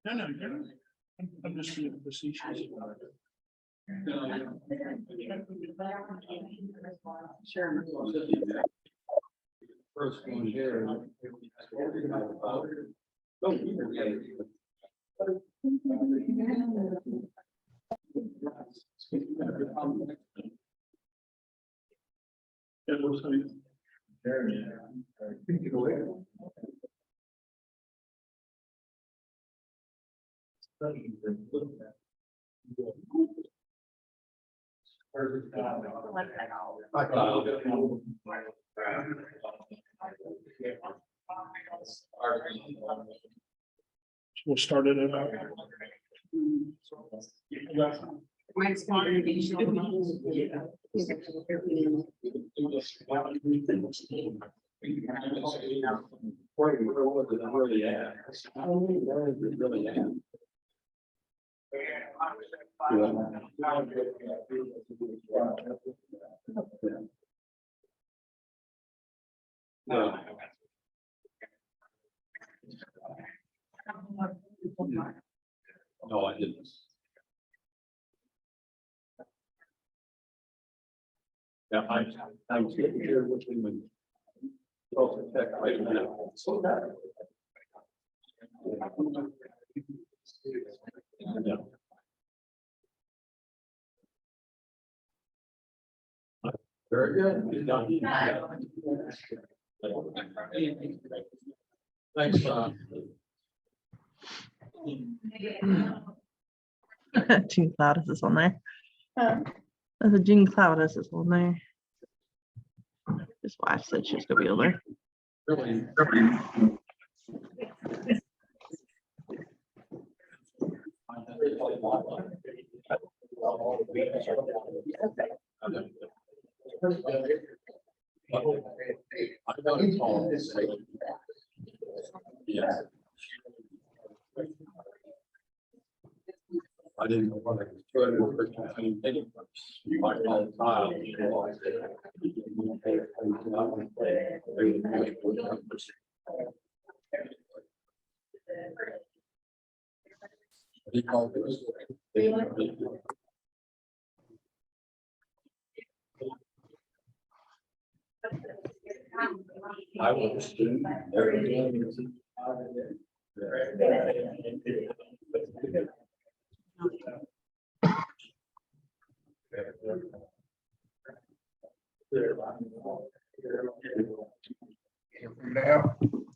No, no, I'm just being facetious. Sure. First one here. That was we'll start it at about. Mine's going to be. No, I didn't. Yeah, I'm getting here with him and. Also check right now. Yeah. Very good. Thanks, Bob. Gene Cloudis is on there. There's a Gene Cloudis is on there. His wife said she was gonna be on there. Really. Yeah. I didn't know what I was trying to work on. I didn't think it was like all the time. He called it. I was a student.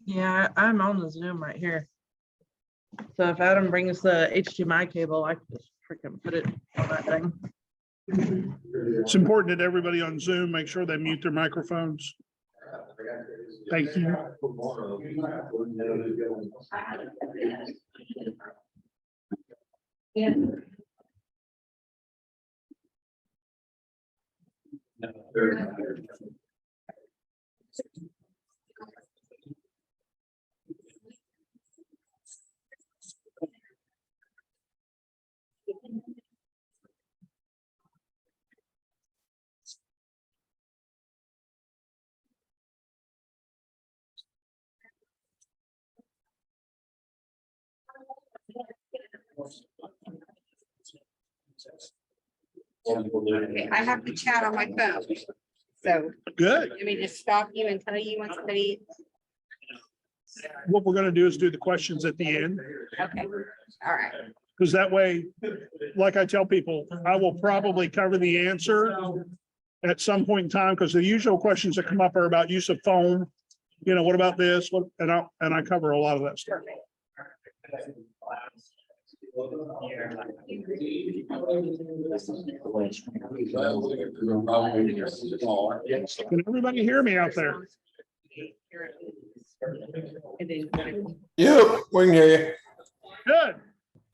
Yeah, I'm on the Zoom right here. So if Adam brings the HDMI cable, I can just freaking put it on that thing. It's important that everybody on Zoom make sure they mute their microphones. Thank you. Okay, I have the chat on my phone. So Good. let me just stop you and tell you when somebody. What we're gonna do is do the questions at the end, Okay, all right. because that way, like I tell people, I will probably cover the answer at some point in time, because the usual questions that come up are about use of phone. You know, what about this? What, and I cover a lot of that stuff. Can everybody hear me out there? Yep, we can hear you. Good.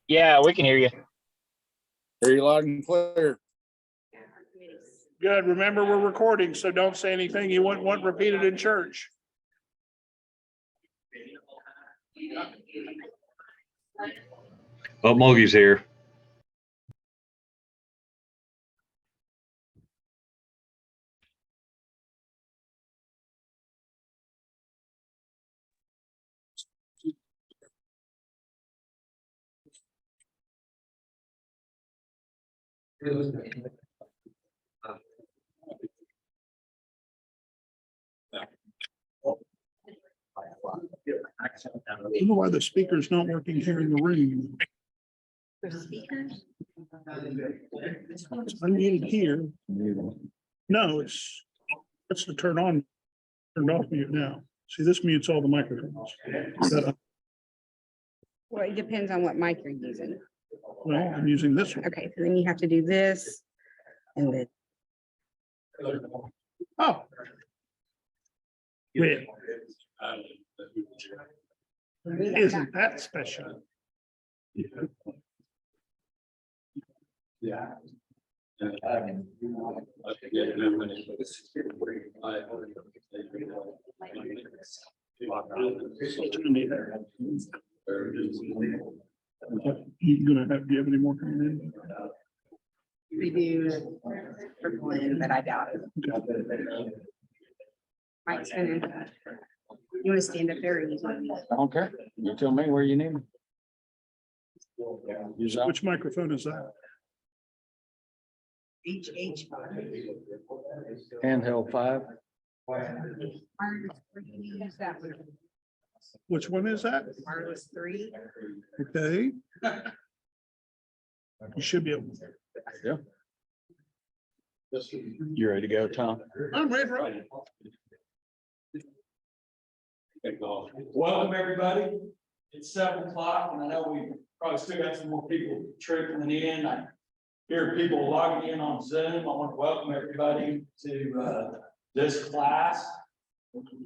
Yeah, we can hear you. Hear you loud and clear. Good. Remember, we're recording, so don't say anything you wouldn't want repeated in church. Oh, Mogi's here. I don't know why the speaker's not working here in the room. For speakers? It's unmuted here. No, it's to turn on, turned off mute now. See, this mutes all the microphones. Well, it depends on what mic you're using. Well, I'm using this one. Okay, so then you have to do this and then. Oh. Well, isn't that special? Yeah. You gonna have, do you have any more coming in? We do for Glenn, but I doubt it. Mike's gonna. You wanna stand up there or use one? I don't care. You tell me where you need me. Use that. Which microphone is that? HH. Handheld 5. Use that one. Which one is that? Wireless 3. Okay. You should be able. Yeah. You ready to go, Tom? I'm ready, right? Welcome, everybody. It's 7 o'clock and I know we probably still got some more people trickling in. I hear people logging in on Zoom. I want to welcome everybody to this class.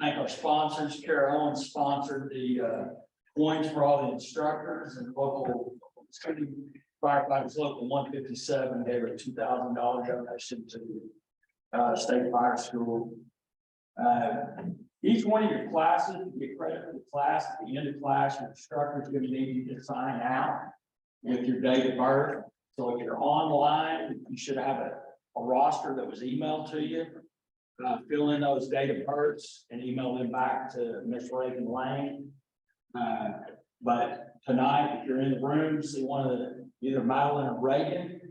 Thank our sponsors. Kara Owens sponsored the coins for all the instructors and local firefighters, local 157 gave a $2,000 donation to State Fire School. Each one of your classes, you get credit for the class. At the end of class, your instructor is going to need you to sign out with your date of birth. So if you're online, you should have a roster that was emailed to you. Fill in those date of births and email them back to Miss Reagan Lane. But tonight, if you're in the room, see one of the either Madeline or Reagan,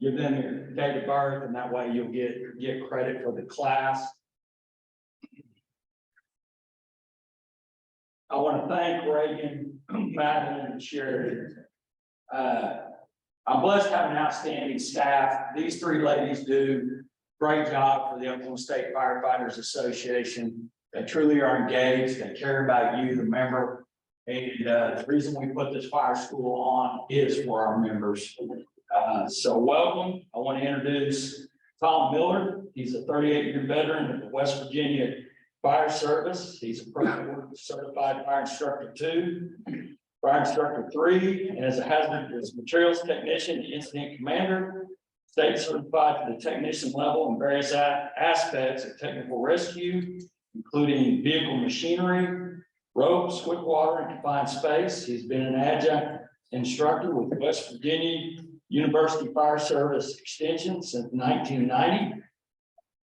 give them your date of birth, and that way you'll get credit for the class. I want to thank Reagan, Madeline, and Sherry. I'm blessed to have an outstanding staff. These three ladies do a great job for the Oklahoma State Firefighters Association. They truly are engaged. They care about you, the member. And the reason we put this fire school on is for our members. So welcome. I want to introduce Tom Miller. He's a 38-year veteran of the West Virginia Fire Service. He's a certified fire instructor 2, fire instructor 3, and as a hazardous materials technician, incident commander, state certified to the technician level in various aspects of technical rescue, including vehicle machinery, ropes, quick water, and confined space. He's been an adjunct instructor with West Virginia University Fire Service Extension since 1990.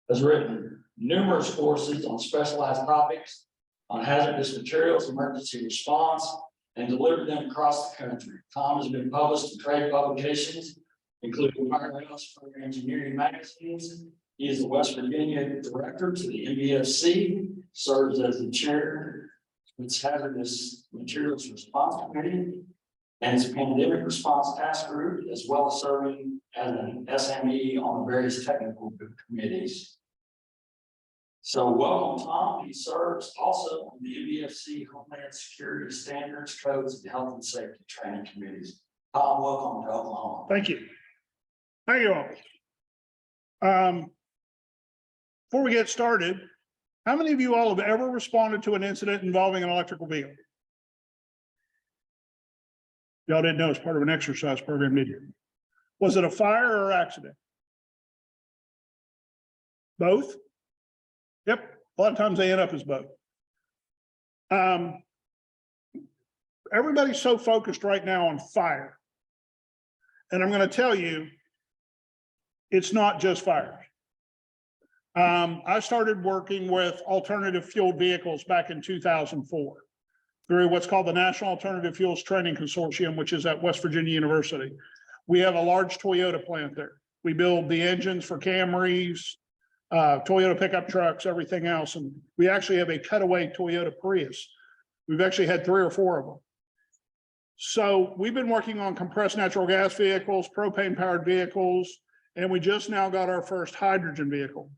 Has written numerous courses on specialized topics on hazardous materials, emergency response, and delivered them across the country. Tom has been published in trade publications, including Firehouse for Engineering magazines. He is the West Virginia director to the MBFC, serves as the chair of its hazardous materials response committee and its pandemic response task group, as well as serving as an SME on various technical committees. So welcome, Tom. He serves also on the MBFC Homeland Security Standards, Codes, and Health and Safety Training Committees. Tom, welcome to Oklahoma. Thank you. Thank you all. Before we get started, how many of you all have ever responded to an incident involving an electrical vehicle? Y'all didn't know it's part of an exercise program, did you? Was it a fire or accident? Both? Yep, a lot of times they end up as both. Everybody's so focused right now on fire. And I'm going to tell you, it's not just fire. I started working with alternative fuel vehicles back in 2004 through what's called the National Alternative Fuels Training Consortium, which is at West Virginia University. We have a large Toyota plant there. We build the engines for Camrys, Toyota pickup trucks, everything else. And we actually have a cutaway Toyota Prius. We've actually had 3 or 4 of them. So we've been working on compressed natural gas vehicles, propane powered vehicles, and we just now got our first hydrogen vehicle.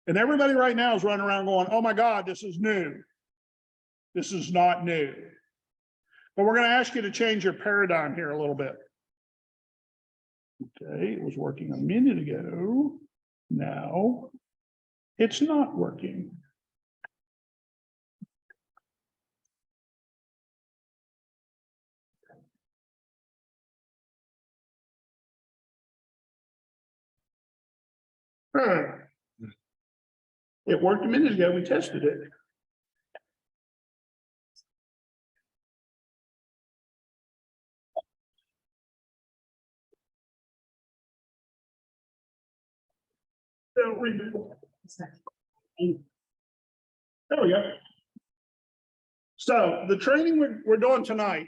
And everybody right now is running around going, oh my God, this is new. This is not new. But we're going to ask you to change your paradigm here a little bit. Okay, it was working a minute ago. Now it's not working. It worked a minute ago. We tested it. Don't reboot. There we go. So the training we're doing tonight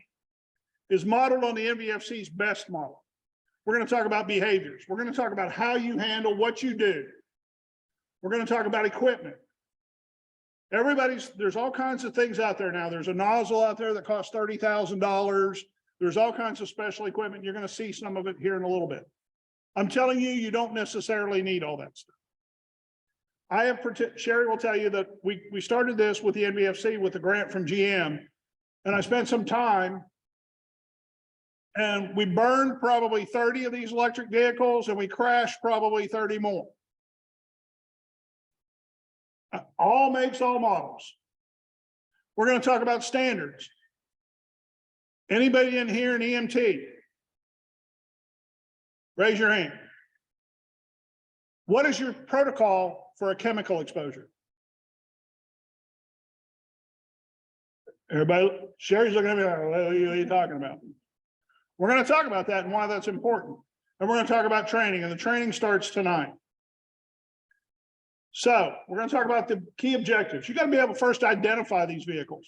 is modeled on the NVFC's best model. We're going to talk about behaviors. We're going to talk about how you handle what you do. We're going to talk about equipment. There's all kinds of things out there now. There's a nozzle out there that costs $30,000. There's all kinds of special equipment. You're going to see some of it here in a little bit. I'm telling you, you don't necessarily need all that stuff. Sherry will tell you that we started this with the NVFC with a grant from GM, and I spent some time and we burned probably 30 of these electric vehicles and we crashed probably 30 more. All makes, all models. We're going to talk about standards. Anybody in here an EMT? Raise your hand. What is your protocol for a chemical exposure? Everybody, Sherry's looking at me like, what are you talking about? We're going to talk about that and why that's important. And we're going to talk about training, and the training starts tonight. So we're going to talk about the key objectives. You got to be able to first identify these vehicles.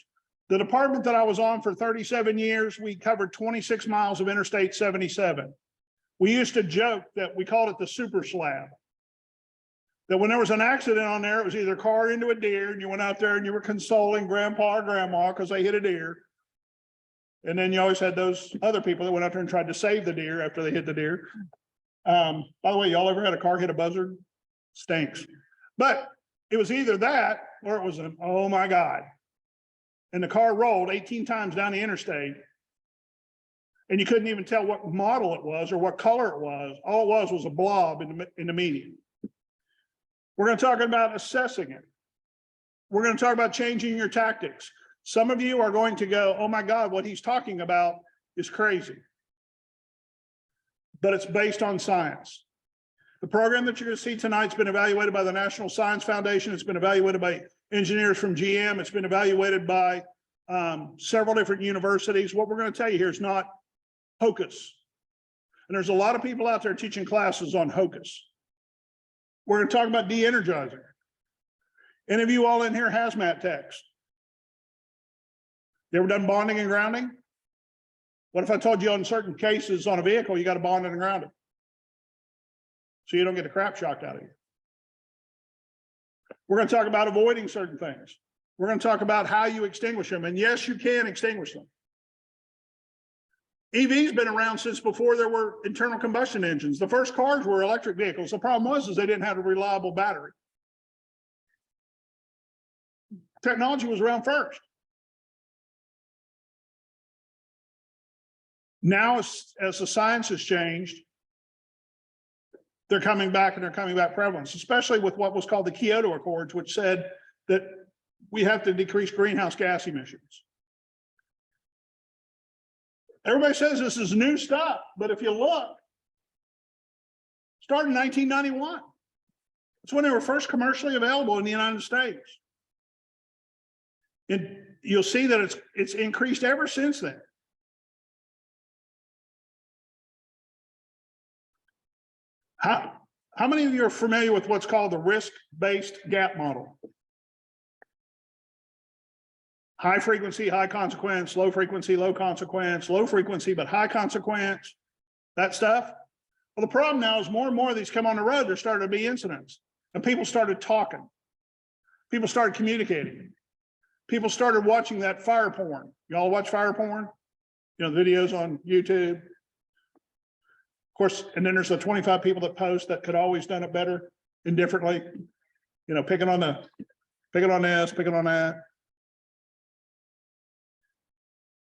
The department that I was on for 37 years, we covered 26 miles of Interstate 77. We used to joke that we called it the super slab. That when there was an accident on there, it was either a car into a deer and you went out there and you were consoling grandpa or grandma because they hit a deer. And then you always had those other people that went out there and tried to save the deer after they hit the deer. By the way, y'all ever had a car hit a buzzard? Stinks. But it was either that or it was an, oh my God. And the car rolled 18 times down the interstate. And you couldn't even tell what model it was or what color it was. All it was a blob in the median. We're going to talk about assessing it. We're going to talk about changing your tactics. Some of you are going to go, oh my God, what he's talking about is crazy. But it's based on science. The program that you're going to see tonight has been evaluated by the National Science Foundation. It's been evaluated by engineers from GM. It's been evaluated by several different universities. What we're going to tell you here is not hocus. And there's a lot of people out there teaching classes on hocus. We're going to talk about de-energizing. Any of you all in here hazmat techs? You ever done bonding and grounding? What if I told you on certain cases on a vehicle, you got to bond it and ground it? So you don't get the crap shocked out of you. We're going to talk about avoiding certain things. We're going to talk about how you extinguish them. And yes, you can extinguish them. EV's been around since before there were internal combustion engines. The first cars were electric vehicles. The problem was they didn't have a reliable battery. Technology was around first. Now, as the science has changed, they're coming back, and they're coming back prevalent, especially with what was called the Kyoto Accords, which said that we have to decrease greenhouse gas emissions. Everybody says this is new stuff, but if you look, started in 1991. That's when they were first commercially available in the United States. And you'll see that it's increased ever since then. How many of you are familiar with what's called the risk-based gap model? High frequency, high consequence, low frequency, low consequence, low frequency, but high consequence, that stuff. Well, the problem now is more and more of these come on the road, there started to be incidents and people started talking. People started communicating. People started watching that fire porn. Y'all watch fire porn? You know, videos on YouTube. Of course, and then there's the 25 people that post that could always done it better and differently. You know, picking on this, picking on that.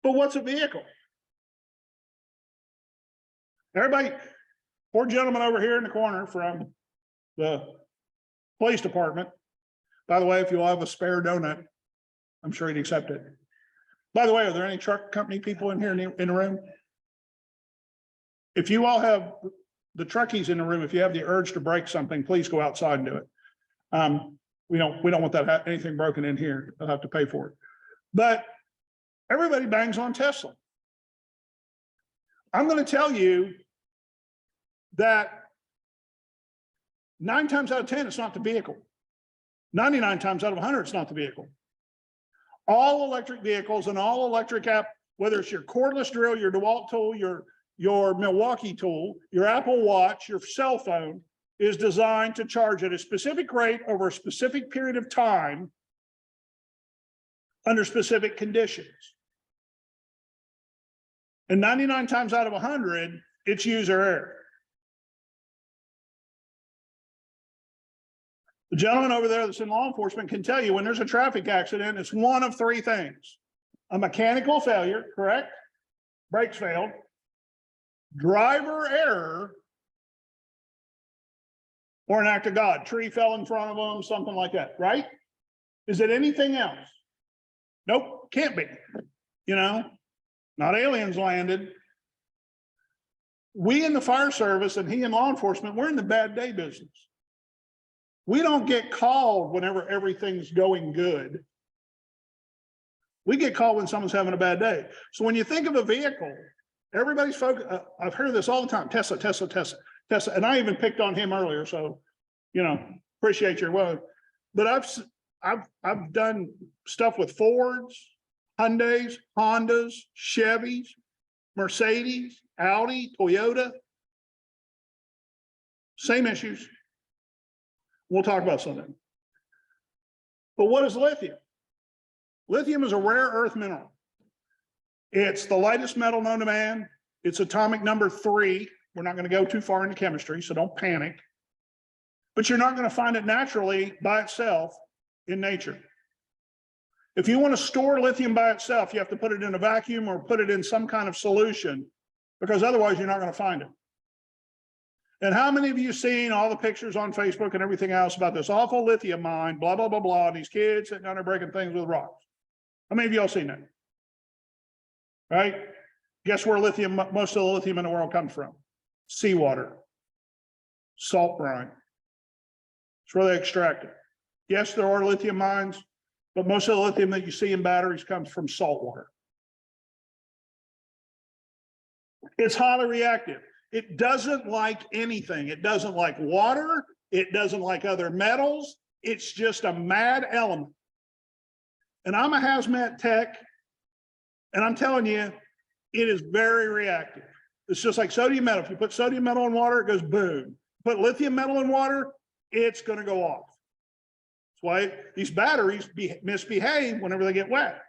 But what's a vehicle? Everybody, poor gentleman over here in the corner from the police department. By the way, if you all have a spare donut, I'm sure he'd accept it. By the way, are there any truck company people in here in the room? If you all have the truckies in the room, if you have the urge to break something, please go outside and do it. We don't want that anything broken in here. They'll have to pay for it. But everybody bangs on Tesla. I'm going to tell you that 9 times out of 10, it's not the vehicle. 99 times out of 100, it's not the vehicle. All electric vehicles and all electric app, whether it's your cordless drill, your DeWalt tool, your Milwaukee tool, your Apple Watch, your cell phone, is designed to charge at a specific rate over a specific period of time under specific conditions. And 99 times out of 100, it's user error. The gentleman over there that's in law enforcement can tell you when there's a traffic accident, it's one of 3 things. A mechanical failure, correct? Brakes failed. Driver error, or an act of God. Tree fell in front of them, something like that, right? Is it anything else? Nope, can't be. You know, not aliens landed. We in the fire service and he in law enforcement, we're in the bad day business. We don't get called whenever everything's going good. We get called when someone's having a bad day. So when you think of a vehicle, everybody's focused. I've heard this all the time. Tesla. And I even picked on him earlier. So, you know, appreciate your word. But I've done stuff with Fords, Hyundais, Hondas, Chevys, Mercedes, Audi, Toyota. Same issues. We'll talk about something. But what is lithium? Lithium is a rare earth mineral. It's the lightest metal known to man. It's atomic number 3. We're not going to go too far into chemistry, so don't panic. But you're not going to find it naturally by itself in nature. If you want to store lithium by itself, you have to put it in a vacuum or put it in some kind of solution, because otherwise you're not going to find it. And how many of you seen all the pictures on Facebook and everything else about this awful lithium mine, blah, blah, blah, blah, these kids sitting down there breaking things with rocks? How many of y'all seen that? Right? Guess where lithium, most of the lithium in the world comes from? Seawater, salt brine. It's where they extract it. Yes, there are lithium mines, but most of the lithium that you see in batteries comes from salt water. It's highly reactive. It doesn't like anything. It doesn't like water. It doesn't like other metals. It's just a mad element. And I'm a hazmat tech, and I'm telling you, it is very reactive. It's just like sodium metal. If you put sodium metal in water, it goes boom. Put lithium metal in water, it's going to go off. That's why these batteries misbehave whenever they get wet.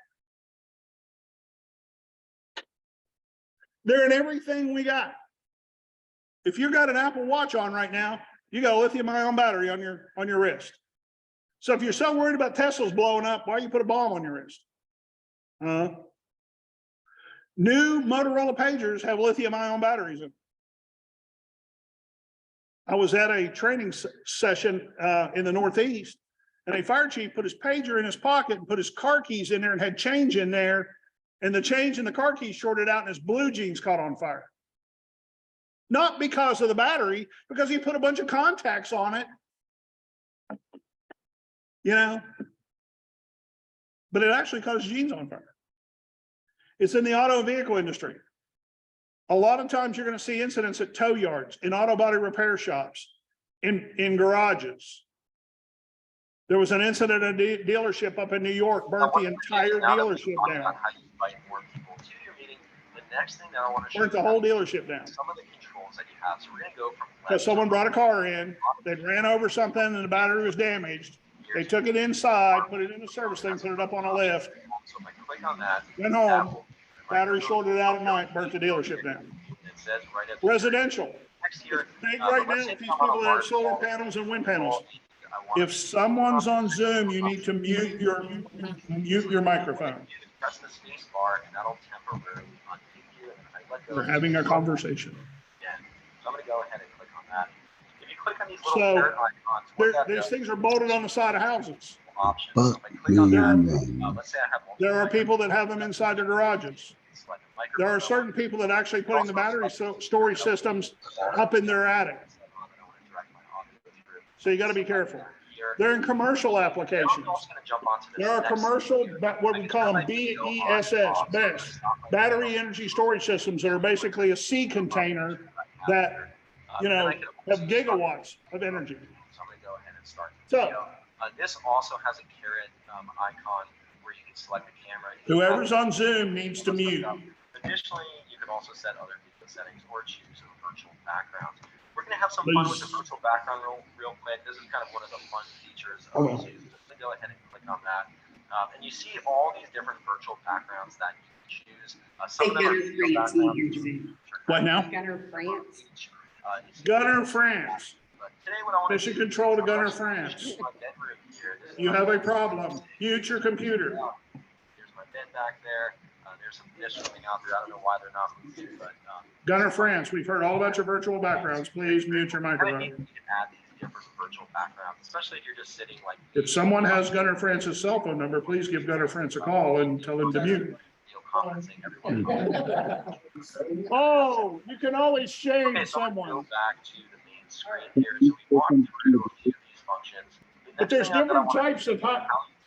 They're in everything we got. If you've got an Apple Watch on right now, you got a lithium ion battery on your wrist. So if you're so worried about Tesla's blowing up, why you put a bomb on your wrist? New Motorola pagers have lithium ion batteries in them. I was at a training session in the Northeast, and a fire chief put his pager in his pocket and put his car keys in there and had change in there, and the change in the car keys shorted out and his blue jeans caught on fire. Not because of the battery, because he put a bunch of contacts on it, you know, but it actually caused jeans on fire. It's in the auto vehicle industry. A lot of times you're going to see incidents at tow yards, in auto body repair shops, in garages. There was an incident at a dealership up in New York, burnt the entire dealership down. How you invite more people to your meeting, the next thing that I want to show Burnt the you whole dealership down. some of the controls panels that you have. So we're gonna go from. Because someone brought a car in, they ran over something and the battery was damaged. They took it inside, put it in a service thing, put it up on a lift, So if I click on that. went home, battery shorted out at night, burnt the dealership down. It says right up. Residential. Next here. Big right now, these people that have solar panels and wind panels. If someone's on Zoom, you need to mute your microphone. Press the space bar and that'll temporarily unmute you. And I let go. We're having a conversation. Yeah. So I'm gonna go ahead and click on that. If you click on these So, little carrot icons, what that These does, things are bolted on the side of houses. options. So if I click on that, let's say I have. There are people that have them inside their garages. Select the There are microphone. certain people that actually putting the battery storage systems up in their attic. So you gotta be careful. They're in commercial applications. There are commercial, what we call them BESS, battery energy storage systems that are basically a sea container that, you know, have gigawatts of energy. So I'm gonna go ahead and start. the So- video. This also has a carrot icon where you can select the camera. Whoever's on Zoom needs to mute. Additionally, you can also set other video settings or choose a virtual background. We're gonna have some fun with the Please. virtual background real quick. This is kind of one of the fun features of Okay. Zoom. So go ahead and click on that. And you see all these different virtual backgrounds that you can choose. Some of them are video backgrounds. What now? Gunner France. Gunner France. But today what I want to Mission control to Gunner France. My bedroom here. This is You have a problem. Mute your computer. Here's my bed back there. There's some fish swimming out there. I don't know why they're not moving, but Gunner France, we've heard all about your virtual backgrounds. Please mute your kind of microphone. neat that you can add these different virtual backgrounds, especially if you're just sitting like. If someone has Gunner France's cell phone number, please give Gunner France a call and tell him to mute. Feel conferencing everyone. Oh, you can always shame Okay, so I'm gonna someone. go back to the main screen here. So we walked through a few of these functions. The But next there's thing that I different wanna types of,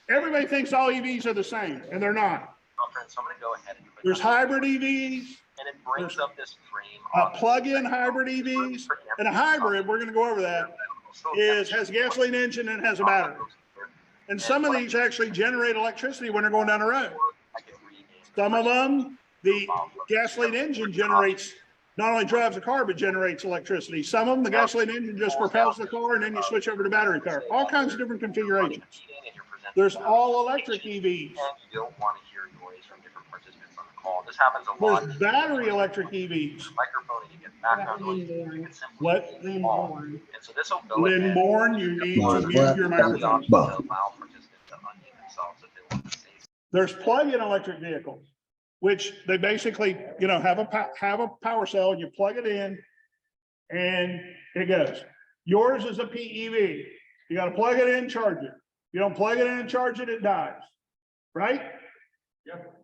everybody thinks all EVs are the same, and they're not. conference, so I'm gonna go ahead and click. There's on that. hybrid EVs, And it brings up this frame. plug-in hybrid EVs, and a hybrid, we're gonna go over that, has a gasoline engine and has a battery. And some of these actually generate electricity when they're going down the road. Some of them, the gasoline engine generates, not only drives the car, but generates electricity. Some of them, the gasoline engine just propels the car and then you switch over to battery car. All kinds of different configurations. There's all electric EVs. And you don't want to hear noise from different participants on the call. This happens a lot. There's battery electric EVs. Microphone and you get background noise. You can simply What? mute all. And so this will go ahead. Lynn Bourne, you need to mute your The microphone. option to allow participants to unmute themselves if they want to say. There's plug-in electric vehicles, which they basically, you know, have a power cell and you plug it in and it goes. Yours is a PEV. You got to plug it in, charge it. You don't plug it in and charge it, it dies, right? Yep.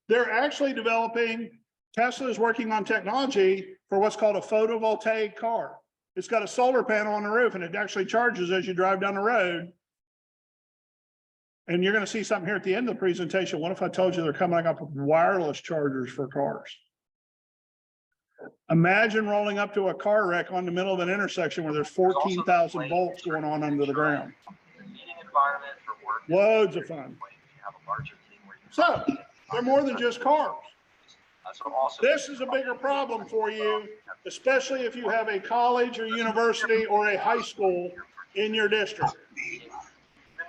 They're actually developing, Tesla is working on technology for what's called a photovoltaic car. It's got a solar panel on the roof and it actually charges as you drive down the road. And you're going to see something here at the end of the presentation. What if I told you they're coming up with wireless chargers for cars? Imagine rolling up to a car wreck on the middle of an intersection where there's 14,000 volts going on under the ground. Meeting environment for work. Loads of fun. You have a larger team where you. So they're more than just cars. So also. This is a bigger problem for you, especially if you have a college or university or a high school in your district. The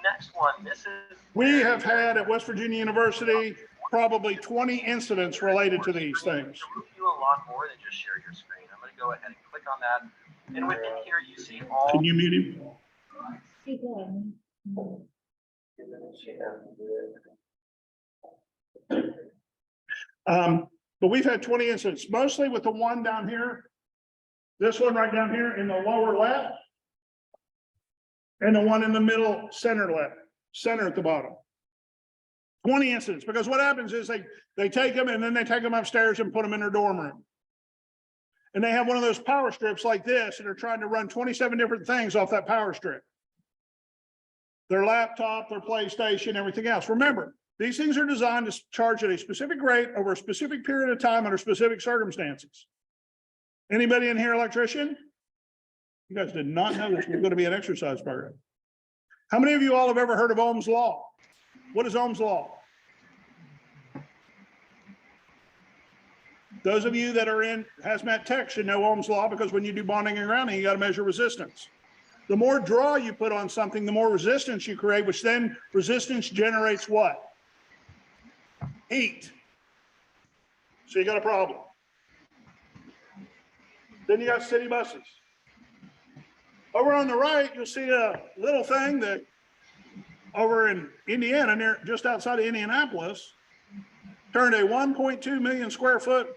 next one, this is. We have had at West Virginia University probably 20 incidents related to these things. You do a lot more than just share your screen. I'm gonna go ahead and click on that. And within here, you see all. Can you mute him? But we've had 20 incidents, mostly with the one down here. This one right down here in the lower left. And the one in the middle center left, center at the bottom. 20 incidents, because what happens is they take them and then they take them upstairs and put them in their dorm room. And they have one of those power strips like this, and they're trying to run 27 different things off that power strip. Their laptop, their PlayStation, everything else. Remember, these things are designed to charge at a specific rate over a specific period of time under specific circumstances. Anybody in here electrician? You guys did not know this was going to be an exercise program. How many of you all have ever heard of Ohm's law? What is Ohm's law? Those of you that are in hazmat tech should know Ohm's law, because when you do bonding and grounding, you got to measure resistance. The more draw you put on something, the more resistance you create, which then resistance generates what? Heat. So you got a problem. Then you got city buses. Over on the right, you'll see a little thing that over in Indiana, near just outside of Indianapolis, turned a 1.2 million square foot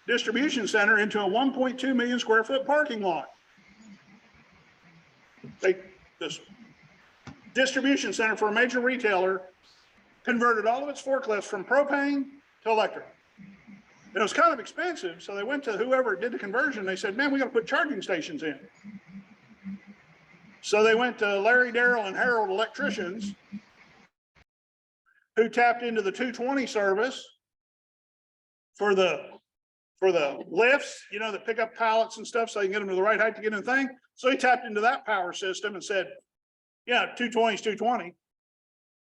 distribution center into a 1.2 million square foot parking lot. This distribution center for a major retailer converted all of its forklifts from propane to electric. And it was kind of expensive, so they went to whoever did the conversion. They said, man, we got to put charging stations in. So they went to Larry, Darrell, and Harold electricians, who tapped into the 220 service for the lifts, you know, that pick up pallets and stuff so you can get them to the right height to get in the thing. So he tapped into that power system and said, yeah, 220 is 220.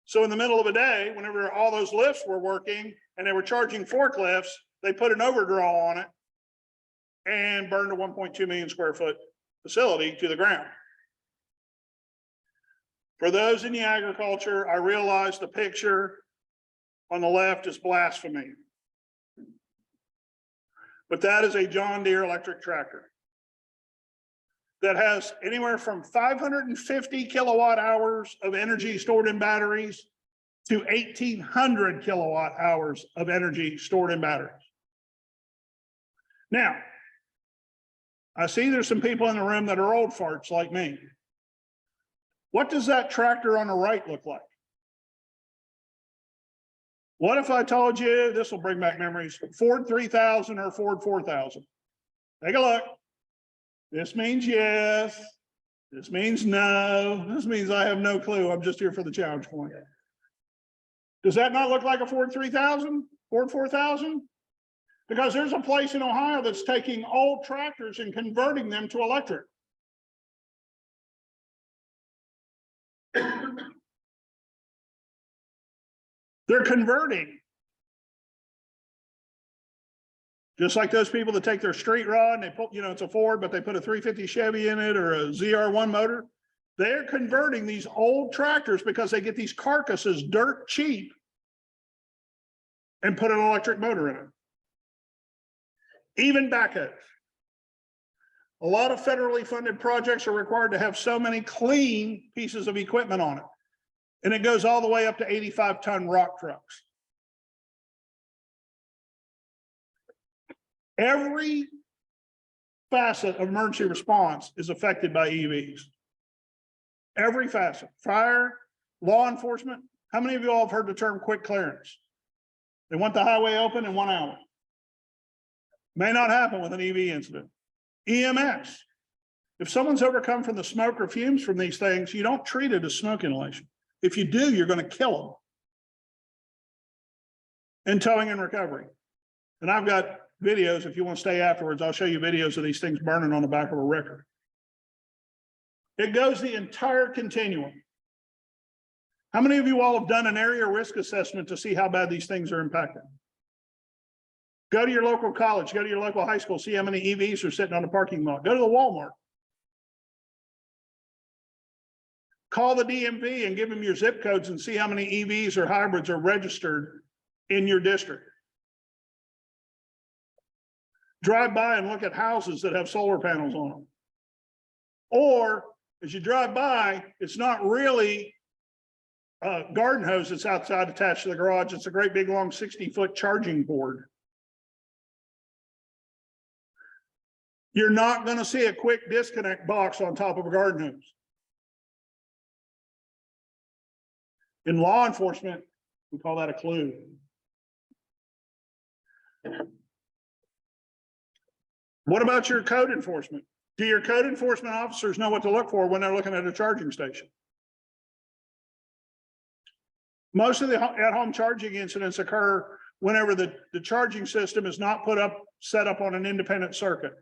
So in the middle of a day, whenever all those lifts were working and they were charging forklifts, they put an overdraw on it and burned a 1.2 million square foot facility to the ground. For those in the agriculture, I realize the picture on the left is blasphemy. But that is a John Deere electric tractor that has anywhere from 550 kilowatt hours of energy stored in batteries to 1,800 kilowatt hours of energy stored in batteries. Now, I see there's some people in the room that are old farts like me. What does that tractor on the right look like? What if I told you, this will bring back memories, Ford 3000 or Ford 4000? Take a look. This means yes. This means no. This means I have no clue. I'm just here for the challenge point. Does that not look like a Ford 3000? Ford 4000? Because there's a place in Ohio that's taking old tractors and converting them to electric. They're converting. Just like those people that take their street rod and they put, you know, it's a Ford, but they put a 350 Chevy in it or a ZR1 motor. They're converting these old tractors because they get these carcasses dirt cheap and put an electric motor in it. Even backhoes. A lot of federally funded projects are required to have so many clean pieces of equipment on it. And it goes all the way up to 85-ton rock trucks. Every facet of emergency response is affected by EVs. Every facet. Fire, law enforcement. How many of you all have heard the term quick clearance? They want the highway open in 1 hour. May not happen with an EV incident. EMS. If someone's overcome from the smoke or fumes from these things, you don't treat it as smoke inhalation. If you do, you're going to kill them. And towing and recovery. And I've got videos, if you want to stay afterwards, I'll show you videos of these things burning on the back of a wrecker. It goes the entire continuum. How many of you all have done an area risk assessment to see how bad these things are impacted? Go to your local college, go to your local high school, see how many EVs are sitting on the parking lot. Go to the Walmart. Call the DMV and give them your zip codes and see how many EVs or hybrids are registered in your district. Drive by and look at houses that have solar panels on them. Or as you drive by, it's not really a garden hose that's outside attached to the garage. It's a great big long 60-foot charging board. You're not going to see a quick disconnect box on top of a garden hose. In law enforcement, we call that a clue. What about your code enforcement? Do your code enforcement officers know what to look for when they're looking at a charging station? Most of the at-home charging incidents occur whenever the charging system is not set up on an independent circuit.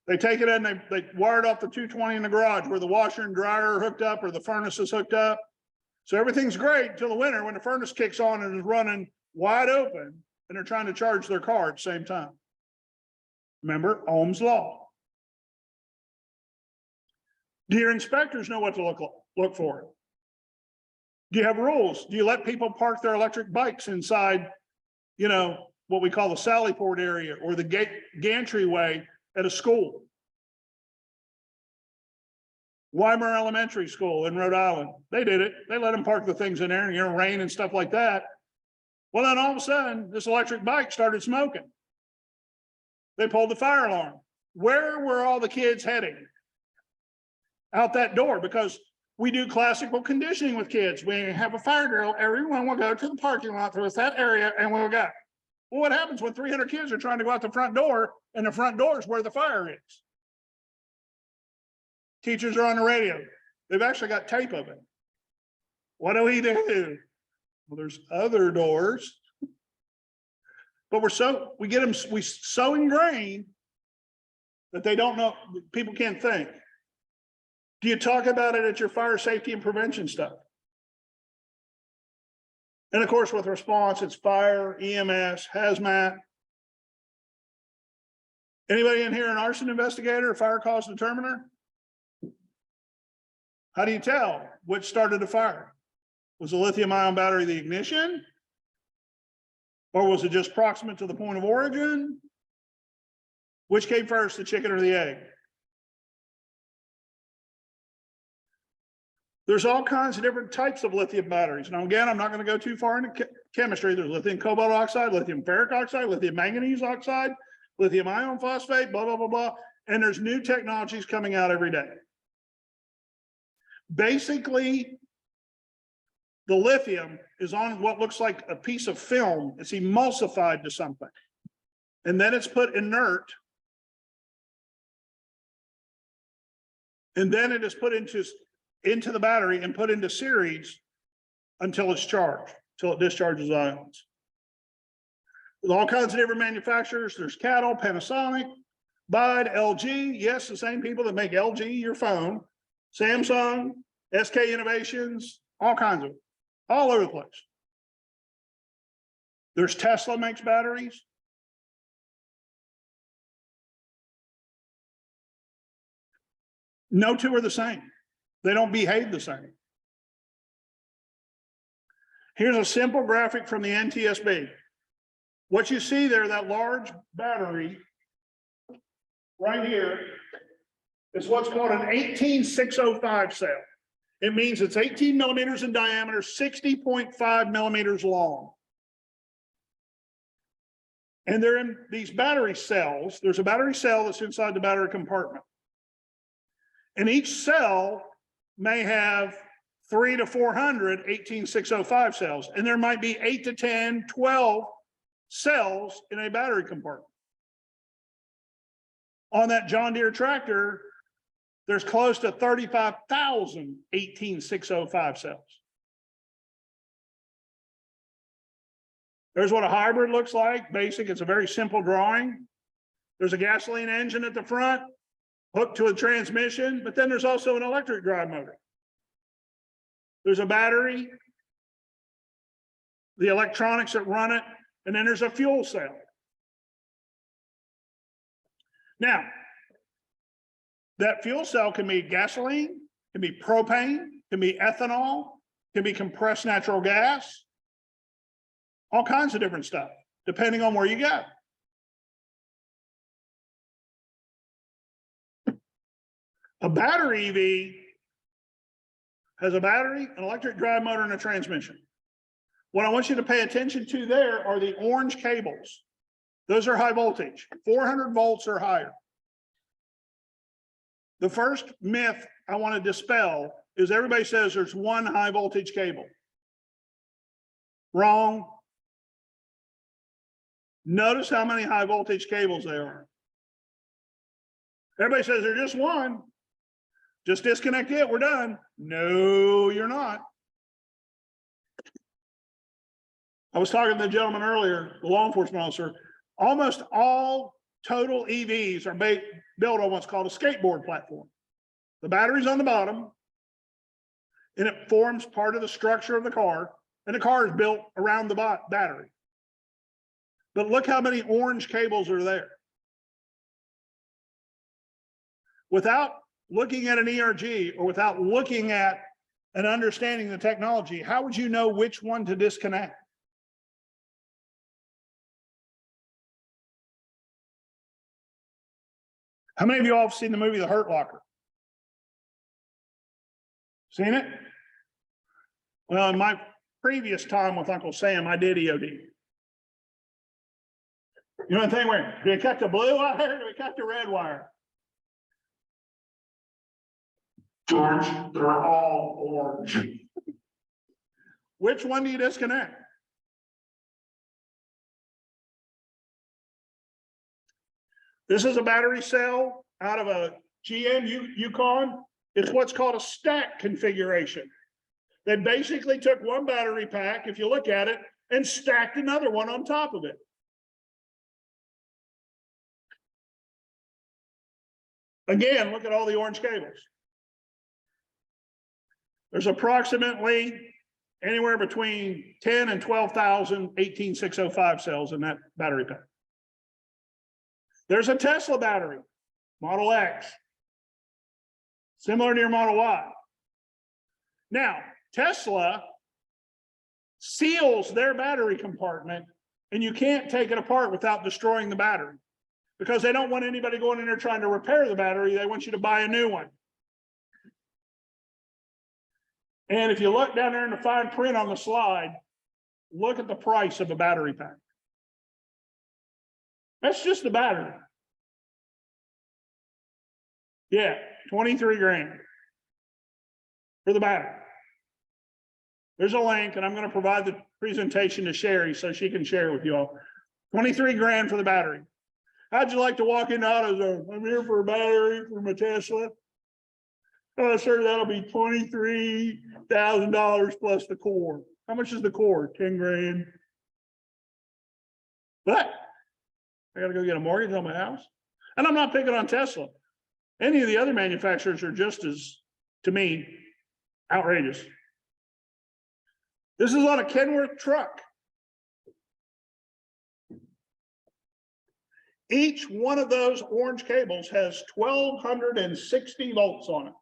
They take it in, they wire it off the 220 in the garage where the washer and dryer are hooked up or the furnace is hooked up. So everything's great until the winter when the furnace kicks on and is running wide open. and they're trying to charge their car at the same time. Remember Ohm's law. Do your inspectors know what to look for? Do you have rules? Do you let people park their electric bikes inside, you know, what we call the Sally Port area or the gantry way at a school? Weimar Elementary School in Rhode Island, they did it. They let them park the things in there and, you know, rain and stuff like that. Well, then all of a sudden, this electric bike started smoking. They pulled the fire alarm. Where were all the kids heading? Out that door, because we do classical conditioning with kids. We have a fire drill. Everyone will go to the parking lot through that area and we'll go. Well, what happens when 300 kids are trying to go out the front door and the front door is where the fire is? Teachers are on the radio. They've actually got tape of it. What do we do? Well, there's other doors. But we get them, we so ingrained that they don't know, people can't think. Do you talk about it at your fire safety and prevention stuff? And of course, with response, it's fire, EMS, hazmat. Anybody in here an arson investigator, fire cause determiner? How do you tell which started the fire? Was the lithium ion battery the ignition? Or was it just proximate to the point of origin? Which came first, the chicken or the egg? There's all kinds of different types of lithium batteries. Now, again, I'm not going to go too far into chemistry. There's lithium cobalt oxide, lithium ferric oxide, lithium manganese oxide, lithium iron phosphate, blah, blah, blah, blah. And there's new technologies coming out every day. Basically, the lithium is on what looks like a piece of film. It's emulsified to something. And then it's put inert. And then it is put into the battery and put into series until it's charged, until it discharges ions. With all kinds of different manufacturers, there's Cattle, Panasonic, Bide, LG. Yes, the same people that make LG your phone, Samsung, SK Innovations, all kinds of, all over the place. There's Tesla makes batteries. No two are the same. They don't behave the same. Here's a simple graphic from the NTSB. What you see there, that large battery right here, is what's called an 18605 cell. It means it's 18 millimeters in diameter, 60.5 millimeters long. And they're in these battery cells. There's a battery cell that's inside the battery compartment. And each cell may have 300 to 400 18605 cells. And there might be 8 to 10, 12 cells in a battery compartment. On that John Deere tractor, there's close to 35,000 18605 cells. There's what a hybrid looks like. Basic, it's a very simple drawing. There's a gasoline engine at the front, hooked to a transmission, but then there's also an electric drive motor. There's a battery, the electronics that run it, and then there's a fuel cell. Now, that fuel cell can be gasoline, can be propane, can be ethanol, can be compressed natural gas, all kinds of different stuff, depending on where you go. A battery EV has a battery, an electric drive motor, and a transmission. What I want you to pay attention to there are the orange cables. Those are high voltage, 400 volts or higher. The first myth I want to dispel is everybody says there's one high voltage cable. Wrong. Notice how many high voltage cables there are. Everybody says there's just one. Just disconnect it, we're done. No, you're not. I was talking to the gentleman earlier, the law enforcement officer. Almost all total EVs are built on what's called a skateboard platform. The battery's on the bottom, and it forms part of the structure of the car, and the car is built around the battery. But look how many orange cables are there. Without looking at an ERG or without looking at and understanding the technology, how would you know which one to disconnect? How many of you all have seen the movie The Hurt Locker? Seen it? Well, in my previous time with Uncle Sam, I did EOD. You know the thing where, do we cut the blue wire or do we cut the red wire? George, they're all orange. Which one do you disconnect? This is a battery cell out of a GM Yukon. It's what's called a stack configuration. They basically took one battery pack, if you look at it, and stacked another one on top of it. Again, look at all the orange cables. There's approximately anywhere between 10 and 12,000 18605 cells in that battery pack. There's a Tesla battery, Model X, similar to your Model Y. Now, Tesla seals their battery compartment, and you can't take it apart without destroying the battery, because they don't want anybody going in there trying to repair the battery. They want you to buy a new one. And if you look down there in the fine print on the slide, look at the price of a battery pack. That's just the battery. Yeah, 23 grand for the battery. There's a link, and I'm going to provide the presentation to Sherry so she can share with you all. 23 grand for the battery. How'd you like to walk into AutoZone? I'm here for a battery for my Tesla. Oh, sir, that'll be $23,000 plus the core. How much is the core? 10 grand. But I gotta go get a mortgage on my house. And I'm not picking on Tesla. Any of the other manufacturers are just as, to me, outrageous. This is on a Kenworth truck. Each one of those orange cables has 1,260 volts on it.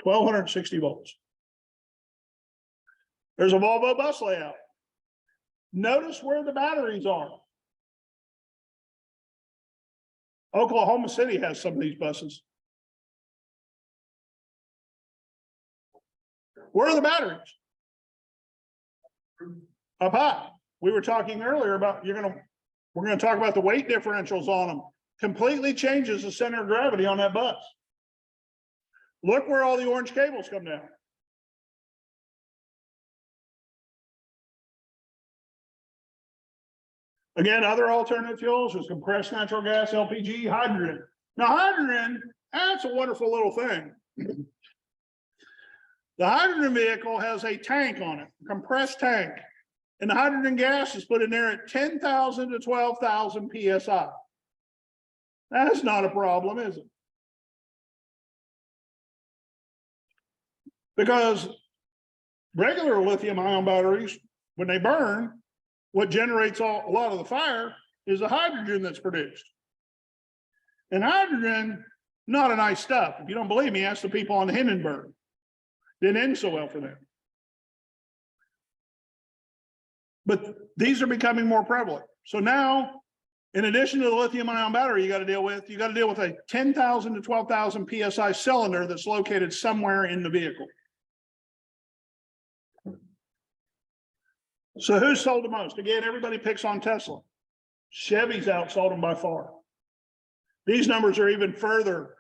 $1,260 volts. There's a Volvo bus layout. Notice where the batteries are. Oklahoma City has some of these buses. Where are the batteries? Up high. We were talking earlier about we're gonna talk about the weight differentials on them. Completely changes the center of gravity on that bus. Look where all the orange cables come down. Again, other alternative fuels is compressed natural gas, LPG, hydrogen. Now, hydrogen, that's a wonderful little thing. The hydrogen vehicle has a tank on it, a compressed tank, and the hydrogen gas is put in there at 10,000 to 12,000 PSI. That's not a problem, is it? Because regular lithium ion batteries, when they burn, what generates a lot of the fire is the hydrogen that's produced. And hydrogen, not a nice stuff. If you don't believe me, ask the people on the Hindenburg. Didn't end so well for them. But these are becoming more prevalent. So now, in addition to the lithium ion battery you got to deal with a 10,000 to 12,000 PSI cylinder that's located somewhere in the vehicle. So who sold the most? Again, everybody picks on Tesla. Chevy's outsold them by far. These numbers are even further.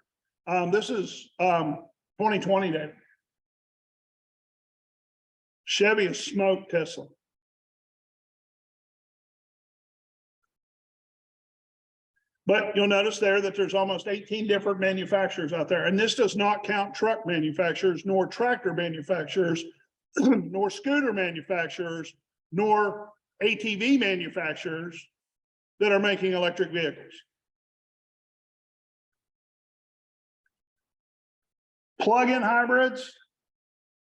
This is 2020 data. Chevy has smoked Tesla. But you'll notice there that there's almost 18 different manufacturers out there. And this does not count truck manufacturers, nor tractor manufacturers, nor scooter manufacturers, nor ATV manufacturers that are making electric vehicles. Plug-in hybrids,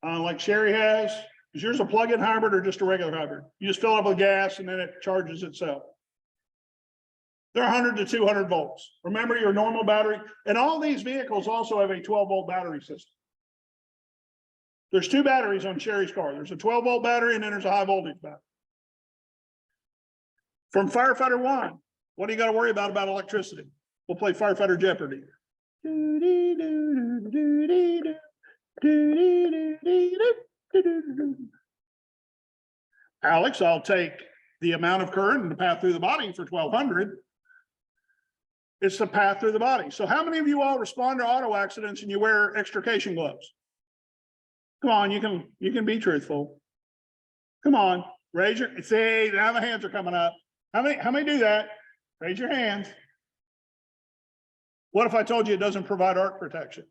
like Sherry has. Is yours a plug-in hybrid or just a regular hybrid? You just fill it up with gas and then it charges itself. They're 100 to 200 volts. Remember your normal battery, and all these vehicles also have a 12-volt battery system. There's two batteries on Sherry's car. There's a 12-volt battery and then there's a high voltage battery. From Firefighter One, what do you got to worry about electricity? We'll play Firefighter Jeopardy. Alex, I'll take the amount of current and the path through the body for 1200. It's the path through the body. So how many of you all respond to auto accidents and you wear extrication gloves? Come on, you can be truthful. Come on, raise your, see, now the hands are coming up. How many do that? Raise your hands. What if I told you it doesn't provide arc protection?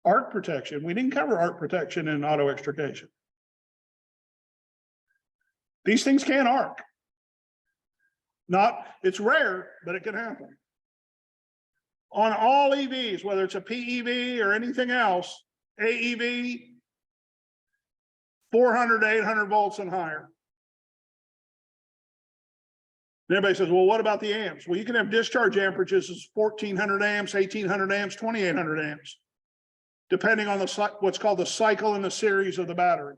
Arc protection, we didn't cover arc protection in auto extrication. These things can arc. It's rare, but it can happen. On all EVs, whether it's a PEV or anything else, AEV, 400 to 800 volts and higher. And everybody says, well, what about the amps? Well, you can have discharge amperages as 1400 amps, 1800 amps, 2800 amps, depending on what's called the cycle and the series of the battery.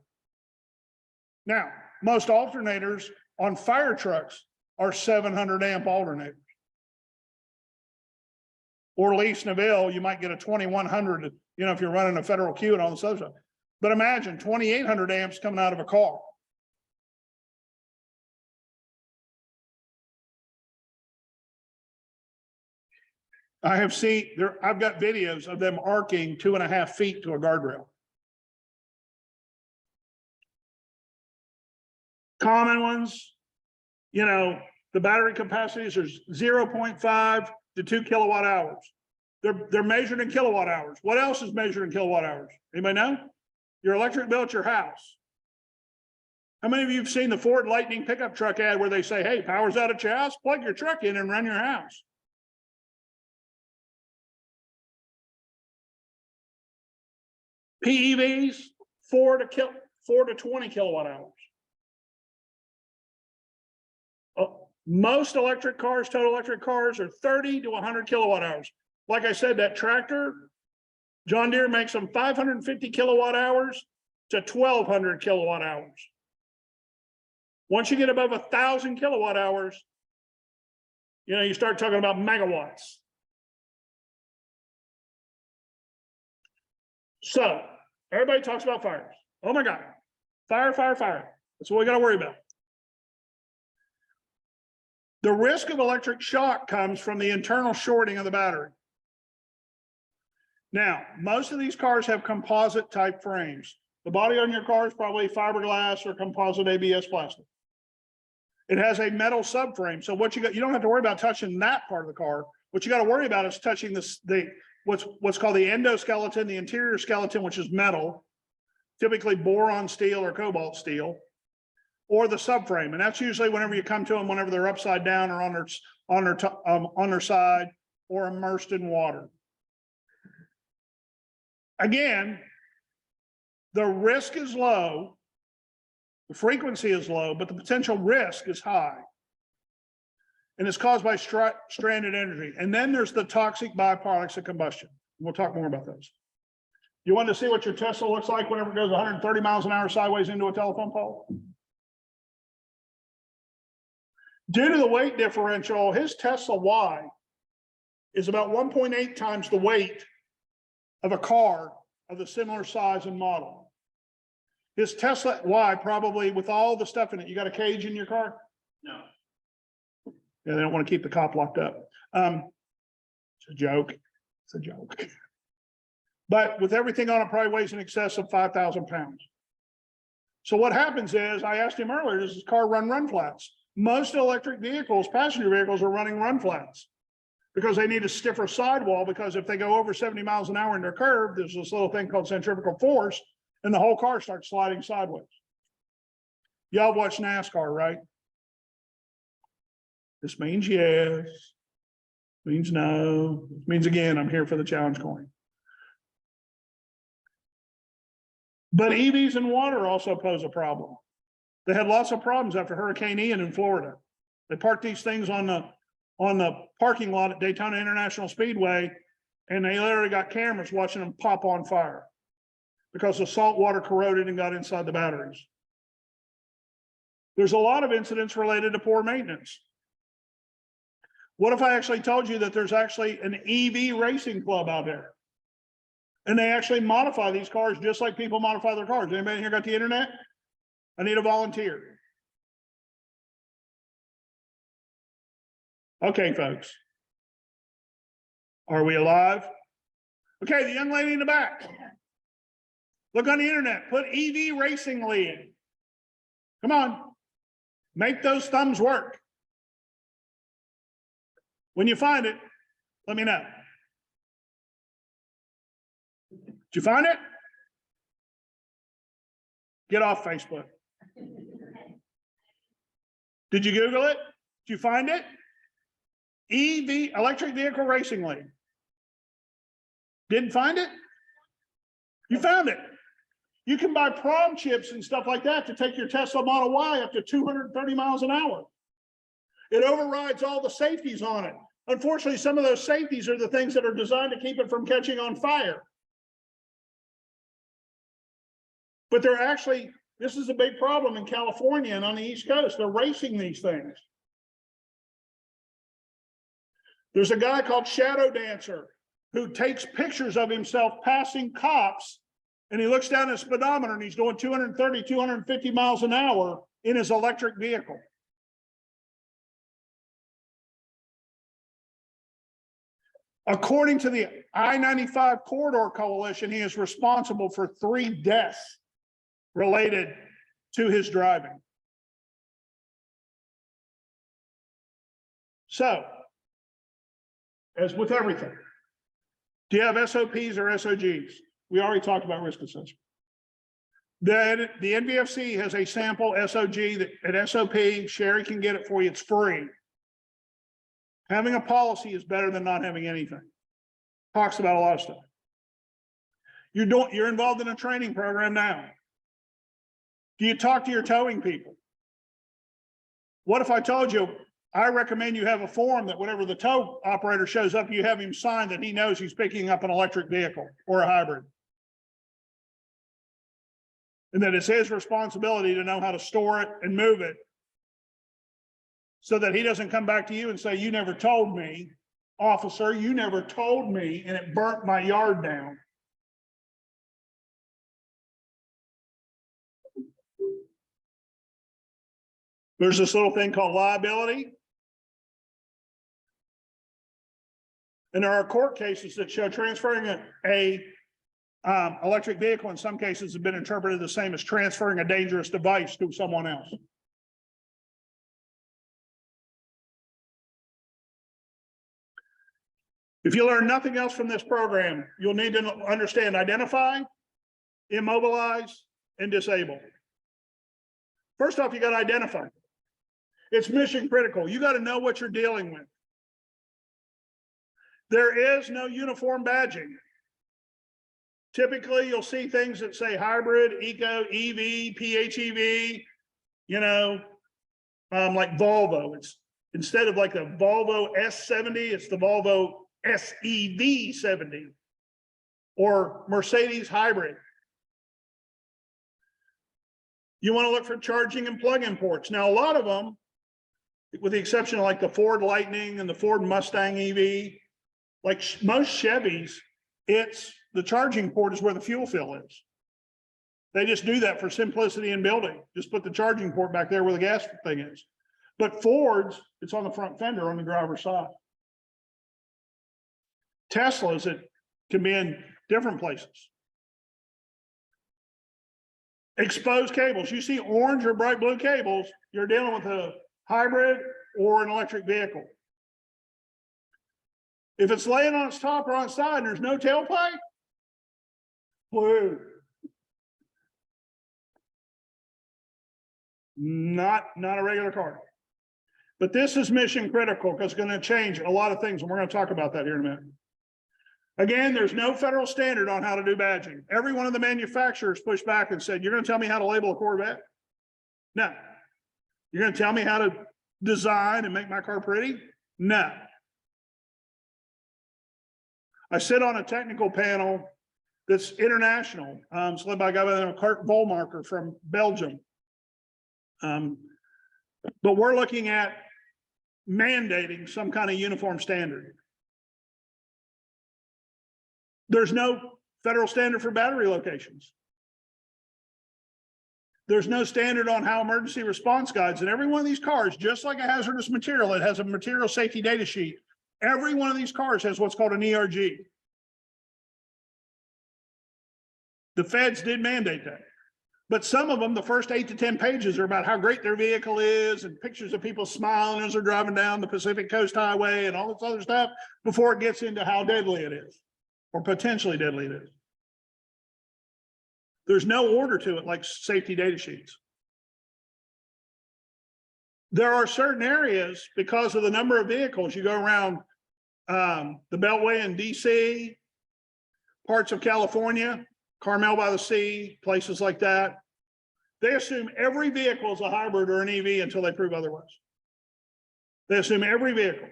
Now, most alternators on fire trucks are 700 amp alternators. Or Lease Neville, you might get a 2100, if you're running a federal queue and all this other stuff. But imagine 2800 amps coming out of a car. I have seen I've got videos of them arcing 2.5 feet to a guardrail. Common ones, the battery capacities are 0.5 to 2 kilowatt hours. They're measured in kilowatt hours. What else is measured in kilowatt hours? Anybody know? Your electric bill at your house. How many of you have seen the Ford Lightning pickup truck ad where they say, hey, power's out at your house, plug your truck in and run your house? PEVs, 4 to 20 kilowatt hours. Most electric cars, total electric cars, are 30 to 100 kilowatt hours. Like I said, that tractor, John Deere makes them 550 kilowatt hours to 1200 kilowatt hours. Once you get above 1,000 kilowatt hours, you start talking about megawatts. So everybody talks about fires. Oh my God, fire, fire, fire. That's what we got to worry about. The risk of electric shock comes from the internal shorting of the battery. Now, most of these cars have composite type frames. The body on your car is probably fiberglass or composite ABS plastic. It has a metal subframe. So what you don't have to worry about touching that part of the car. What you got to worry about is touching what's called the endoskeleton, the interior skeleton, which is metal, typically boron steel or cobalt steel, or the subframe. And that's usually whenever you come to them, whenever they're upside down or on their side or immersed in water. Again, the risk is low, the frequency is low, but the potential risk is high. And it's caused by stranded energy. And then there's the toxic byproducts of combustion. We'll talk more about those. You want to see what your Tesla looks like whenever it goes 130 miles an hour sideways into a telephone pole? Due to the weight differential, his Tesla Y is about 1.8 times the weight of a car of the similar size and model. His Tesla Y, probably with all the stuff in it, you got a cage in your car? No. Yeah, they don't want to keep the cop locked up. It's a joke. It's a joke. But with everything on it, probably weighs in excess of 5,000 pounds. So what happens is, I asked him earlier, does this car run flats? Most electric vehicles, passenger vehicles, are running run flats because they need a stiffer sidewall, because if they go over 70 miles an hour in their curve, there's this little thing called centrifugal force, and the whole car starts sliding sideways. Y'all watch NASCAR, right? This means yes, means no, means again, I'm here for the challenge coin. But EVs and water also pose a problem. They had lots of problems after Hurricane Ian in Florida. They parked these things on the parking lot at Daytona International Speedway, and they literally got cameras watching them pop on fire because the salt water corroded and got inside the batteries. There's a lot of incidents related to poor maintenance. What if I actually told you that there's actually an EV racing club out there? And they actually modify these cars just like people modify their cars. Anybody here got the internet? I need a volunteer. Okay, folks. Are we alive? Okay, the young lady in the back. Look on the internet, put EV racing league. Come on, make those thumbs work. When you find it, let me know. Did you find it? Get off Facebook. Did you Google it? Did you find it? EV, Electric Vehicle Racing League. Didn't find it? You found it. You can buy prom chips and stuff like that to take your Tesla Model Y up to 230 miles an hour. It overrides all the safeties on it. Unfortunately, some of those safeties are the things that are designed to keep it from catching on fire. But they're actually, this is a big problem in California and on the East Coast. They're racing these things. There's a guy called Shadow Dancer who takes pictures of himself passing cops, and he looks down at his speedometer and he's doing 230, 250 miles an hour in his electric vehicle. According to the I-95 Corridor Coalition, he is responsible for 3 deaths related to his driving. So, as with everything, do you have SOPs or SOGs? We already talked about risk assessment. Then the NVFC has a sample SOG that an SOP, Sherry can get it for you, it's free. Having a policy is better than not having anything. Talks about a lot of stuff. You're involved in a training program now. Do you talk to your towing people? What if I told you, I recommend you have a form that whenever the tow operator shows up, you have him sign that he knows he's picking up an electric vehicle or a hybrid. And that it's his responsibility to know how to store it and move it so that he doesn't come back to you and say, you never told me, officer, you never told me, and it burnt my yard down. There's this little thing called liability. And there are court cases that show transferring a electric vehicle in some cases have been interpreted the same as transferring a dangerous device to someone else. If you learn nothing else from this program, you'll need to understand identify, immobilize, and disable. First off, you got to identify. It's mission critical. You got to know what you're dealing with. There is no uniform badging. Typically, you'll see things that say hybrid, eco, EV, PHEV, you know, like Volvo. It's instead of like the Volvo S70, it's the Volvo SEV70 or Mercedes hybrid. You want to look for charging and plug-in ports. Now, a lot of them, with the exception of like the Ford Lightning and the Ford Mustang EV, like most Chevys, it's the charging port is where the fuel fill is. They just do that for simplicity in building. Just put the charging port back there where the gas thing is. But Ford's, it's on the front fender on the driver's side. Teslas, it can be in different places. Exposed cables. You see orange or bright blue cables, you're dealing with a hybrid or an electric vehicle. If it's laying on its top or on its side and there's no tailpipe, woo. Not a regular car. But this is mission critical because it's going to change a lot of things, and we're going to talk about that here in a minute. Again, there's no federal standard on how to do badging. Every one of the manufacturers pushed back and said, you're gonna tell me how to label a Corvette? No. You're gonna tell me how to design and make my car pretty? No. I sit on a technical panel that's international. It's led by a guy by the name of Kurt Volmarker from Belgium. But we're looking at mandating some kind of uniform standard. There's no federal standard for battery locations. There's no standard on how emergency response guides, and every one of these cars, just like a hazardous material, it has a material safety data sheet. Every one of these cars has what's called an ERG. The feds did mandate that. But some of them, the first 8 to 10 pages are about how great their vehicle is and pictures of people smiling as they're driving down the Pacific Coast Highway and all this other stuff before it gets into how deadly it is or potentially deadly it is. There's no order to it like safety data sheets. There are certain areas because of the number of vehicles. You go around the Beltway in DC, parts of California, Carmel by the Sea, places like that. They assume every vehicle is a hybrid or an EV until they prove otherwise. They assume every vehicle.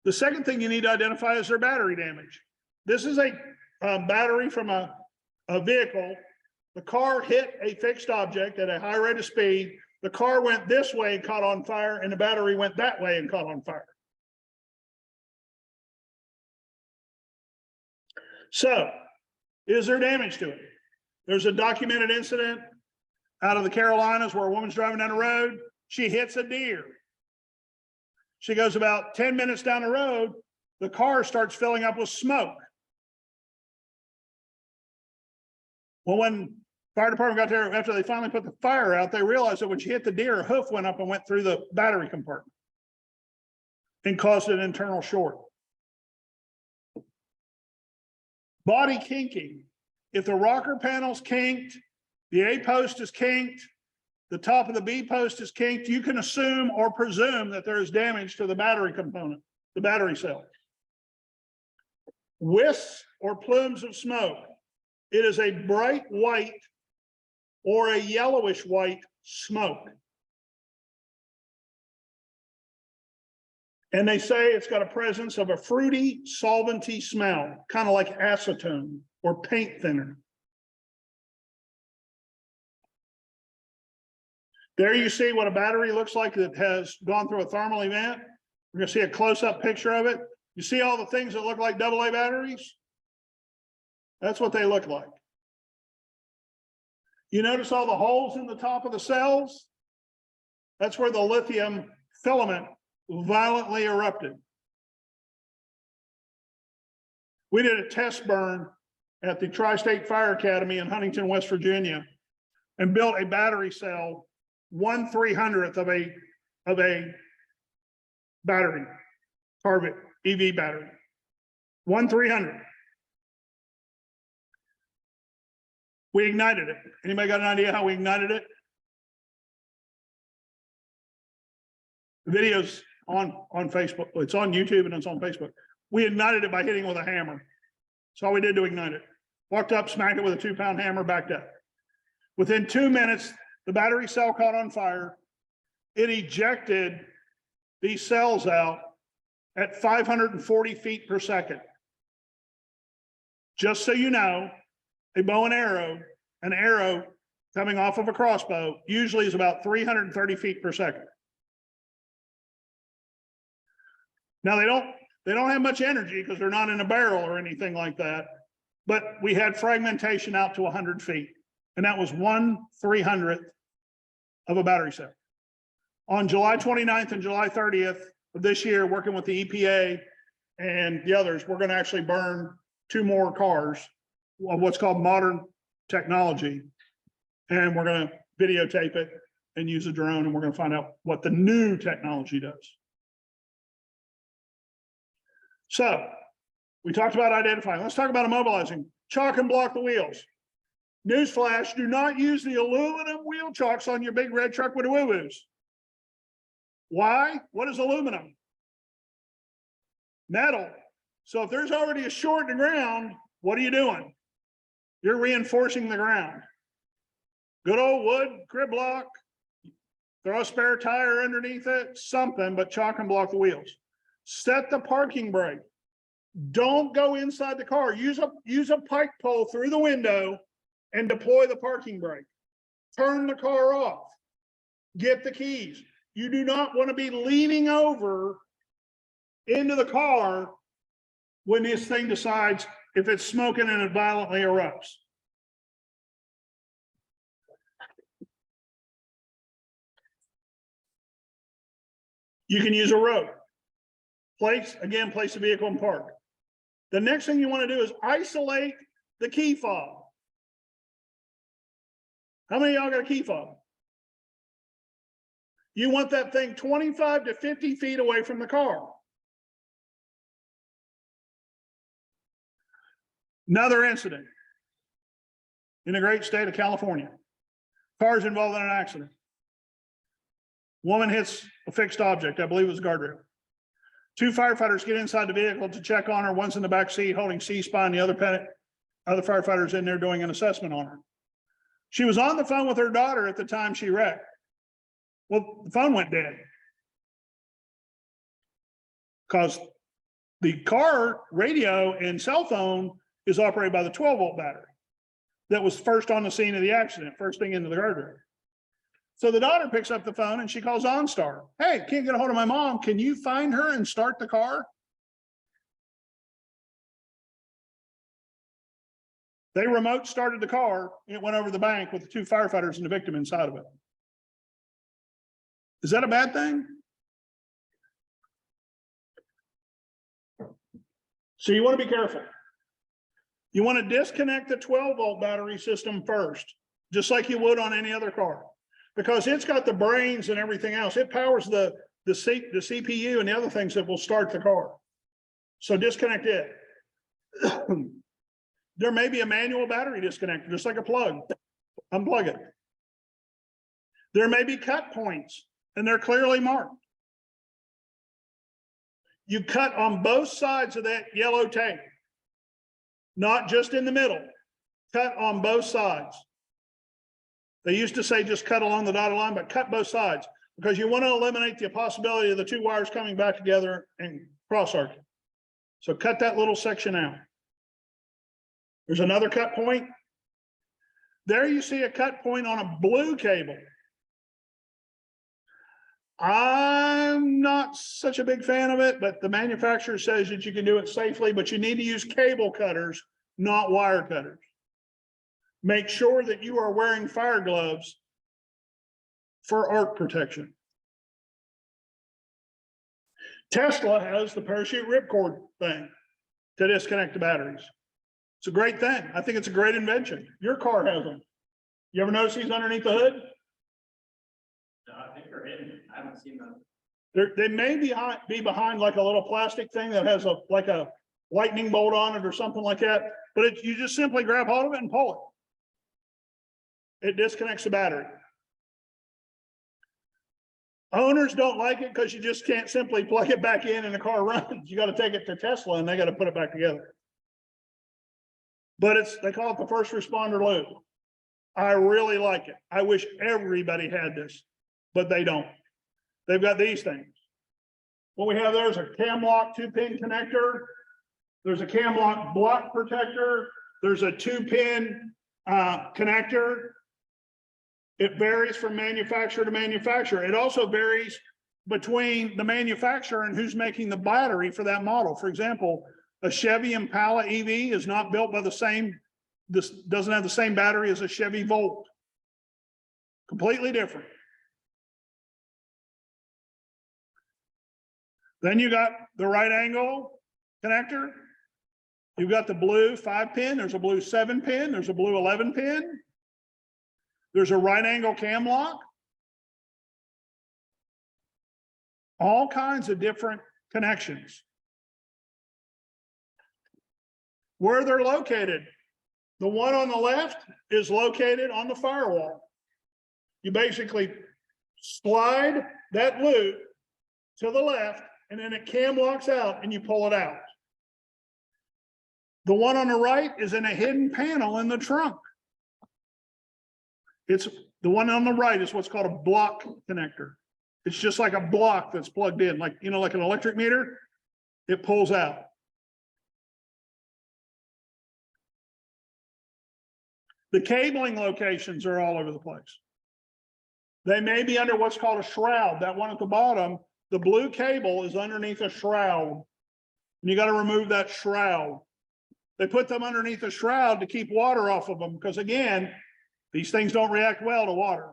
The second thing you need to identify is their battery damage. This is a battery from a vehicle. The car hit a fixed object at a high rate of speed. The car went this way and caught on fire, and the battery went that way and caught on fire. So, is there damage to it? There's a documented incident out of the Carolinas where a woman's driving down the road. She hits a deer. She goes about 10 minutes down the road. The car starts filling up with smoke. Well, when fire department got there, after they finally put the fire out, they realized that when she hit the deer, a hoof went up and went through the battery compartment and caused an internal short. Body kinking. If the rocker panel's kinked, the A post is kinked, the top of the B post is kinked, you can assume or presume that there is damage to the battery component, the battery cell. Wisps or plumes of smoke. It is a bright white or a yellowish white smoke. And they say it's got a presence of a fruity, solventy smell, kind of like acetone or paint thinner. There you see what a battery looks like that has gone through a thermal event. We're going to see a close-up picture of it. You see all the things that look like AA batteries? That's what they look like. You notice all the holes in the top of the cells? That's where the lithium filament violently erupted. We did a test burn at the Tri-State Fire Academy in Huntington, West Virginia, and built a battery cell 1/300th of a battery, Target EV battery, 1/300. We ignited it. Anybody got an idea how we ignited it? The video's on Facebook. It's on YouTube and it's on Facebook. We ignited it by hitting it with a hammer. That's all we did to ignite it. Walked up, smacked it with a 2-pound hammer, backed up. Within 2 minutes, the battery cell caught on fire. It ejected these cells out at 540 feet per second. Just so you know, a bow and arrow, an arrow coming off of a crossbow usually is about 330 feet per second. Now they don't have much energy because they're not in a barrel or anything like that, but we had fragmentation out to 100 feet, and that was 1/300th of a battery cell. On July 29th and July 30th of this year, working with the EPA and the others, we're going to actually burn 2 more cars of what's called modern technology, and we're going to videotape it and use a drone, and we're going to find out what the new technology does. So we talked about identifying. Let's talk about immobilizing. Chalk and block the wheels. Newsflash, do not use the aluminum wheel chocks on your big red truck with the woo-woos. Why? What is aluminum? Metal. So if there's already a short in the ground, what are you doing? You're reinforcing the ground. Good old wood, crib block, throw a spare tire underneath it, something, but chalk and block the wheels. Set the parking brake. Don't go inside the car. Use a pike pole through the window and deploy the parking brake. Turn the car off. Get the keys. You do not want to be leaning over into the car when this thing decides if it's smoking and it violently erupts. You can use a road. Place the vehicle and park. The next thing you want to do is isolate the key fob. How many of y'all got a key fob? You want that thing 25 to 50 feet away from the car. Another incident in the great state of California. Cars involved in an accident. Woman hits a fixed object, I believe it was a guardrail. Two firefighters get inside the vehicle to check on her. One's in the back seat holding C-spine, the other firefighters in there doing an assessment on her. She was on the phone with her daughter at the time she wrecked. Well, the phone went dead. Because the car radio and cell phone is operated by the 12-volt battery that was first on the scene of the accident, first thing into the guardrail. So the daughter picks up the phone and she calls OnStar. Hey, can't get a hold of my mom. Can you find her and start the car? They remote started the car and it went over the bank with the two firefighters and the victim inside of it. Is that a bad thing? So you want to be careful. You want to disconnect the 12-volt battery system first, just like you would on any other car, because it's got the brains and everything else. It powers the CPU and the other things that will start the car. So disconnect it. There may be a manual battery disconnector, just like a plug. Unplug it. There may be cut points, and they're clearly marked. You cut on both sides of that yellow tape, not just in the middle. Cut on both sides. They used to say just cut along the dotted line, but cut both sides because you want to eliminate the possibility of the two wires coming back together and cross-arcing. So cut that little section out. There's another cut point. There you see a cut point on a blue cable. I'm not such a big fan of it, but the manufacturer says that you can do it safely, but you need to use cable cutters, not wire cutters. Make sure that you are wearing fire gloves for arc protection. Tesla has the parachute ripcord thing to disconnect the batteries. It's a great thing. I think it's a great invention. Your car has them. You ever notice these underneath the hood? No, I think they're hidden. I haven't seen them. They may be behind like a little plastic thing that has like a lightning bolt on it or something like that. But you just simply grab hold of it and pull it. It disconnects the battery. Owners don't like it because you just can't simply plug it back in and the car runs. You got to take it to Tesla and they got to put it back together. But they call it the first responder loop. I really like it. I wish everybody had this, but they don't. They've got these things. What we have there is a cam lock 2-pin connector. There's a cam lock block protector. There's a 2-pin connector. It varies from manufacturer to manufacturer. It also varies between the manufacturer and who's making the battery for that model. For example, a Chevy Impala EV is not built by this doesn't have the same battery as a Chevy Volt. Completely different. Then you got the right angle connector. You've got the blue 5-pin. There's a blue 7-pin. There's a blue 11-pin. There's a right angle cam lock. All kinds of different connections. Where they're located. The one on the left is located on the firewall. You basically slide that loop to the left, and then it cam locks out and you pull it out. The one on the right is in a hidden panel in the trunk. It's the one on the right is what's called a block connector. It's just like a block that's plugged in, like, you know, like an electric meter. It pulls out. The cabling locations are all over the place. They may be under what's called a shroud. That one at the bottom, the blue cable is underneath a shroud. And you got to remove that shroud. They put them underneath a shroud to keep water off of them because, again, these things don't react well to water.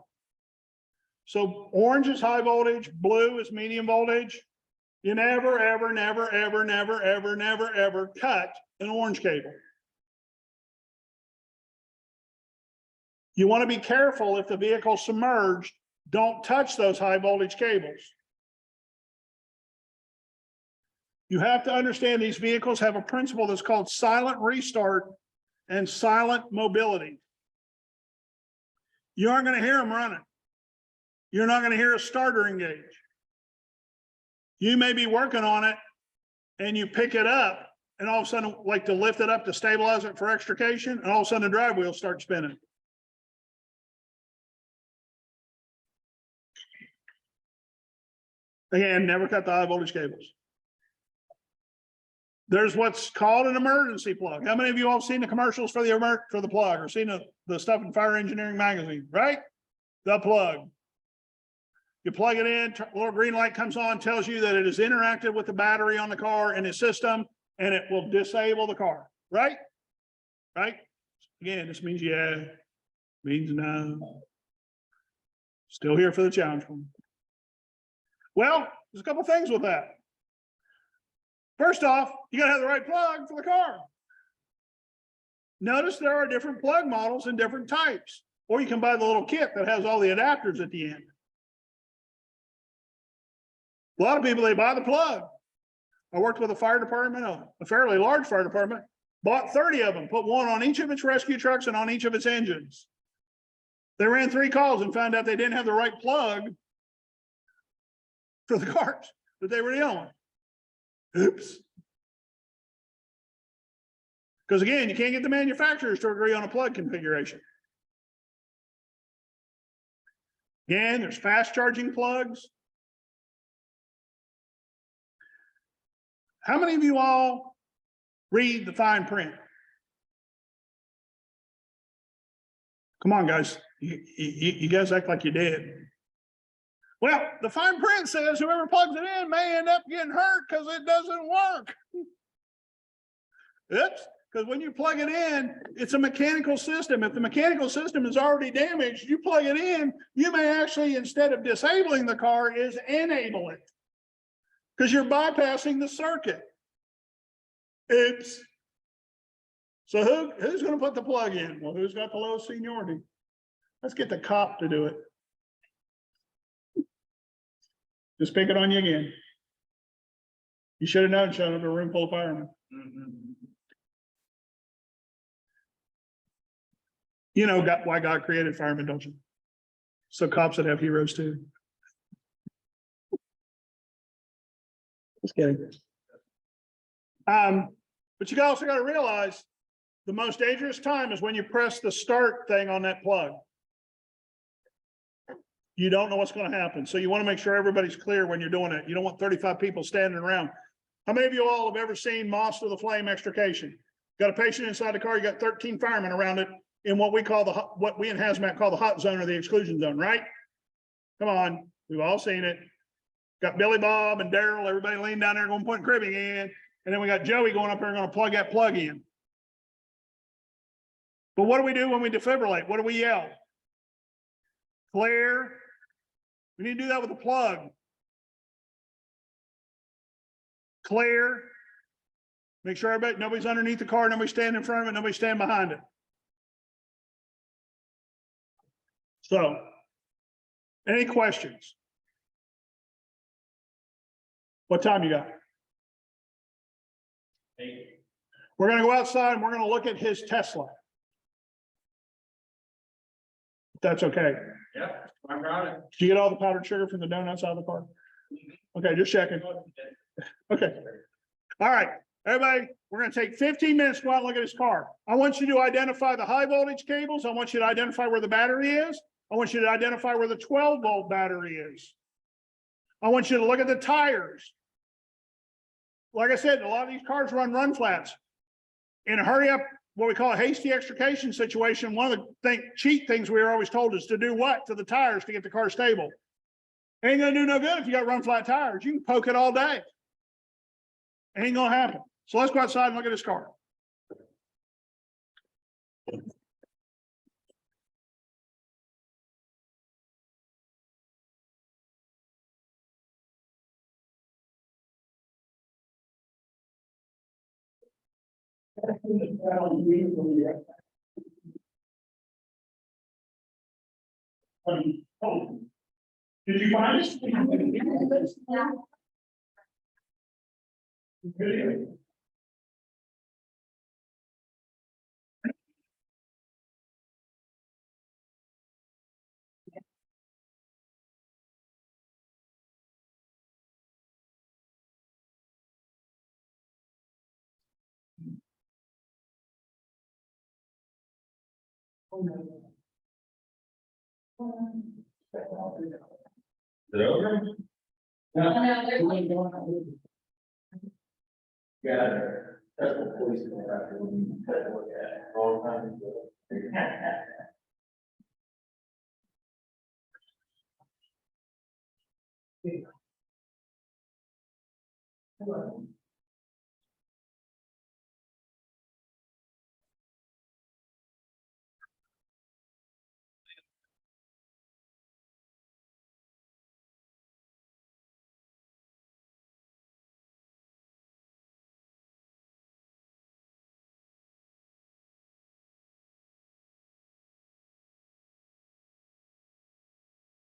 So orange is high voltage, blue is medium voltage. You never, ever, never, ever, never, ever, never, ever cut an orange cable. You want to be careful if the vehicle's submerged, don't touch those high voltage cables. You have to understand these vehicles have a principle that's called silent restart and silent mobility. You aren't going to hear them running. You're not going to hear a starter engage. You may be working on it and you pick it up and all of a sudden, like to lift it up to stabilize it for extrication, and all of a sudden the drive wheels start spinning. Again, never cut the high voltage cables. There's what's called an emergency plug. How many of you all have seen the commercials for the plug, or seen the stuff in Fire Engineering Magazine, right? The plug. You plug it in, a little green light comes on, tells you that it is interacted with the battery on the car and its system, and it will disable the car, right? Right? Again, this means yeah, means no. Still here for the challenge one. Well, there's a couple things with that. First off, you gotta have the right plug for the car. Notice there are different plug models and different types, or you can buy the little kit that has all the adapters at the end. A lot of people, they buy the plug. I worked with a fire department, a fairly large fire department, bought 30 of them, put one on each of its rescue trucks and on each of its engines. They ran 3 calls and found out they didn't have the right plug for the cars that they were dealing with. Oops. Because again, you can't get the manufacturers to agree on a plug configuration. Again, there's fast charging plugs. How many of you all read the fine print? Come on, guys. You guys act like you did. Well, the fine print says whoever plugs it in may end up getting hurt because it doesn't work. Oops, because when you plug it in, it's a mechanical system. If the mechanical system is already damaged, you plug it in, you may actually, instead of disabling the car, is enable it. Because you're bypassing the circuit. Oops. So who's going to put the plug in? Well, who's got the lowest seniority? Let's get the cop to do it. Just pick it on you again. You should have known, showing up in a room full of firemen. You know why God created firemen, don't you? So cops would have heroes too. Just kidding. But you also got to realize the most dangerous time is when you press the start thing on that plug. You don't know what's going to happen. So you want to make sure everybody's clear when you're doing it. You don't want 35 people standing around. How many of you all have ever seen moss to the flame extrication? Got a patient inside the car, you got 13 firemen around it in what we call what we in hazmat call the hot zone or the exclusion zone, right? Come on, we've all seen it. Got Billy Bob and Daryl, everybody leaning down there going to put cribbing in. And then we got Joey going up there and going to plug that plug in. But what do we do when we defibrillate? What do we yell? Clear. We need to do that with a plug. Clear. Make sure nobody's underneath the car, nobody stand in front of it, nobody stand behind it. So, any questions? What time you got? 8. We're going to go outside and we're going to look at his Tesla. If that's okay. Yep, I'm proud of it. Did you get all the powdered sugar from the donuts out of the car? Okay, just checking. Okay. All right, everybody, we're gonna take 15 minutes to go out and look at this car. I want you to identify the high voltage cables. I want you to identify where the battery is. I want you to identify where the 12-volt battery is. I want you to look at the tires. Like I said, a lot of these cars run flats. In a hurry up, what we call a hasty extrication situation, one of the cheat things we were always told is to do what to the tires to get the car stable. Ain't gonna do no good if you got run flat tires. You can poke it all day. Ain't gonna happen. So let's go outside and look at this car. Did you find it? Yeah, that's what police do. Look at it all the time.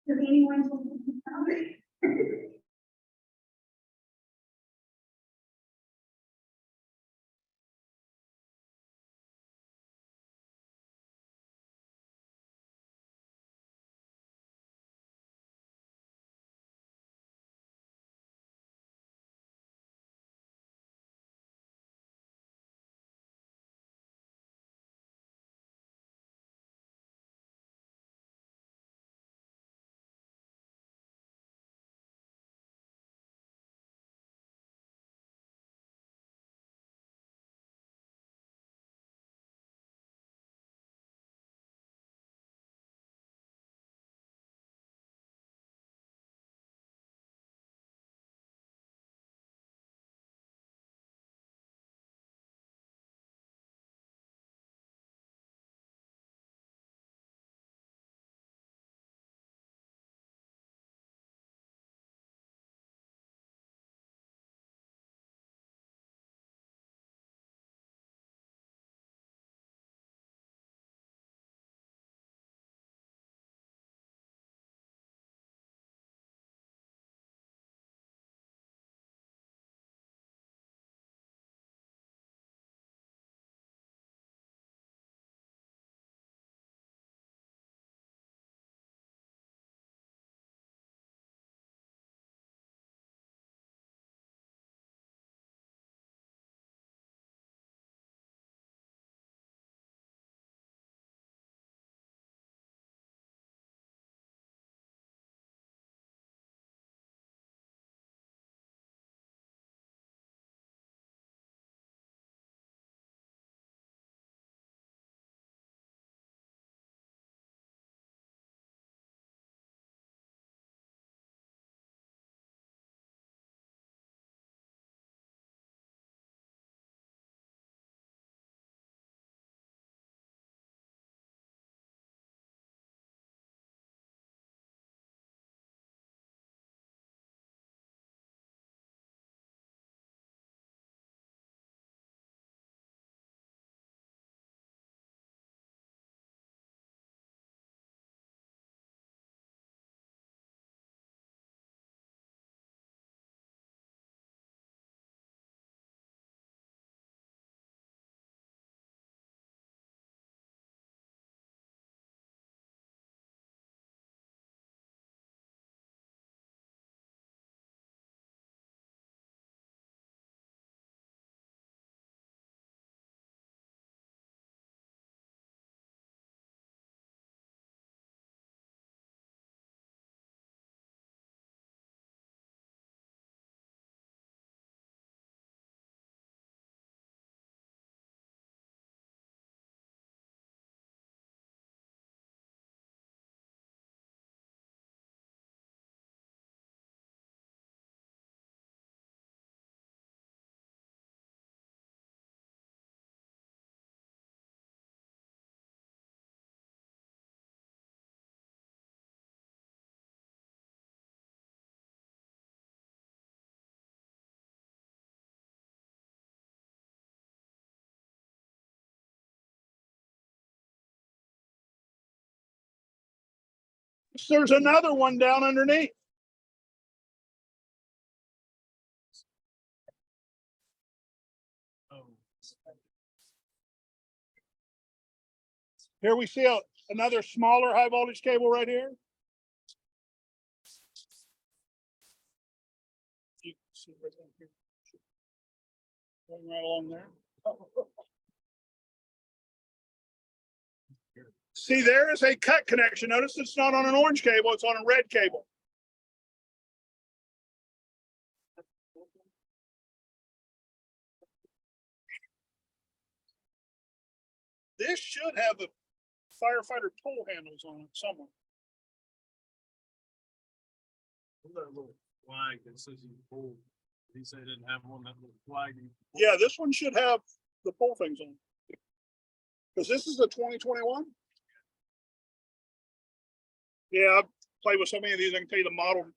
Does anyone? There's another one down underneath. Here we see another smaller high voltage cable right here. You can see right down here. Going right along there. See, there is a cut connection. Notice it's not on an orange cable, it's on a red cable. This should have the firefighter pull handles on it somewhere. That little flag that says you pulled. He said he didn't have one, that little flag. Yeah, this one should have the pull things on. Because this is the 2021. Yeah, I've played with so many of these, I can tell you the model.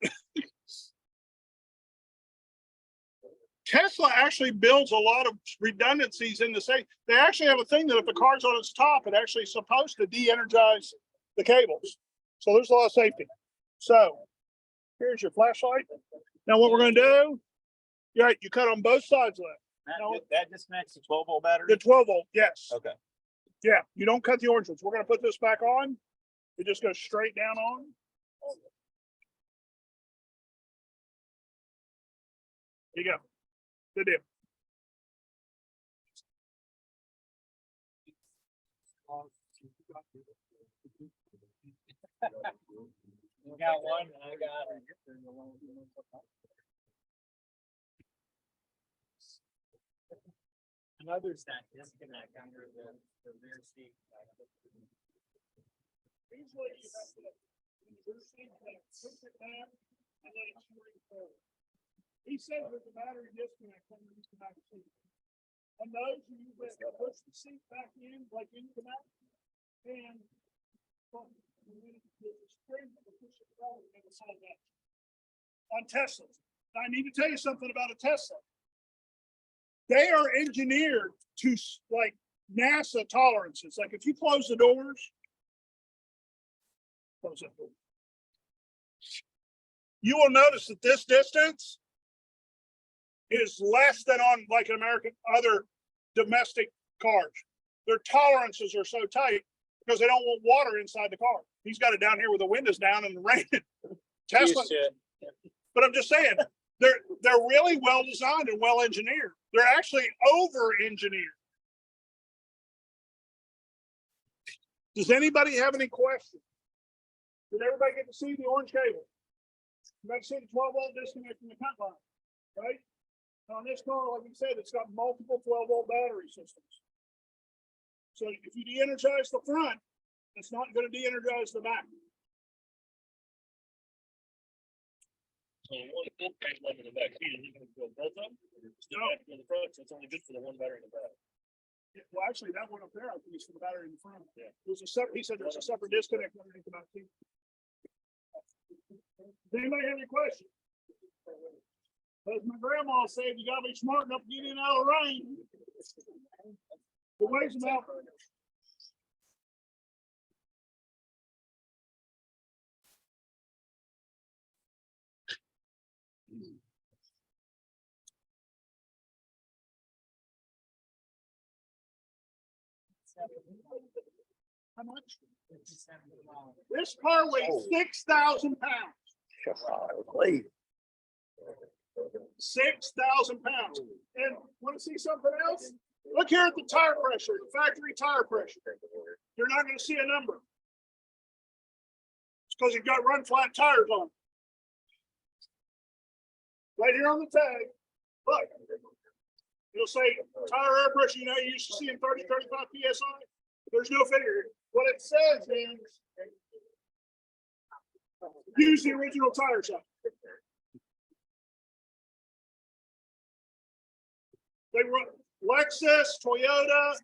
Tesla actually builds a lot of redundancies in the same. They actually have a thing that if the car's on its top, it actually is supposed to de-energize the cables. So there's a lot of safety. So here's your flashlight. Now what we're going to do, you're right, you cut on both sides of that. That disconnects the 12-volt battery? The 12 volt, yes. Okay. Yeah, you don't cut the orange ones. We're going to put this back on. It just goes straight down on. There you go. Good deal. You got one, I got it. I know there's that disconnect under the rear seat. Usually you have to push it down and let it spring forward. He says there's a battery disconnect underneath the back seat. And those you push the seat back in, like into the back, and the spring will push it forward and it's all that. On Teslas. I need to tell you something about a Tesla. They are engineered to like NASA tolerances. Like if you close the doors, close that door. You will notice that this distance is less than on like an American other domestic cars. Their tolerances are so tight because they don't want water inside the car. He's got it down here with the windows down and the rain. Tesla. But I'm just saying, they're really well designed and well engineered. They're actually over engineered. Does anybody have any questions? Did everybody get to see the orange cable? You got to see the 12-volt disconnect from the cut line, right? On this car, like we said, it's got multiple 12-volt battery systems. So if you de-energize the front, it's not going to de-energize the back. So one in the back, you can go both of them. In the front, so it's only good for the one battery in the back. Well, actually, that one up there, I think is for the battery in the front. Yeah. There's a separate. He said there's a separate disconnect underneath the back seat. Does anybody have any questions? As my grandma said, you gotta be smart enough to get in out of the rain. It weighs them out. How much? This car weighs 6,000 pounds. 6,000 pounds. And want to see something else? Look here at the tire pressure, the factory tire pressure. You're not going to see a number. It's because you've got run flat tires on. Right here on the tag, look. It'll say tire air pressure, you know, you used to see in 30, 35 PSI. There's no figure. What it says is use the original tire size. They run Lexus, Toyota,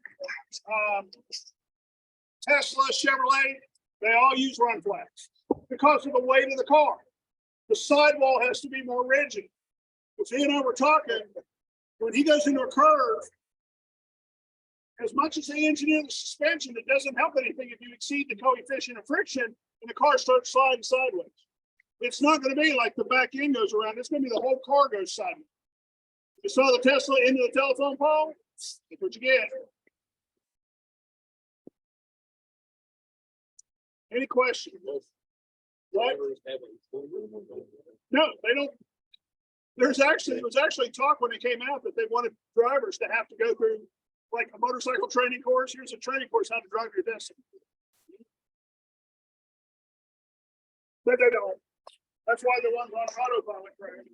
Tesla, Chevrolet. They all use run flats because of the weight of the car. The sidewall has to be more rigid. If he and I were talking, when he goes into a curve, as much as they engineer the suspension, it doesn't help anything if you exceed the coefficient of friction and the car starts sliding sideways. It's not gonna be like the back end goes around, it's gonna be the whole car goes sideways. You saw the Tesla into the telephone pole? That's what you get. Any questions? What? No, they don't. There was actually talk when it came out that they wanted drivers to have to go through like a motorcycle training course. Here's a training course how to drive your Tesla. But they don't. That's why the ones on autopilot crash.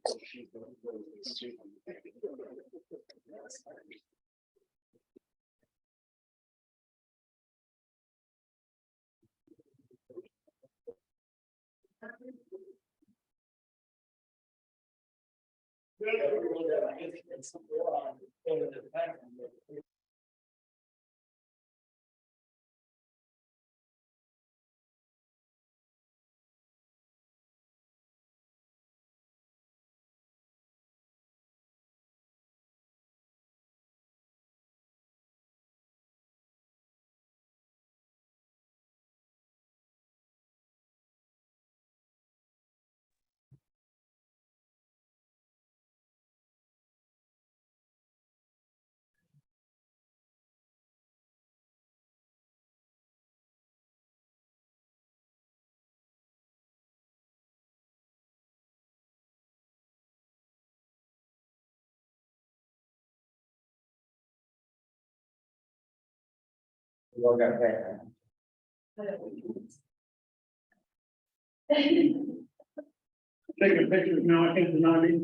Taking pictures now, I can't deny it.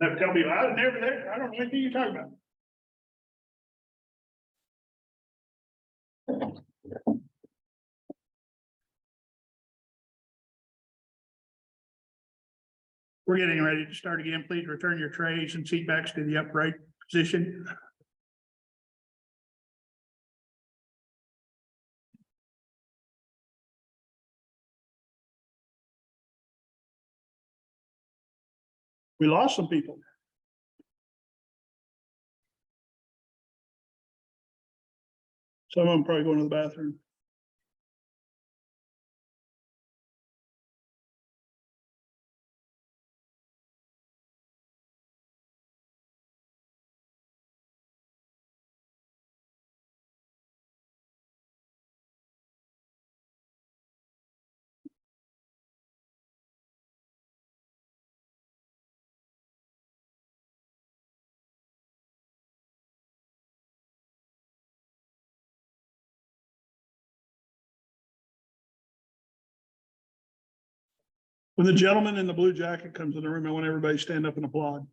Now tell me, I was never there. I don't know anything you're talking about. We're getting ready to start again. Please return your trays and seat backs to the upright position. We lost some people. Some of them probably going to the bathroom. When the gentleman in the blue jacket comes in the room, I want everybody to stand up and applaud.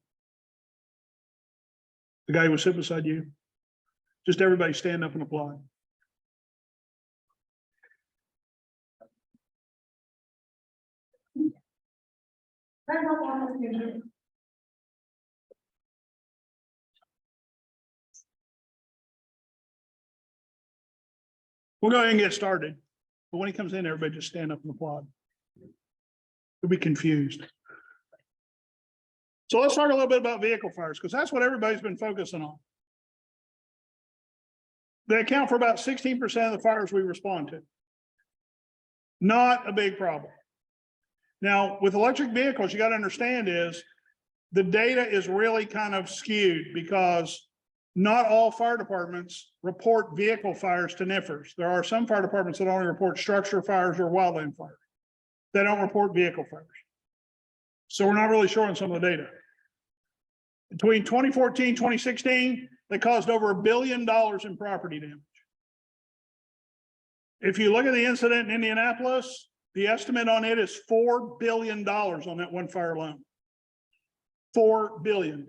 The guy who was sitting beside you. Just everybody stand up and applaud. We'll go ahead and get started. But when he comes in, everybody just stand up and applaud. You'll be confused. So let's talk a little bit about vehicle fires, because that's what everybody's been focusing on. They account for about 16% of the fires we respond to. Not a big problem. Now, with electric vehicles, you got to understand is the data is really kind of skewed because not all fire departments report vehicle fires to NIFRs. There are some fire departments that only report structure fires or wildland fires. They don't report vehicle fires. So we're not really sure on some of the data. Between 2014, 2016, they caused over $1 billion in property damage. If you look at the incident in Indianapolis, the estimate on it is $4 billion on that one fire alone. 4 billion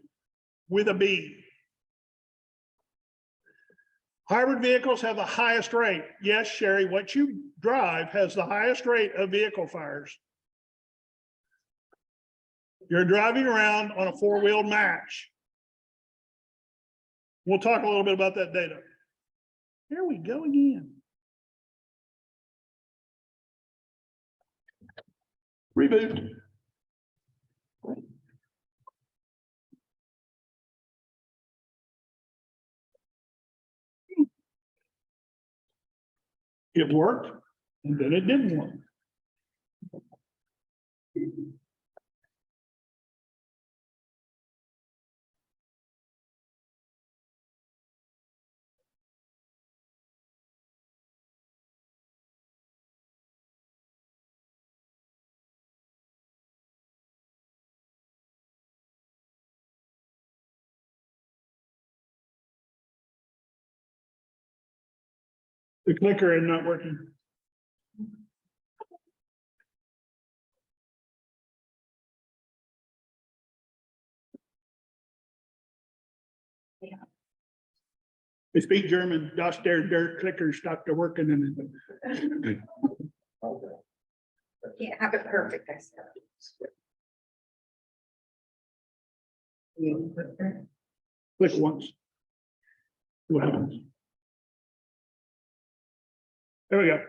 with a B. Hybrid vehicles have the highest rate. Yes, Sherry, what you drive has the highest rate of vehicle fires. You're driving around on a four-wheeled match. We'll talk a little bit about that data. Here we go again. Reboot. It worked, and then it didn't work. The clicker is not working. They speak German. Das der clicker stopped working and Can't have it perfect, I said. click once. See what happens. There we go.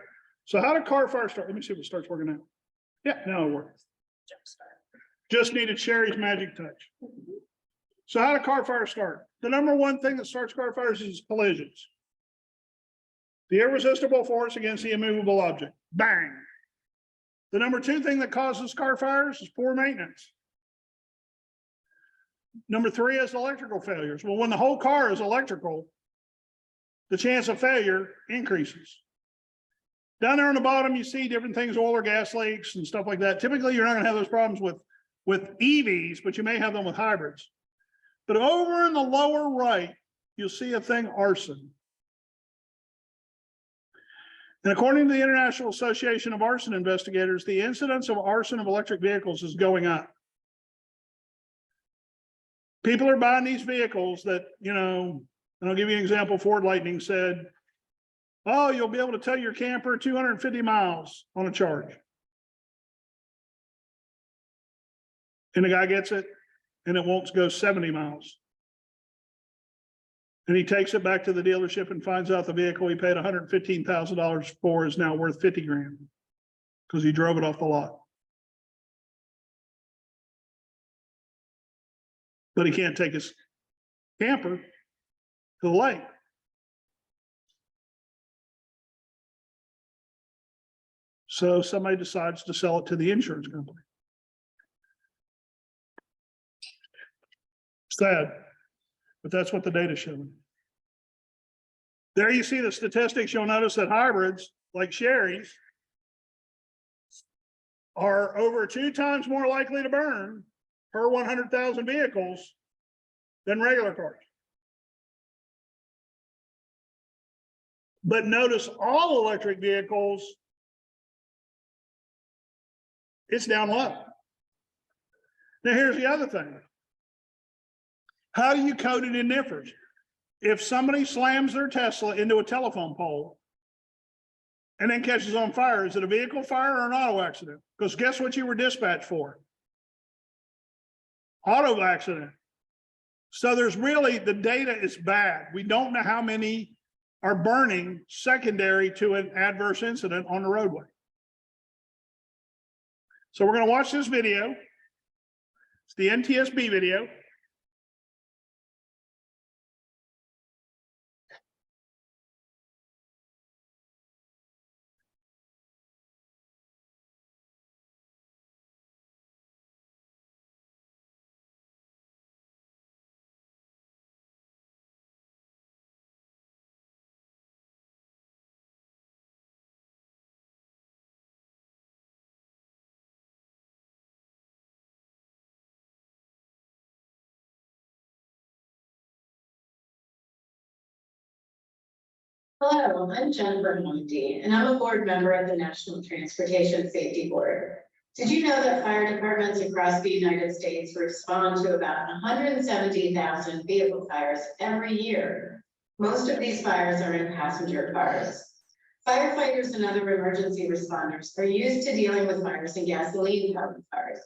So how did car fire start? Let me see if it starts working now. Yeah, now it works. Just needed Sherry's magic touch. So how did car fire start? The number one thing that starts car fires is collisions. The irresistible force against the immovable object. Bang. The number two thing that causes car fires is poor maintenance. Number three is electrical failures. Well, when the whole car is electrical, the chance of failure increases. Down there on the bottom, you see different things, oil or gas leaks and stuff like that. Typically, you're not going to have those problems with EVs, but you may have them with hybrids. But over in the lower right, you'll see a thing, arson. And according to the International Association of Arson Investigators, the incidence of arson of electric vehicles is going up. People are buying these vehicles that, you know, and I'll give you an example. Ford Lightning said, oh, you'll be able to tow your camper 250 miles on a charge. And the guy gets it and it won't go 70 miles. And he takes it back to the dealership and finds out the vehicle he paid $115,000 for is now worth 50 grand because he drove it off the lot. But he can't take his camper to the lake. So somebody decides to sell it to the insurance company. Sad, but that's what the data showing. There you see the statistics. You'll notice that hybrids like Sherry's are over 2 times more likely to burn per 100,000 vehicles than regular cars. But notice all electric vehicles, it's down low. Now here's the other thing. How do you code it in NIFRS? If somebody slams their Tesla into a telephone pole and then catches on fire, is it a vehicle fire or an auto accident? Because guess what you were dispatched for? Auto accident. So there's really, the data is bad. We don't know how many are burning secondary to an adverse incident on the roadway. So we're going to watch this video. It's the NTSB video. Hello, I'm Jennifer Monty, and I'm a board member of the National Transportation Safety Board. Did you know that fire departments across the United States respond to about 170,000 vehicle fires every year? Most of these fires are in passenger cars. Firefighters and other emergency responders are used to dealing with fires in gasoline-powered cars.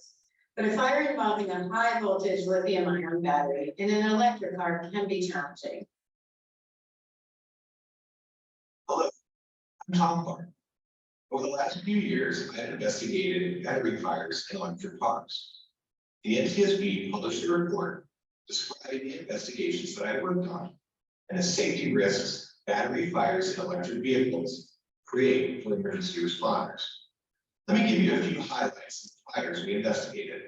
But a fire involving a high voltage lithium-ion battery in an electric car can be challenging. Hello, I'm Tom Clark. Over the last few years, I have investigated battery fires in electric cars. The NTSB published a report describing the investigations that I worked on and the safety risks battery fires in electric vehicles create for emergency responders. Let me give you a few highlights of the fires we investigated.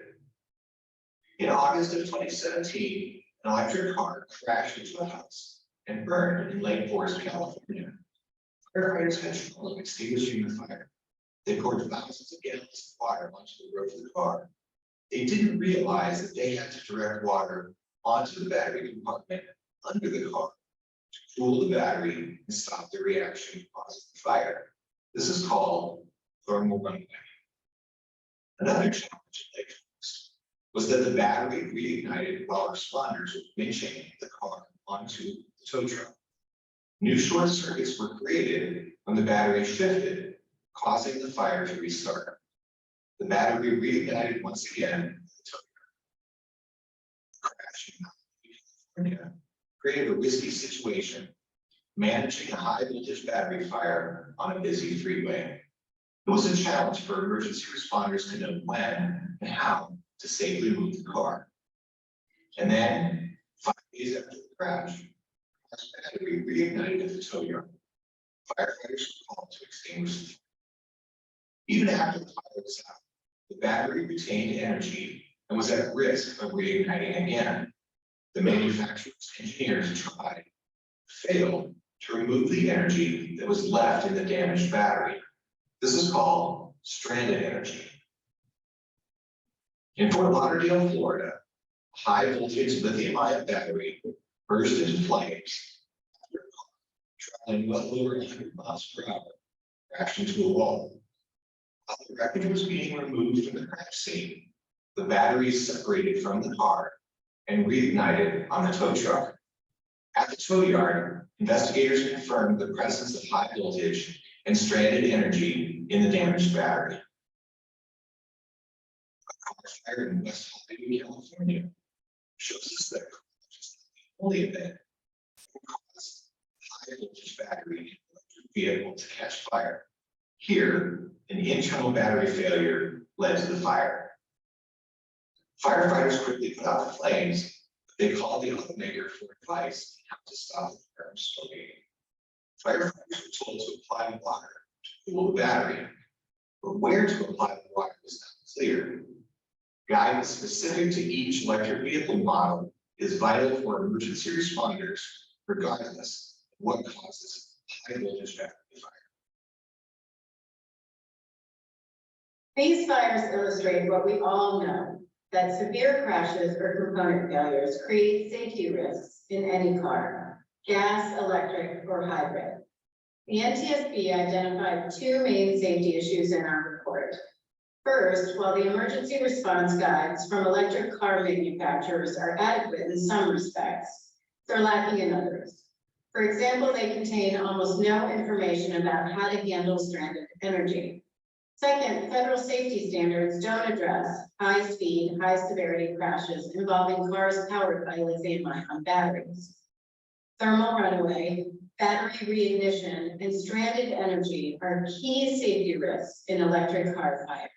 In August of 2017, an electric car crashed into a house and burned in Lake Forest, California. Firefighters had trouble extinguishing the fire. They poured thousands of gallons of water onto the roof of the car. They didn't realize that they had to direct water onto the battery compartment under the car to cool the battery and stop the reaction causing the fire. This is called thermal runaway. Another challenge in Lake Forest was that the battery reignited while responders were winching the car onto the tow truck. New short circuits were created when the battery shifted, causing the fire to restart. The battery reignited once again. Crashing in California created a risky situation, managing a high voltage battery fire on a busy freeway. It was a challenge for emergency responders to know when and how to safely move the car. And then, 5 days after the crash, the battery reignited at the tow yard. Firefighters were called to extinguish the fire. Even after the fire was out, the battery retained energy and was at risk of reigniting again. The manufacturer's engineers tried, failed to remove the energy that was left in the damaged battery. This is called stranded energy. In Fort Lauderdale, Florida, a high voltage lithium-ion battery burst into flames after a car traveling well over 100 miles per hour crashed into a wall. While the wreckage was being removed from the crash scene, the battery separated from the car and reignited on the tow truck. At the tow yard, investigators confirmed the presence of high voltage and stranded energy in the damaged battery. A car fire in West Hollywood, California shows us that just the only event that can cause a high voltage battery in an electric vehicle to catch fire. Here, an internal battery failure led to the fire. Firefighters quickly put out the flames, but they called the automaker for advice on how to stop the fire from smoking. Firefighters were told to apply water to cool the battery, but where to apply the water was not clear. Guidance specific to each electric vehicle model is vital for emergency responders, regardless of what causes high voltage battery fire. These fires illustrate what we all know, that severe crashes or component failures create safety risks in any car, gas, electric, or hybrid. The NTSB identified 2 main safety issues in our report. First, while the emergency response guides from electric car manufacturers are adequate in some respects, they're lacking in others. For example, they contain almost no information about how to handle stranded energy. Second, federal safety standards don't address high-speed, high-severity crashes involving cars powered by lithium-ion batteries. Thermal runaway, battery reignition, and stranded energy are key safety risks in electric car fires.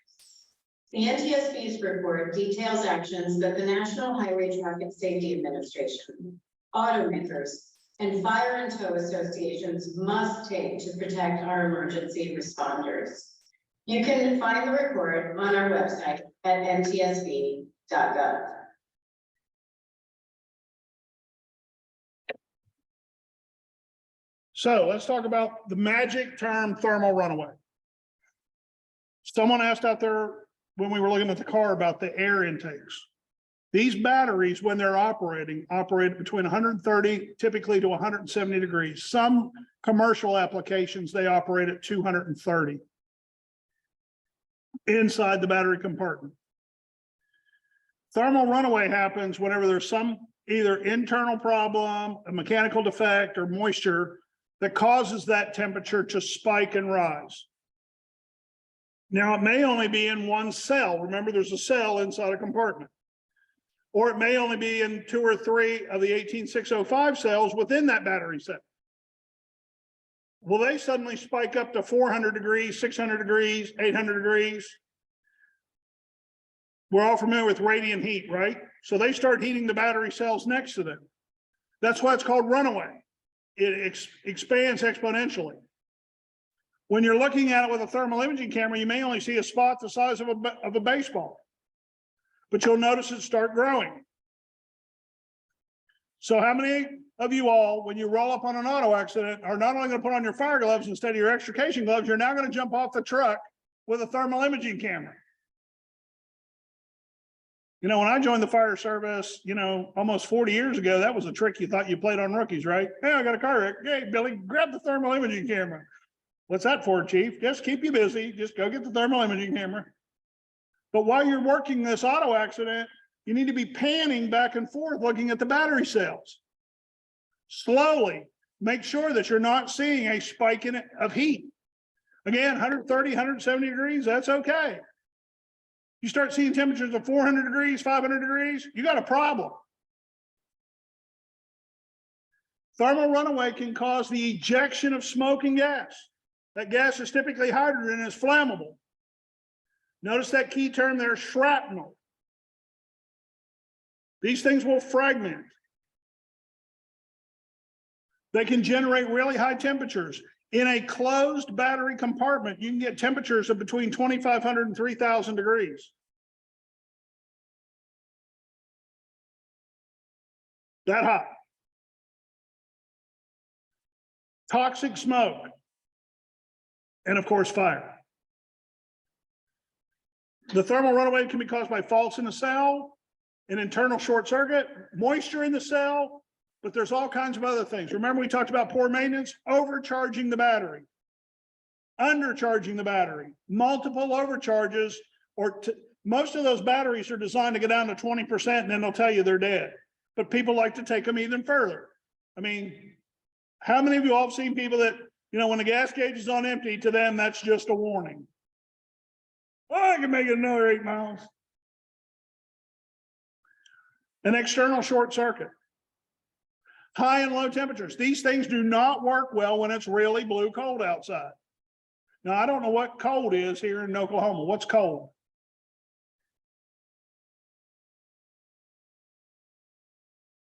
The NTSB's report details actions that the National Highway Traffic Safety Administration, automakers, and fire and tow associations must take to protect our emergency responders. You can find the report on our website at ntsb.gov. So let's talk about the magic term thermal runaway. Someone asked out there when we were looking at the car about the air intakes. These batteries, when they're operating, operate between 130 typically to 170 degrees. Some commercial applications, they operate at 230 inside the battery compartment. Thermal runaway happens whenever there's some either internal problem, a mechanical defect, or moisture that causes that temperature to spike and rise. Now, it may only be in one cell. Remember, there's a cell inside a compartment. Or it may only be in 2 or 3 of the 18605 cells within that battery set. Will they suddenly spike up to 400 degrees, 600 degrees, 800 degrees? We're all familiar with radiant heat, right? So they start heating the battery cells next to them. That's why it's called runaway. It expands exponentially. When you're looking at it with a thermal imaging camera, you may only see a spot the size of a baseball, but you'll notice it start growing. So how many of you all, when you roll up on an auto accident, are not only going to put on your fire gloves instead of your extrication gloves, you're now going to jump off the truck with a thermal imaging camera? You know, when I joined the fire service, you know, almost 40 years ago, that was a trick you thought you played on rookies, right? Hey, I got a car wreck. Hey, Billy, grab the thermal imaging camera. What's that for, Chief? Just keep you busy. Just go get the thermal imaging camera. But while you're working this auto accident, you need to be panning back and forth, looking at the battery cells. Slowly, make sure that you're not seeing a spike of heat. Again, 130, 170 degrees, that's okay. You start seeing temperatures of 400 degrees, 500 degrees, you got a problem. Thermal runaway can cause the ejection of smoke and gas. That gas is typically hydrogen and is flammable. Notice that key term there, shrapnel. These things will fragment. They can generate really high temperatures. In a closed battery compartment, you can get temperatures of between 2,500 and 3,000 degrees. That hot. Toxic smoke. And of course, fire. The thermal runaway can be caused by faults in the cell, an internal short circuit, moisture in the cell, but there's all kinds of other things. Remember we talked about poor maintenance, overcharging the battery, undercharging the battery, multiple overcharges, or most of those batteries are designed to go down to 20% and then they'll tell you they're dead. But people like to take them even further. I mean, how many of you all have seen people that, you know, when the gas gauge is on empty, to them, that's just a warning. Oh, I can make it another 8 miles. An external short circuit. High and low temperatures. These things do not work well when it's really blue cold outside. Now, I don't know what cold is here in Oklahoma. What's cold?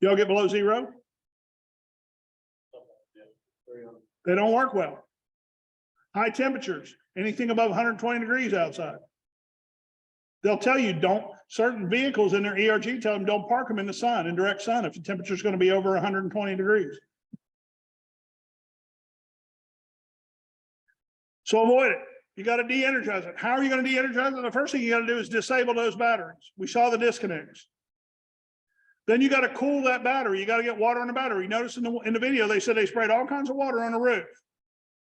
Y'all get below zero? They don't work well. High temperatures, anything above 120 degrees outside. They'll tell you don't, certain vehicles in their ERG tell them don't park them in the sun, in direct sun, if the temperature is going to be over 120 degrees. So avoid it. You got to de-energize it. How are you going to de-energize it? The first thing you got to do is disable those batteries. We saw the disconnects. Then you got to cool that battery. You got to get water on the battery. Notice in the video, they said they sprayed all kinds of water on the roof.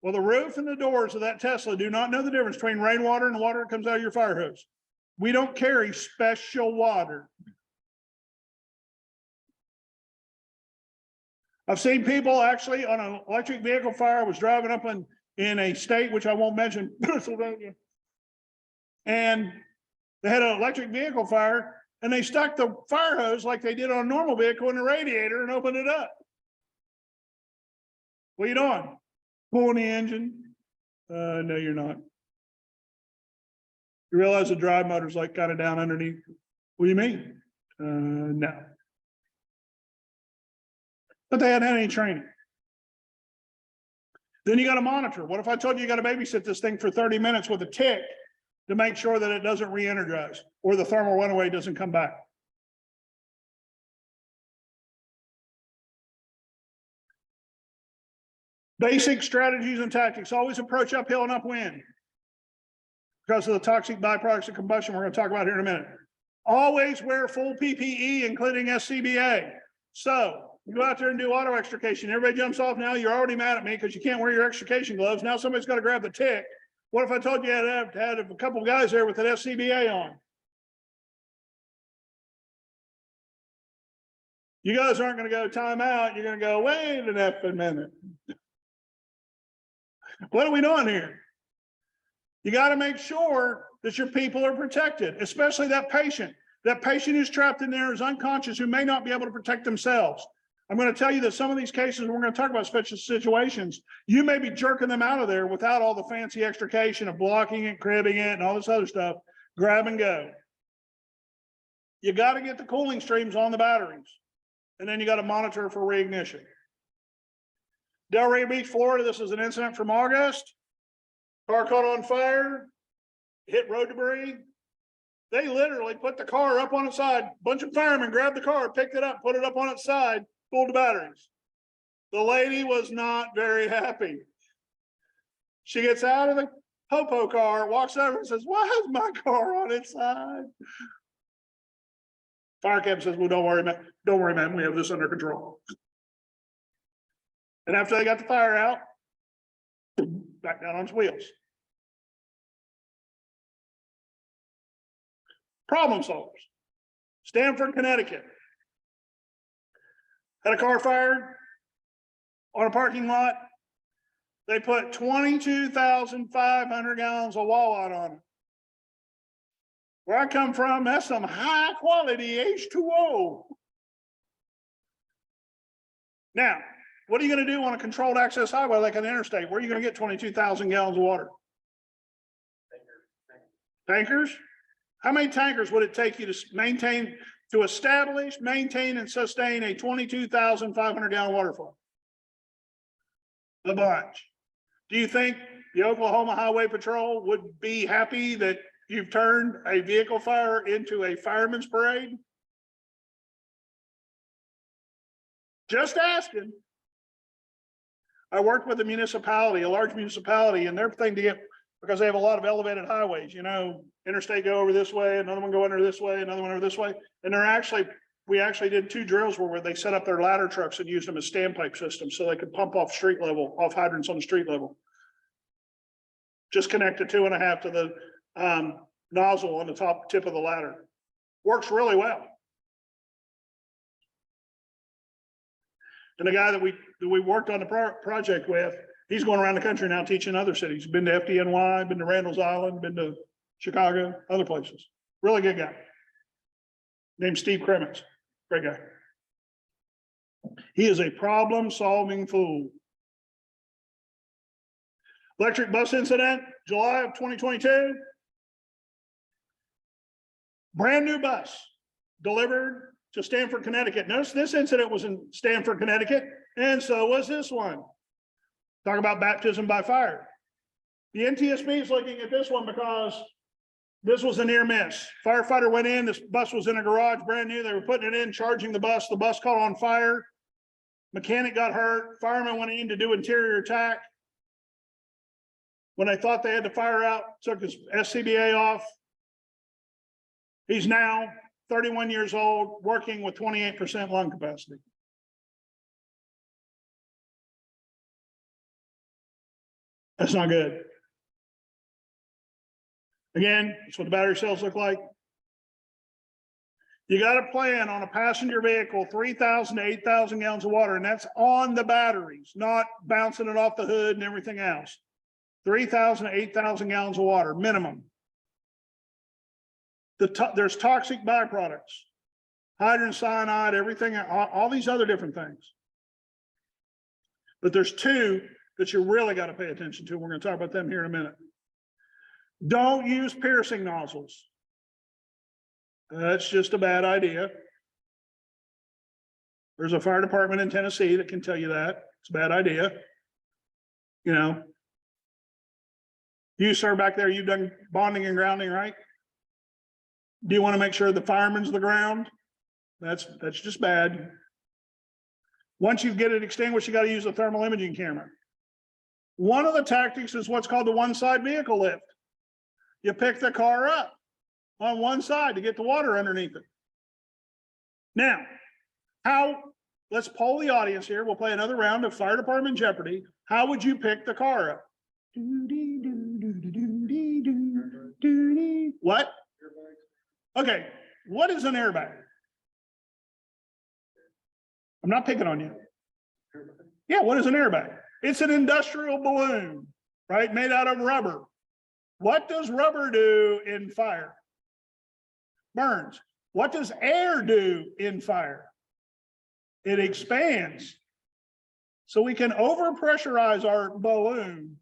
Well, the roof and the doors of that Tesla do not know the difference between rainwater and the water that comes out of your fire hose. We don't carry special water. I've seen people actually on an electric vehicle fire. I was driving up in a state, which I won't mention, Pennsylvania. And they had an electric vehicle fire and they stuck the fire hose like they did on a normal vehicle in the radiator and opened it up. What are you doing? Pulling the engine? No, you're not. You realize the drive motor's like kind of down underneath. What do you mean? No. But they hadn't had any training. Then you got to monitor. What if I told you you got to babysit this thing for 30 minutes with a tick to make sure that it doesn't re-energize or the thermal runaway doesn't come back? Basic strategies and tactics. Always approach uphill and upwind because of the toxic byproducts of combustion we're going to talk about here in a minute. Always wear full PPE, including SCBA. So you go out there and do auto extrication. Everybody jumps off now. You're already mad at me because you can't wear your extrication gloves. Now somebody's got to grab the tick. What if I told you you had a couple guys there with an SCBA on? You guys aren't going to go time out. You're going to go, wait an effing minute. What are we doing here? You got to make sure that your people are protected, especially that patient. That patient who's trapped in there is unconscious, who may not be able to protect themselves. I'm going to tell you that some of these cases, we're going to talk about special situations, you may be jerking them out of there without all the fancy extrication of blocking it, cribbing it, and all this other stuff. Grab and go. You got to get the cooling streams on the batteries, and then you got to monitor for reignition. Delray Beach, Florida, this is an incident from August. Car caught on fire, hit road debris. They literally put the car up on its side. Bunch of firemen grabbed the car, picked it up, put it up on its side, pulled the batteries. The lady was not very happy. She gets out of the Popo car, walks over and says, why is my car on its side? Fire captain says, well, don't worry, man. We have this under control. And after they got the fire out, back down on its wheels. Problem solvers. Stamford, Connecticut. Had a car fire on a parking lot. They put 22,500 gallons of Wawa on it. Where I come from, that's some high quality H2O. Now, what are you going to do on a controlled access highway like an interstate? Where are you going to get 22,000 gallons of water? Tankers? How many tankers would it take you to maintain, to establish, maintain, and sustain a 22,500 gallon water flow? A bunch. Do you think the Oklahoma Highway Patrol would be happy that you've turned a vehicle fire into a fireman's parade? Just asking. I worked with a municipality, a large municipality, and their thing to get, because they have a lot of elevated highways, you know, interstate go over this way, another one go under this way, another one over this way. And we actually did 2 drills where they set up their ladder trucks and used them as standpipe systems so they could pump off street level, off hydrants on the street level. Just connect the 2.5 to the nozzle on the top tip of the ladder. Works really well. And the guy that we worked on the project with, he's going around the country now teaching other cities. Been to FDNY, been to Randall's Island, been to Chicago, other places. Really good guy. Named Steve Kremens. Great guy. He is a problem-solving fool. Electric bus incident, July of 2022. Brand new bus delivered to Stamford, Connecticut. Notice this incident was in Stamford, Connecticut, and so was this one. Talk about baptism by fire. The NTSB is looking at this one because this was a near miss. Firefighter went in, this bus was in a garage, brand new. They were putting it in, charging the bus caught on fire. Mechanic got hurt. Fireman went in to do interior attack. When they thought they had the fire out, took his SCBA off. He's now 31 years old, working with 28% lung capacity. That's not good. Again, that's what the battery cells look like. You got to plan on a passenger vehicle, 3,000 to 8,000 gallons of water, and that's on the batteries, not bouncing it off the hood and everything else. 3,000 to 8,000 gallons of water, minimum. There's toxic byproducts, hydrogen cyanide, everything, all these other different things. But there's 2 that you really got to pay attention to. We're going to talk about them here in a minute. Don't use piercing nozzles. That's just a bad idea. There's a fire department in Tennessee that can tell you that. It's a bad idea. You know, you, sir, back there, you've done bonding and grounding, right? Do you want to make sure the fireman's the ground? That's just bad. Once you get it extinguished, you got to use a thermal imaging camera. One of the tactics is what's called the one-side vehicle lift. You pick the car up on one side to get the water underneath it. Now, let's poll the audience here. We'll play another round of fire department Jeopardy. How would you pick the car up? What? Okay, what is an airbag? I'm not picking on you. Yeah, what is an airbag? It's an industrial balloon, right? Made out of rubber. What does rubber do in fire? Burns. What does air do in fire? It expands. So we can overpressurize our balloon.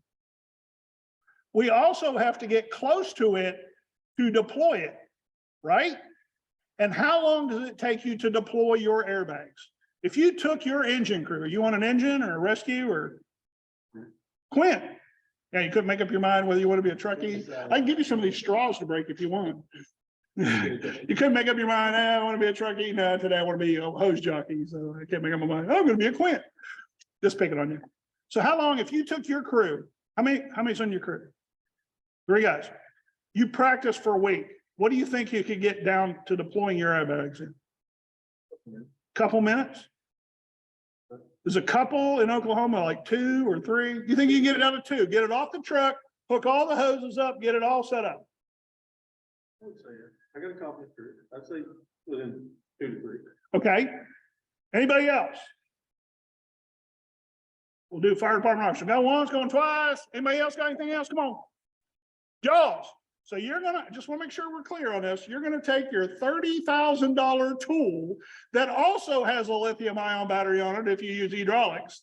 We also have to get close to it to deploy it, right? And how long does it take you to deploy your airbags? If you took your engine crew, you want an engine or a rescue or Quint, Yeah, you couldn't make up your mind whether you want to be a truckie. I can give you some of these straws to break if you want. You couldn't make up your mind, I want to be a truckie. No, today I want to be a hose jockey, so I can't make up my mind. I'm going to be a Quint. Just picking on you. So how long, if you took your crew, how many's on your crew? 3 guys. You practice for a week. What do you think you could get down to deploying your airbags in? Couple minutes? There's a couple in Oklahoma, like 2 or 3. You think you can get it down to 2? Get it off the truck, hook all the hoses up, get it all set up. I got a copy of it. I'd say within 2 to 3. Okay. Anybody else? We'll do fire department officer. Go once, going twice. Anybody else got anything else? Come on. Jaws. So you're gonna, just want to make sure we're clear on this. You're gonna take your $30,000 tool that also has a lithium ion battery on it if you use hydraulics,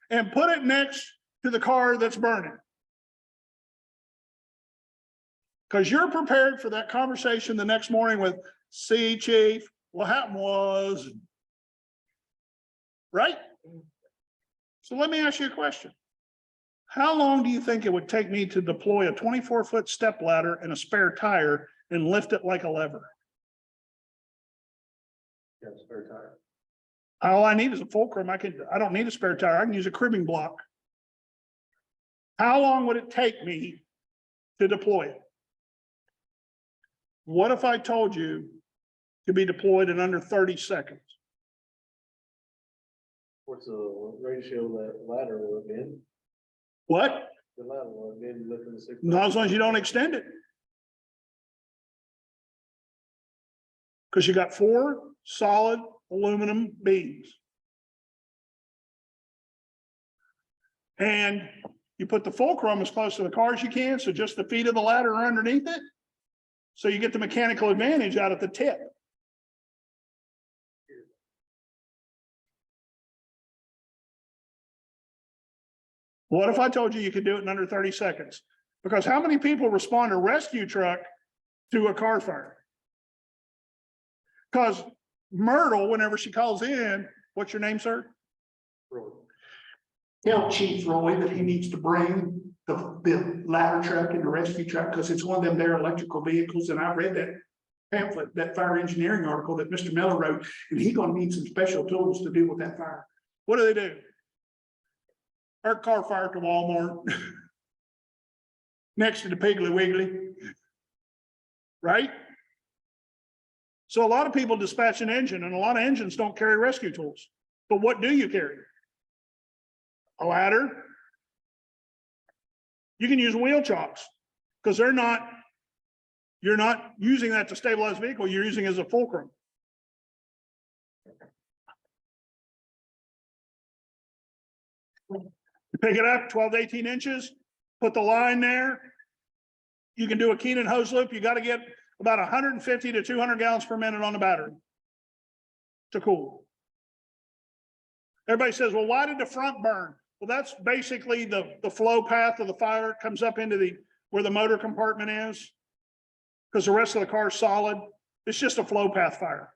and put it next to the car that's burning. Because you're prepared for that conversation the next morning with, see, chief, what happened was, right? So let me ask you a question. How long do you think it would take me to deploy a 24-foot step ladder and a spare tire and lift it like a lever? Yeah, spare tire. All I need is a fulcrum. I don't need a spare tire. I can use a cribbing block. How long would it take me to deploy it? What if I told you to be deployed in under 30 seconds? What's the ratio that ladder will have been? What? The ladder will have been lifting the 6. Not as long as you don't extend it. Because you got 4 solid aluminum beams. And you put the fulcrum as close to the car as you can, so just the feet of the ladder are underneath it. So you get the mechanical advantage out at the tip. What if I told you you could do it in under 30 seconds? Because how many people respond to rescue truck to a car fire? Because Myrtle, whenever she calls in, what's your name, sir? Roy. Tell Chief Roy that he needs to bring the ladder truck and the rescue truck, because it's one of them their electrical vehicles. And I read that pamphlet, that fire engineering article that Mr. Miller wrote, and he's gonna need some special tools to deal with that fire. What do? Our car fire at the Walmart next to the Piggly Wiggly, right? So a lot of people dispatch an engine, and a lot of engines don't carry rescue tools. But what do you carry? A ladder. You can use wheel chocks, because you're not using that to stabilize the vehicle, you're using it as a fulcrum. You pick it up 12 to 18 inches, put the line there. You can do a Keenan hose loop. You got to get about 150 to 200 gallons per minute on the battery to cool. Everybody says, well, why did the front burn? Well, that's basically the flow path of the fire. It comes up into where the motor compartment is, because the rest of the car is solid. It's just a flow path fire.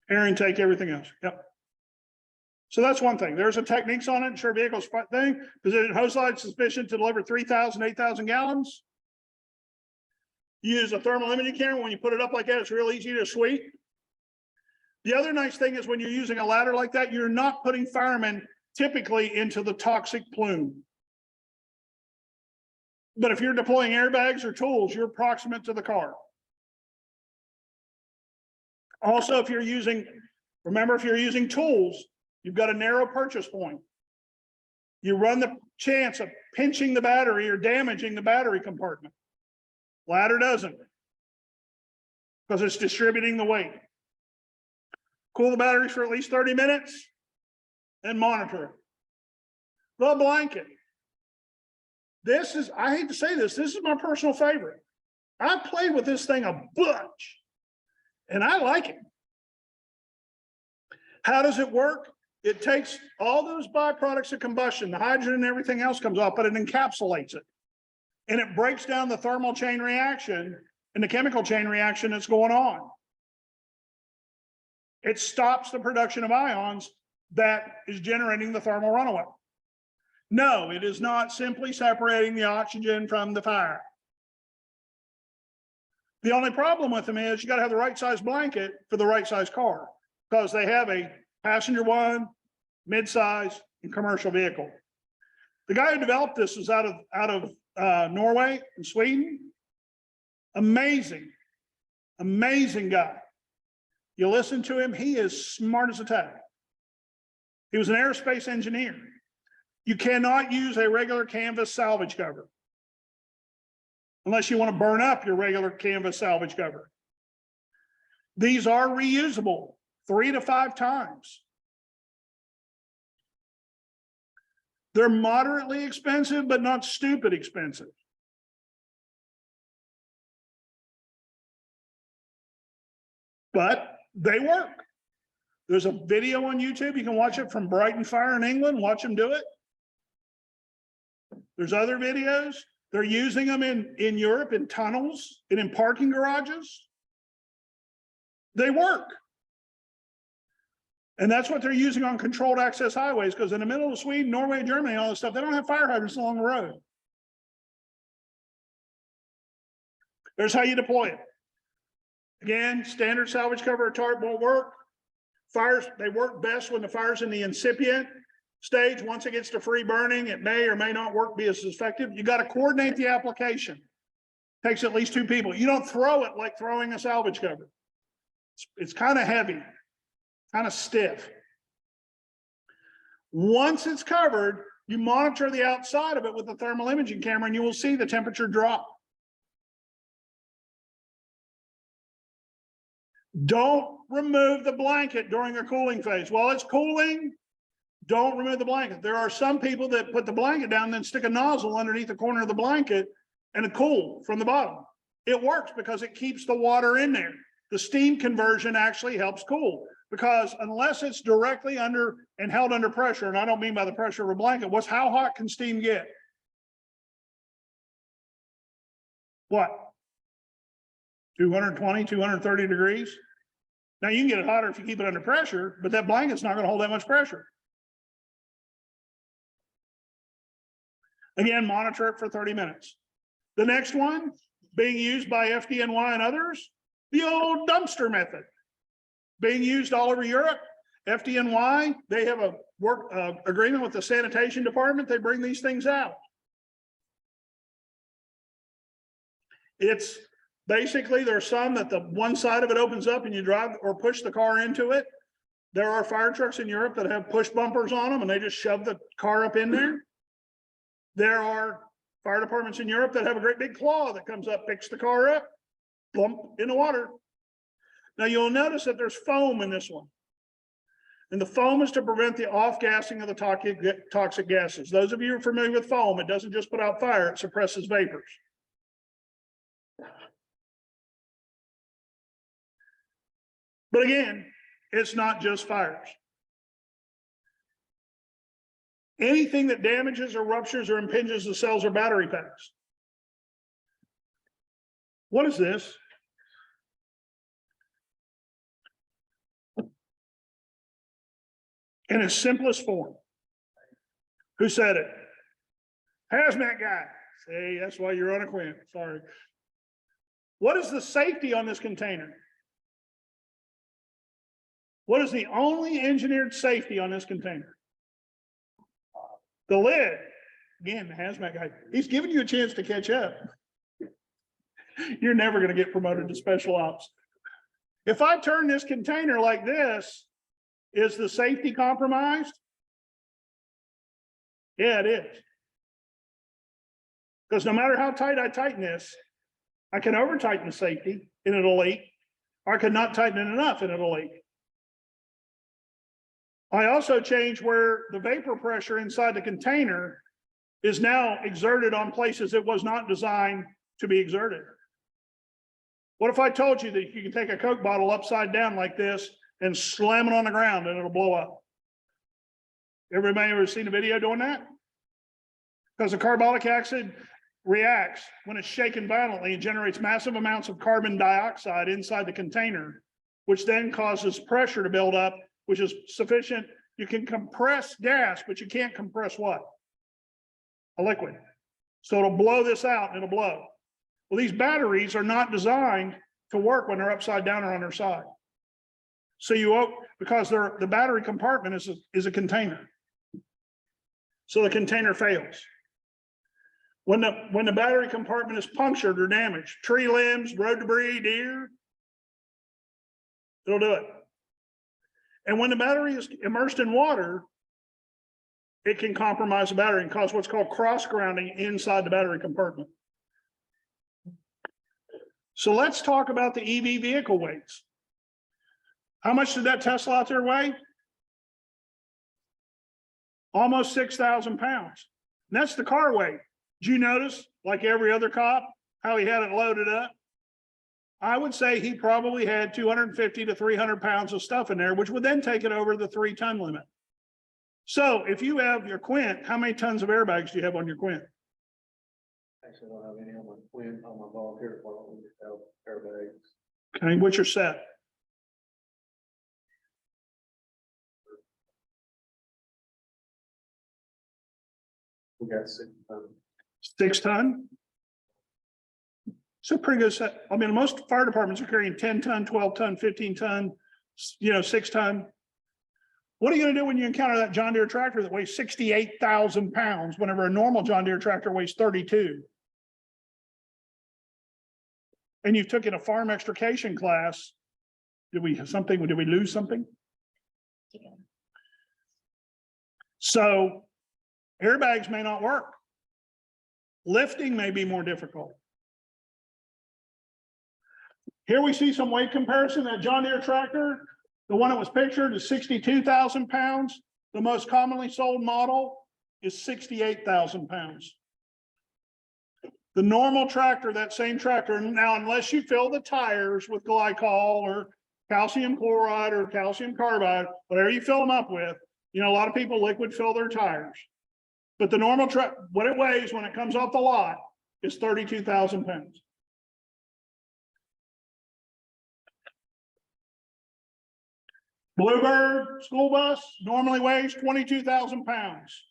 Air intake, everything else. Yep. So that's one thing. There's a techniques on it. Ensure vehicles thing. Position hose line sufficient to deliver 3,000, 8,000 gallons. Use a thermal imaging camera. When you put it up like that, it's real easy to sweep. The other nice thing is when you're using a ladder like that, you're not putting firemen typically into the toxic plume. But if you're deploying airbags or tools, you're proximate to the car. Also, if you're using tools, you've got a narrow purchase point. You run the chance of pinching the battery or damaging the battery compartment. Ladder doesn't, because it's distributing the weight. Cool the batteries for at least 30 minutes and monitor it. The blanket. This is, I hate to say this is my personal favorite. I played with this thing a bunch and I like it. How does it work? It takes all those byproducts of combustion, the hydrogen and everything else comes off, but it encapsulates it. And it breaks down the thermal chain reaction and the chemical chain reaction that's going on. It stops the production of ions that is generating the thermal runaway. No, it is not simply separating the oxygen from the fire. The only problem with them is you got to have the right size blanket for the right size car, because they have a passenger one, mid-size, and commercial vehicle. The guy who developed this is out of Norway and Sweden. Amazing, amazing guy. You listen to him, he is smart as a tack. He was an aerospace engineer. You cannot use a regular canvas salvage cover unless you want to burn up your regular canvas salvage cover. These are reusable 3 to 5 times. They're moderately expensive, but not stupid expensive. But they work. There's a video on YouTube. You can watch it from Brighton Fire in England. Watch them do it. There's other videos. They're using them in Europe, in tunnels and in parking garages. They work. And that's what they're using on controlled access highways, because in the middle of Sweden, Norway, Germany, all this stuff, they don't have fire hydrants along the road. There's how you deploy it. Again, standard salvage cover or tarp won't work. Fires, they work best when the fire's in the incipient stage. Once it gets to free burning, it may or may not work, be as effective. You got to coordinate the application. Takes at least 2 people. You don't throw it like throwing a salvage cover. It's kind of heavy, kind of stiff. Once it's covered, you monitor the outside of it with a thermal imaging camera and you will see the temperature drop. Don't remove the blanket during a cooling phase. While it's cooling, don't remove the blanket. There are some people that put the blanket down and then stick a nozzle underneath the corner of the blanket and it cool from the bottom. It works because it keeps the water in there. The steam conversion actually helps cool, because unless it's directly under and held under pressure, and I don't mean by the pressure of a blanket, how hot can steam get? What? 220, 230 degrees? Now you can get it hotter if you keep it under pressure, but that blanket's not going to hold that much pressure. Again, monitor it for 30 minutes. The next one being used by FDNY and others, the old dumpster method being used all over Europe. FDNY, they have a work agreement with the sanitation department. They bring these things out. It's basically, there's some that the one side of it opens up and you drive or push the car into it. There are fire trucks in Europe that have push bumpers on them and they just shove the car up in there. There are fire departments in Europe that have a great big claw that comes up, picks the car up, bump in the water. Now you'll notice that there's foam in this one. And the foam is to prevent the off-gassing of the toxic gases. Those of you who are familiar with foam, it doesn't just put out fire, it suppresses vapors. But again, it's not just fires. Anything that damages or ruptures or impinges the cells or battery packs. What is this? In its simplest form. Who said it? Hazmat guy. See, that's why you're on a Quint. Sorry. What is the safety on this container? What is the only engineered safety on this container? The lid. Again, the hazmat guy. He's giving you a chance to catch up. You're never going to get promoted to special ops. If I turn this container like this, is the safety compromised? Yeah, it is. Because no matter how tight I tighten this, I can over tighten the safety and it'll leak, or I could not tighten it enough and it'll leak. I also change where the vapor pressure inside the container is now exerted on places it was not designed to be exerted. What if I told you that you can take a Coke bottle upside down like this and slam it on the ground and it'll blow up? Everybody ever seen a video doing that? Because the carbolic acid reacts when it's shaken violently and generates massive amounts of carbon dioxide inside the container, which then causes pressure to build up, which is sufficient. You can compress gas, but you can't compress what? a liquid. So it'll blow this out and it'll blow. Well, these batteries are not designed to work when they're upside down or on their side. So because the battery compartment is a container. So the container fails. When the battery compartment is punctured or damaged, tree limbs, road debris, deer, it'll do it. And when the battery is immersed in water, it can compromise the battery and cause what's called cross grounding inside the battery compartment. So let's talk about the EV vehicle weights. How much did that Tesla out there weigh? Almost 6,000 pounds. And that's the car weight. Did you notice, like every other cop, how he had it loaded up? I would say he probably had 250 to 300 pounds of stuff in there, which would then take it over the 3-ton limit. So if you have your Quint, how many tons of airbags do you have on your Quint? Actually, I don't have any on my Quinn, on my volunteer department, we just have airbags. Okay, what's your set? We got 6 tons. 6 ton? It's a pretty good set. I mean, most fire departments are carrying 10 ton, 12 ton, 15 ton, 6 ton. What are you gonna do when you encounter that John Deere tractor that weighs 68,000 pounds, whenever a normal John Deere tractor weighs 32? And you took in a farm extrication class. Did we lose something? So airbags may not work. Lifting may be more difficult. Here we see some weight comparison. That John Deere tractor, the one that was pictured, is 62,000 pounds. The most commonly sold model is 68,000 pounds. The normal tractor, that same tractor, now unless you fill the tires with glycol or calcium chloride or calcium carbide, whatever you fill them up with, a lot of people liquid fill their tires. But the normal truck, what it weighs when it comes off the lot is 32,000 pounds. Bluebird school bus normally weighs 22,000 pounds.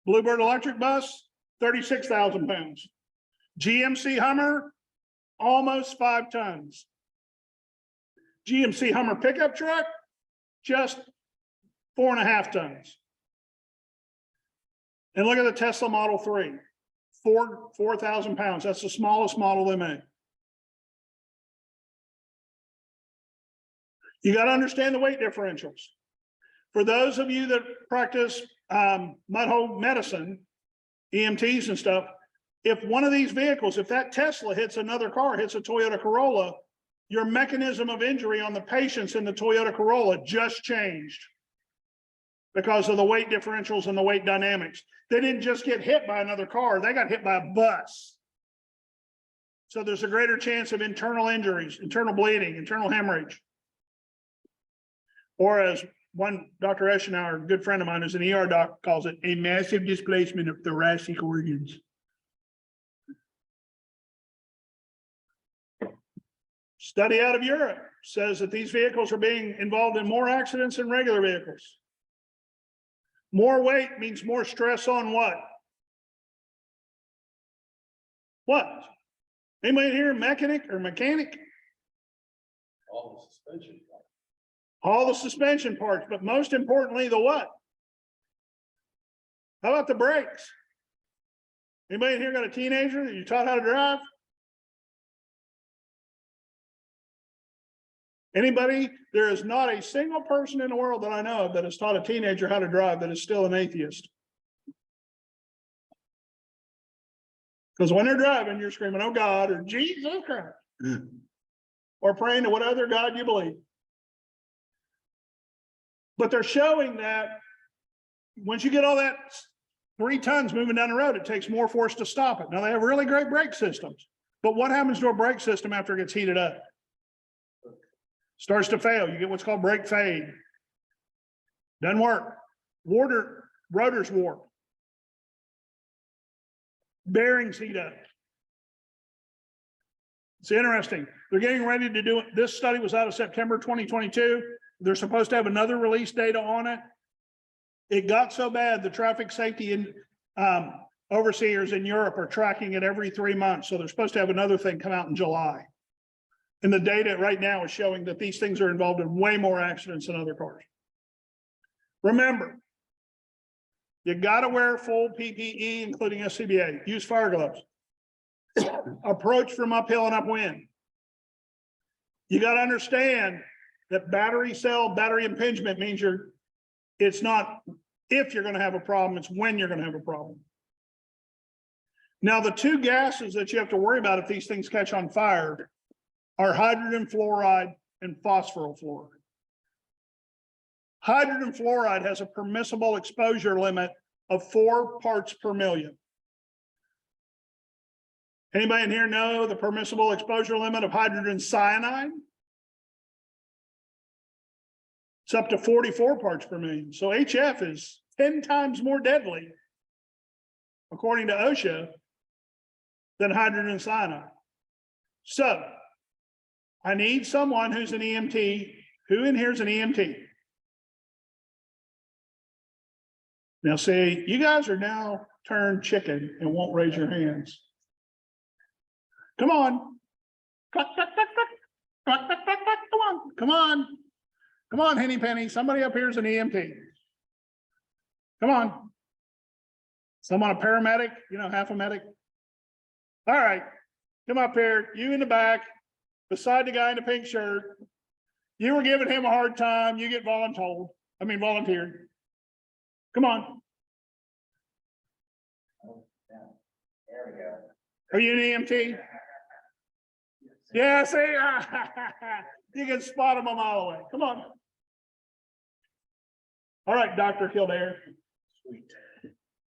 Bluebird electric bus, 36,000 pounds. GMC Hummer, almost 5 tons. GMC Hummer pickup truck, just 4.5 tons. And look at the Tesla Model 3, 4,000 pounds. That's the smallest model they make. You got to understand the weight differentials. For those of you that practice mud hole medicine, EMTs and stuff, if one of these vehicles, if that Tesla hits another car, hits a Toyota Corolla, your mechanism of injury on the patients in the Toyota Corolla just changed because of the weight differentials and the weight dynamics. They didn't just get hit by another car, they got hit by a bus. So there's a greater chance of internal injuries, internal bleeding, internal hemorrhage. Or as one Dr. Eschenauer, a good friend of mine, who's an ER doc, calls it a massive displacement of thoracic organs. Study out of Europe says that these vehicles are being involved in more accidents than regular vehicles. More weight means more stress on what? What? Anybody here mechanic? All the suspension. All the suspension parts, but most importantly, the what? How about the brakes? Anybody here got a teenager that you taught how to drive? Anybody? There is not a single person in the world that I know of that has taught a teenager how to drive that is still an atheist. Because when they're driving, you're screaming, "Oh God," or "Jesus Christ," or praying to what other God you believe. But they're showing that once you get all that 3 tons moving down the road, it takes more force to stop it. Now they have really great brake systems, but what happens to a brake system after it gets heated up? Starts to fail. You get what's called brake fade. Doesn't work. Rotors warp. Bearings heat up. It's interesting. They're getting ready to do it. This study was out of September 2022. They're supposed to have another release data on it. It got so bad, the traffic safety overseers in Europe are tracking it every 3 months. So they're supposed to have another thing come out in July. And the data right now is showing that these things are involved in way more accidents than other cars. Remember, you got to wear full PPE, including SCBA, use fire gloves, approach from uphill and upwind. You got to understand that battery impingement means it's not if you're going to have a problem, it's when you're going to have a problem. Now, the two gases that you have to worry about if these things catch on fire are hydrogen fluoride and phosphorus fluoride. Hydrogen fluoride has a permissible exposure limit of 4 parts per million. Anybody in here know the permissible exposure limit of hydrogen cyanide? It's up to 44 parts per million. So HF is 10 times more deadly, according to OSHA, than hydrogen cyanide. So I need someone who's an EMT. Who in here is an EMT? Now, see, you guys are now turned chicken and won't raise your hands. Come on. Cluck, cluck, cluck, cluck. Cluck, cluck, cluck, cluck. Come on, come on. Come on, Henny Penny. Somebody up here is an EMT. Come on. Someone a paramedic, half a medic. All right, come up here. You in the back, beside the guy in the pink shirt. You were giving him a hard time. You get volunteered. Come on. There we go. Are you an EMT? Yeah, see, you can spot him a mile away. Come on. All right, Dr. Kildare.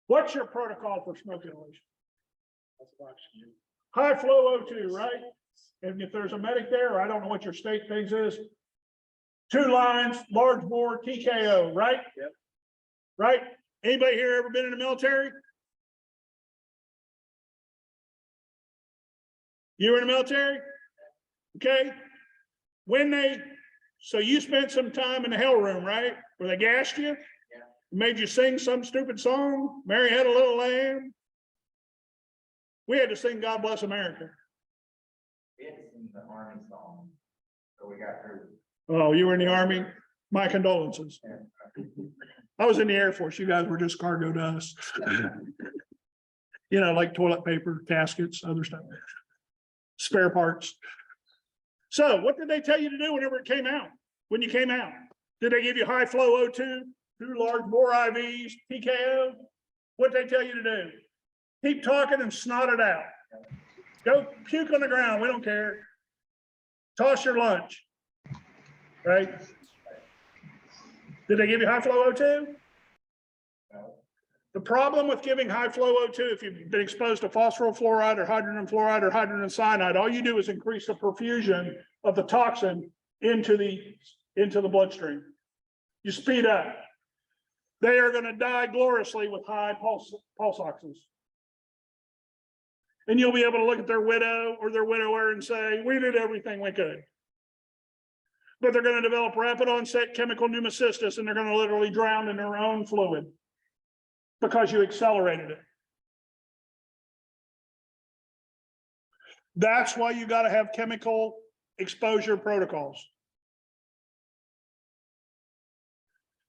What's your protocol for smoke inhalation? High flow O2, right? And if there's a medic there, or I don't know what your state things is, 2 lines, large bore, TKO, right? Yep. Right? Anybody here ever been in the military? You were in the military? Okay. So you spent some time in the hell room, right? Where they gassed you? Yeah. Made you sing some stupid song, Mary Had a Little Lamb. We had to sing God Bless America. We had to sing the Army song, so we got through. Oh, you were in the Army? My condolences. I was in the Air Force. You guys were just cargo dust. Like toilet paper, caskets, other stuff. Spare parts. So what did they tell you to do whenever it came out? When you came out? Did they give you high flow O2, 2 large bore IVs, TKO? What did they tell you to do? Keep talking and snot it out. Go puke on the ground. We don't care. Toss your lunch. Right? Did they give you high flow O2? No. The problem with giving high flow O2, if you've been exposed to phosphorus fluoride or hydrogen cyanide, all you do is increase the perfusion of the toxin into the bloodstream. You speed up. They are going to die gloriously with high pulse oxys. And you'll be able to look at their widow or their widower and say, we did everything we could. But they're going to develop rapid onset chemical pneumocystis, and they're going to literally drown in their own fluid because you accelerated it. That's why you got to have chemical exposure protocols.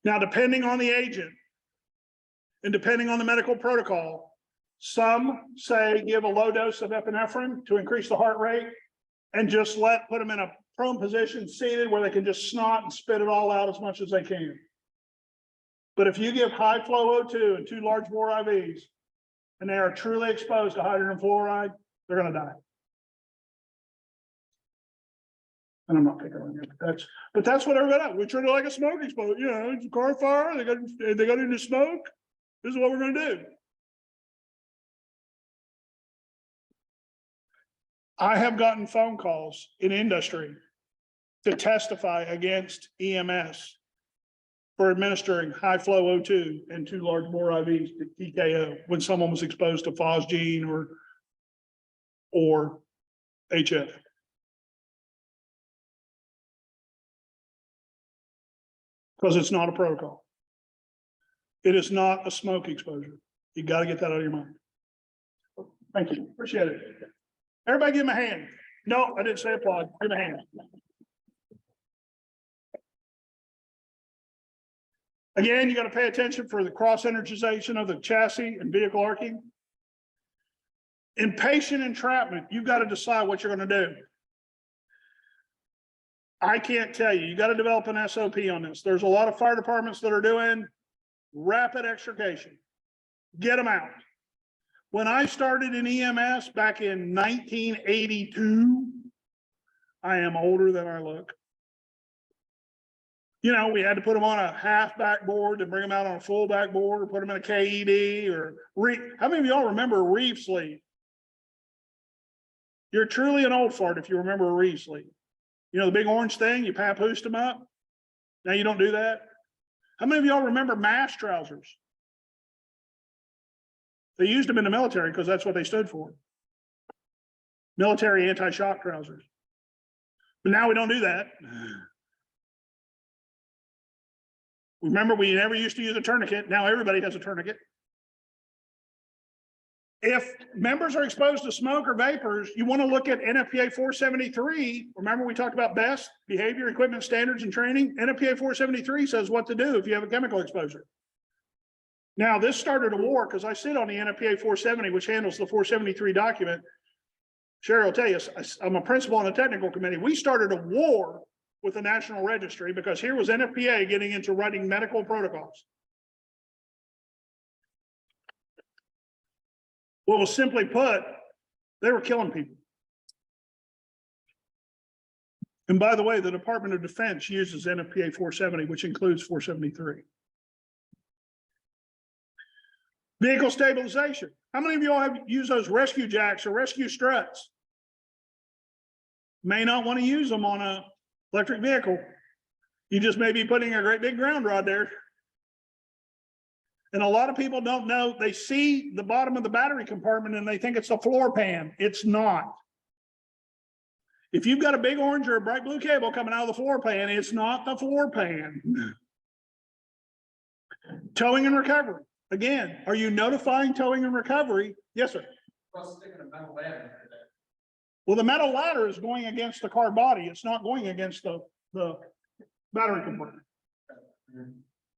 Now, depending on the agent and depending on the medical protocol, some say give a low dose of epinephrine to increase the heart rate and just put them in a prone position, seated, where they can just snot and spit it all out as much as they can. But if you give high flow O2 and 2 large bore IVs, and they are truly exposed to hydrogen fluoride, they're going to die. And I'm not picking on you, but that's what everybody does. We treat it like a smoke exposure. It's a car fire. They got into smoke. This is what we're going to do. I have gotten phone calls in industry to testify against EMS for administering high flow O2 and 2 large bore IVs to TKO when someone was exposed to phosgene or HF. Because it's not a protocol. It is not a smoke exposure. You got to get that out of your mind. Thank you, appreciate it. Everybody give him a hand. No, I didn't say applaud, give him a hand. Again, you got to pay attention for the cross energization of the chassis and vehicle arcing. Impatient entrapment, you've got to decide what you're going to do. I can't tell you, you got to develop an SOP on this. There's a lot of fire departments that are doing rapid extrication. Get them out. When I started in EMS back in 1982, I am older than I look. You know, we had to put them on a half backboard to bring them out on a full backboard, or put them in a KED or how many of y'all remember a reeve sleeve? You're truly an old fart if you remember a reeve sleeve. You know, the big orange thing, you papoosed them up. Now you don't do that. How many of y'all remember MASH trousers? They used them in the military because that's what they stood for. Military anti-shock trousers. But now we don't do that. Remember, we never used to use a tourniquet. Now everybody has a tourniquet. If members are exposed to smoke or vapors, you want to look at NFPA 473. Remember, we talked about BEST, behavior, equipment, standards, and training. NFPA 473 says what to do if you have a chemical exposure. Now, this started a war because I sit on the NFPA 470, which handles the 473 document. Sherry will tell you, I'm a principal on the technical committee. We started a war with the National Registry because here was NFPA getting into writing medical protocols. What was simply put, they were killing people. And by the way, the Department of Defense uses NFPA 470, which includes 473. Vehicle stabilization. How many of y'all have used those rescue jacks or rescue struts? May not want to use them on a electric vehicle. You just may be putting a great big ground rod there. And a lot of people don't know, they see the bottom of the battery compartment and they think it's a floor pan. It's not. If you've got a big orange or a bright blue cable coming out of the floor pan, it's not the floor pan. Towing and recovery. Again, are you notifying towing and recovery? Yes, sir. Well, the metal ladder is going against the car body. It's not going against the battery compartment.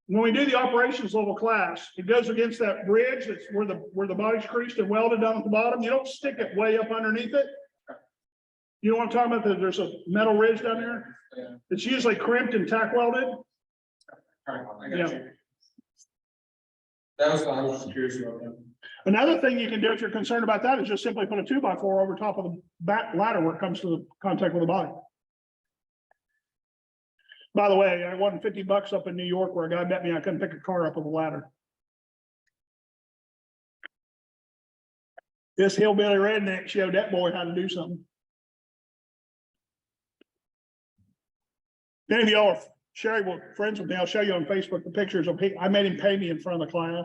When we do the operations level class, it goes against that bridge. That's where the body's creased and welded down at the bottom. You don't stick it way up underneath it. You know what I'm talking about? There's a metal ridge down there. It's usually crimped and tack welded. Yeah. That was what I was curious about. Another thing you can do if you're concerned about that is just simply put a 2x4 over top of the back ladder where it comes to the contact with the body. By the way, I won $50 up in New York where a guy bet me I couldn't pick a car up with a ladder. This hillbilly redneck showed that boy how to do something. Many of y'all are Sherry were friends with me. I'll show you on Facebook the pictures of I made him pay me in front of the class.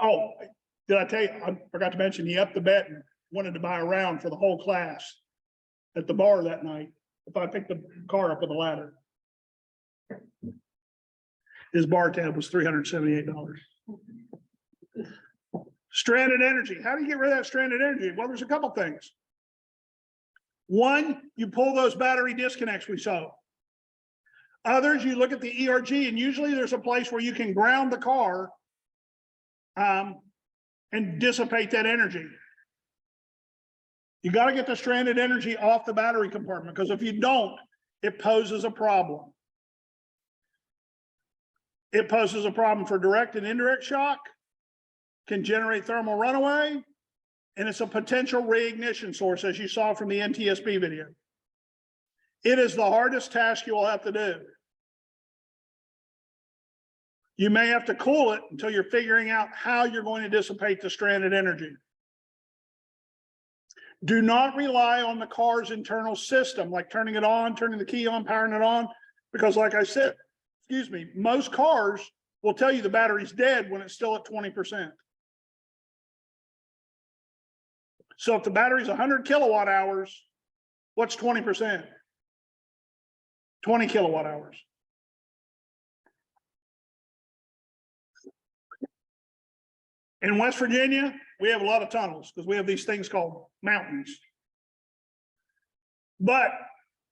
Oh, did I tell you? I forgot to mention he upped the bet and wanted to buy a round for the whole class at the bar that night if I picked the car up with a ladder. His bar tab was $378. Stranded energy. How do you get rid of that stranded energy? Well, there's a couple things. One, you pull those battery disconnects we saw. Others, you look at the ERG, and usually there's a place where you can ground the car and dissipate that energy. You got to get the stranded energy off the battery compartment, because if you don't, it poses a problem. It poses a problem for direct and indirect shock, can generate thermal runaway, and it's a potential reignition source, as you saw from the NTSB video. It is the hardest task you will have to do. You may have to cool it until you're figuring out how you're going to dissipate the stranded energy. Do not rely on the car's internal system, like turning it on, turning the key on, powering it on, because like I said, excuse me, most cars will tell you the battery's dead when it's still at 20%. So if the battery's 100 kilowatt hours, what's 20%? 20 kilowatt hours. In West Virginia, we have a lot of tunnels because we have these things called mountains. But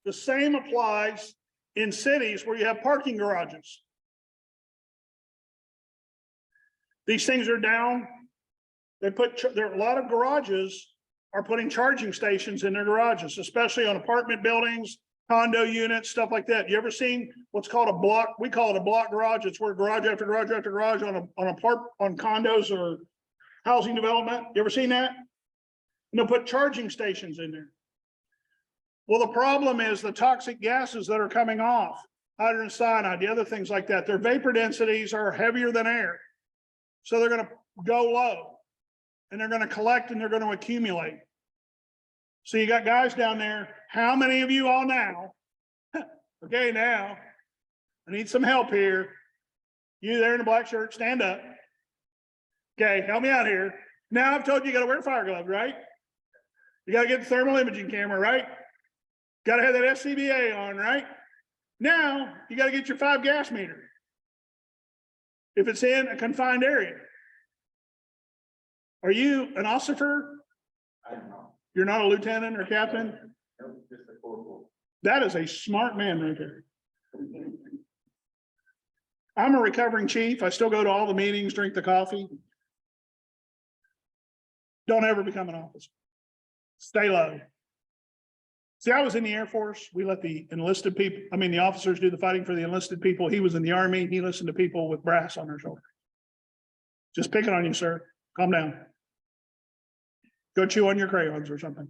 the same applies in cities where you have parking garages. These things are down. There are a lot of garages are putting charging stations in their garages, especially on apartment buildings, condo units, stuff like that. You ever seen what's called a block? We call it a block garage. It's where garage after garage after garage on condos or housing development. You ever seen that? And they'll put charging stations in there. Well, the problem is the toxic gases that are coming off, hydrogen cyanide, the other things like that, their vapor densities are heavier than air. So they're going to go low and they're going to collect and they're going to accumulate. So you got guys down there. How many of you all now? Okay, now I need some help here. You there in the black shirt, stand up. Okay, help me out here. Now I've told you, you got to wear fire gloves, right? You got to get the thermal imaging camera, right? Got to have that SCBA on, right? Now you got to get your 5 gas meter. If it's in a confined area. Are you an officer? I don't know. You're not a lieutenant or captain? Just a corporal. That is a smart man right there. I'm a recovering chief. I still go to all the meetings, drink the coffee. Don't ever become an officer. Stay low. See, I was in the Air Force. We let the enlisted people, the officers do the fighting for the enlisted people. He was in the Army. He listened to people with brass on their shoulders. Just picking on you, sir. Calm down. Go chew on your crayons or something.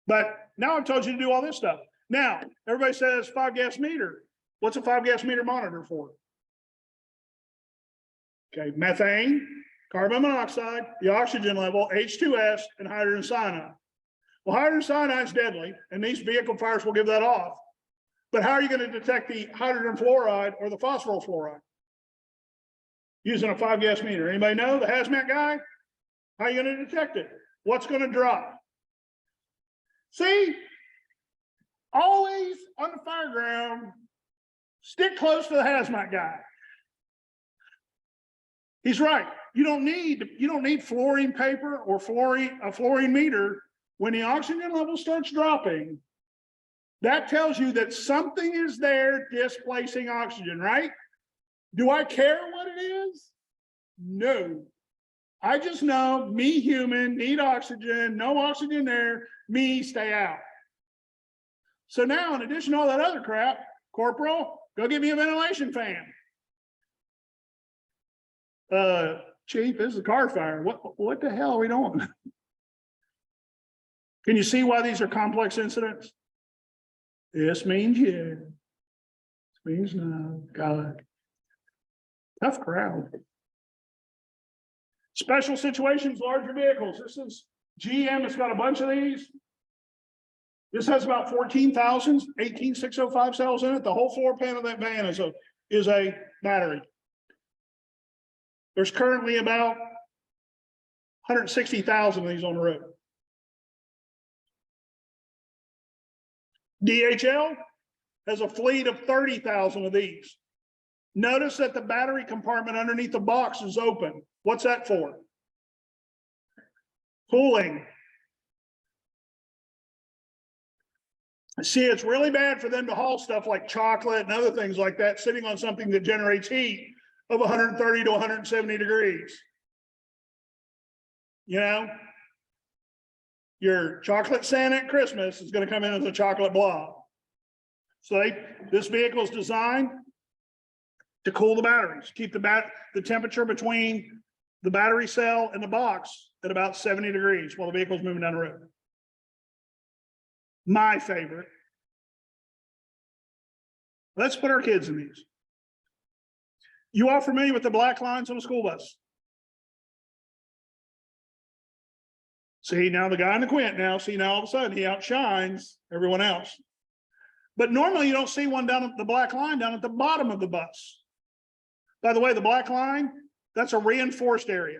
But now I've told you to do all this stuff. Now, everybody says 5 gas meter. What's a 5 gas meter monitor for? Okay, methane, carbon monoxide, the oxygen level, H2S, and hydrogen cyanide. Well, hydrogen cyanide is deadly, and these vehicle fires will give that off. But how are you going to detect the hydrogen fluoride or the phosphorus fluoride? Using a 5 gas meter. Anybody know, the hazmat guy? How are you going to detect it? What's going to drop? See, always on the fire ground, stick close to the hazmat guy. He's right. You don't need fluorine paper or a fluorine meter. When the oxygen level starts dropping, that tells you that something is there displacing oxygen, right? Do I care what it is? No. I just know me, human, need oxygen, no oxygen there, me, stay out. So now, in addition to all that other crap, Corporal, go get me a ventilation fan. Chief, this is a car fire. What the hell are we doing? Can you see why these are complex incidents? This means yes. This means no. God. Tough crowd. Special situations, larger vehicles. This is GM. It's got a bunch of these. This has about 14,000, 18605 cells in it. The whole floor pan of that van is a battery. There's currently about 160,000 of these on the road. DHL has a fleet of 30,000 of these. Notice that the battery compartment underneath the box is open. What's that for? Cooling. See, it's really bad for them to haul stuff like chocolate and other things like that sitting on something that generates heat of 130 to 170 degrees. You know, your chocolate Santa at Christmas is going to come in as a chocolate blob. So this vehicle is designed to cool the batteries, keep the temperature between the battery cell and the box at about 70 degrees while the vehicle is moving down the road. My favorite. Let's put our kids in these. You all familiar with the black lines on a school bus? See, now the guy in the Quint now, see now all of a sudden he outshines everyone else. But normally you don't see one down at the black line down at the bottom of the bus. By the way, the black line, that's a reinforced area.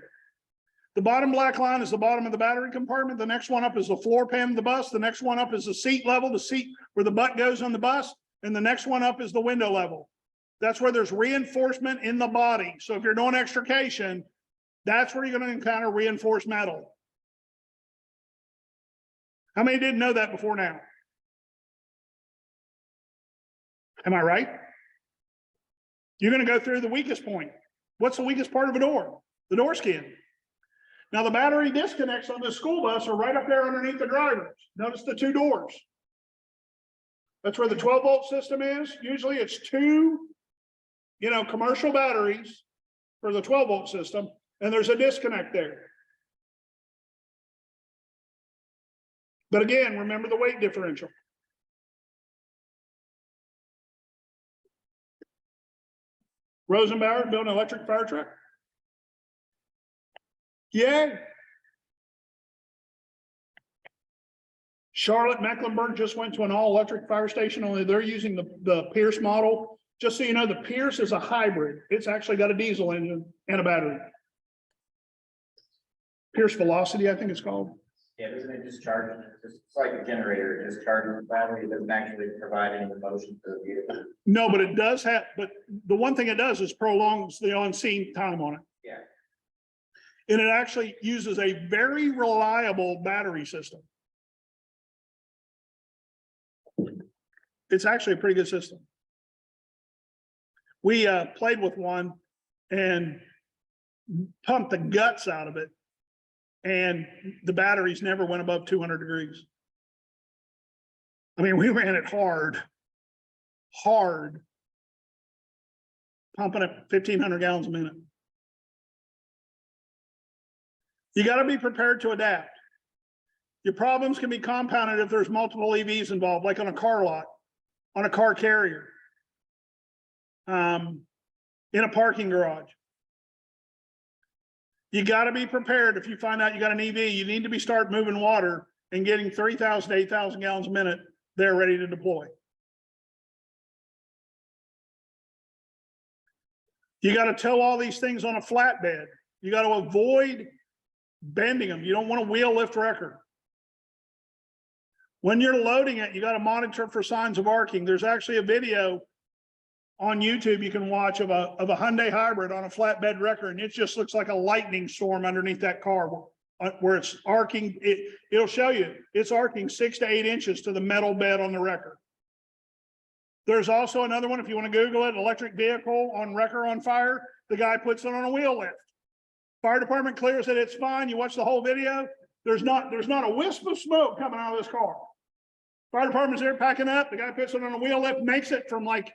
The bottom black line is the bottom of the battery compartment. The next one up is the floor pan of the bus. The next one up is the seat level, the seat where the butt goes on the bus. And the next one up is the window level. That's where there's reinforcement in the body. So if you're doing extrication, That's where you're gonna encounter reinforced metal. How many didn't know that before now? Am I right? You're gonna go through the weakest point. What's the weakest part of a door? The door skin. Now, the battery disconnects on the school bus are right up there underneath the drivers. Notice the two doors. That's where the 12-volt system is. Usually it's two, commercial batteries for the 12-volt system, and there's a disconnect there. But again, remember the weight differential. Rosenbauer built an electric fire truck. Yay. Charlotte Mecklenburg just went to an all-electric fire station, only they're using the Pierce model. Just so you know, the Pierce is a hybrid. It's actually got a diesel engine and a battery. Pierce Velocity, I think it's called. Yeah, isn't it just charging? It's like a generator, just charging the battery, it doesn't actually provide any motion to the vehicle. No, but it does have, but the one thing it does is prolongs the on-scene time on it. Yeah. And it actually uses a very reliable battery system. It's actually a pretty good system. We played with one and pumped the guts out of it. And the batteries never went above 200 degrees. I mean, we ran it hard, pumping at 1,500 gallons a minute. You got to be prepared to adapt. Your problems can be compounded if there's multiple EVs involved, like on a car lot, on a car carrier, in a parking garage. You got to be prepared. If you find out you got an EV, you need to start moving water and getting 3,000 to 8,000 gallons a minute. They're ready to deploy. You got to tow all these things on a flatbed. You got to avoid bending them. You don't want a wheel lift wrecker. When you're loading it, you got to monitor for signs of arcing. There's actually a video on YouTube you can watch of a Hyundai hybrid on a flatbed wrecker, and it just looks like a lightning storm underneath that car where it's arcing. It'll show you it's arcing 6 to 8 inches to the metal bed on the wrecker. There's also another one, if you want to Google it, electric vehicle on wrecker on fire. The guy puts it on a wheel lift. Fire department clears it, it's fine. You watch the whole video. There's not a wisp of smoke coming out of this car. Fire department's there packing up. The guy puts it on a wheel lift, makes it from like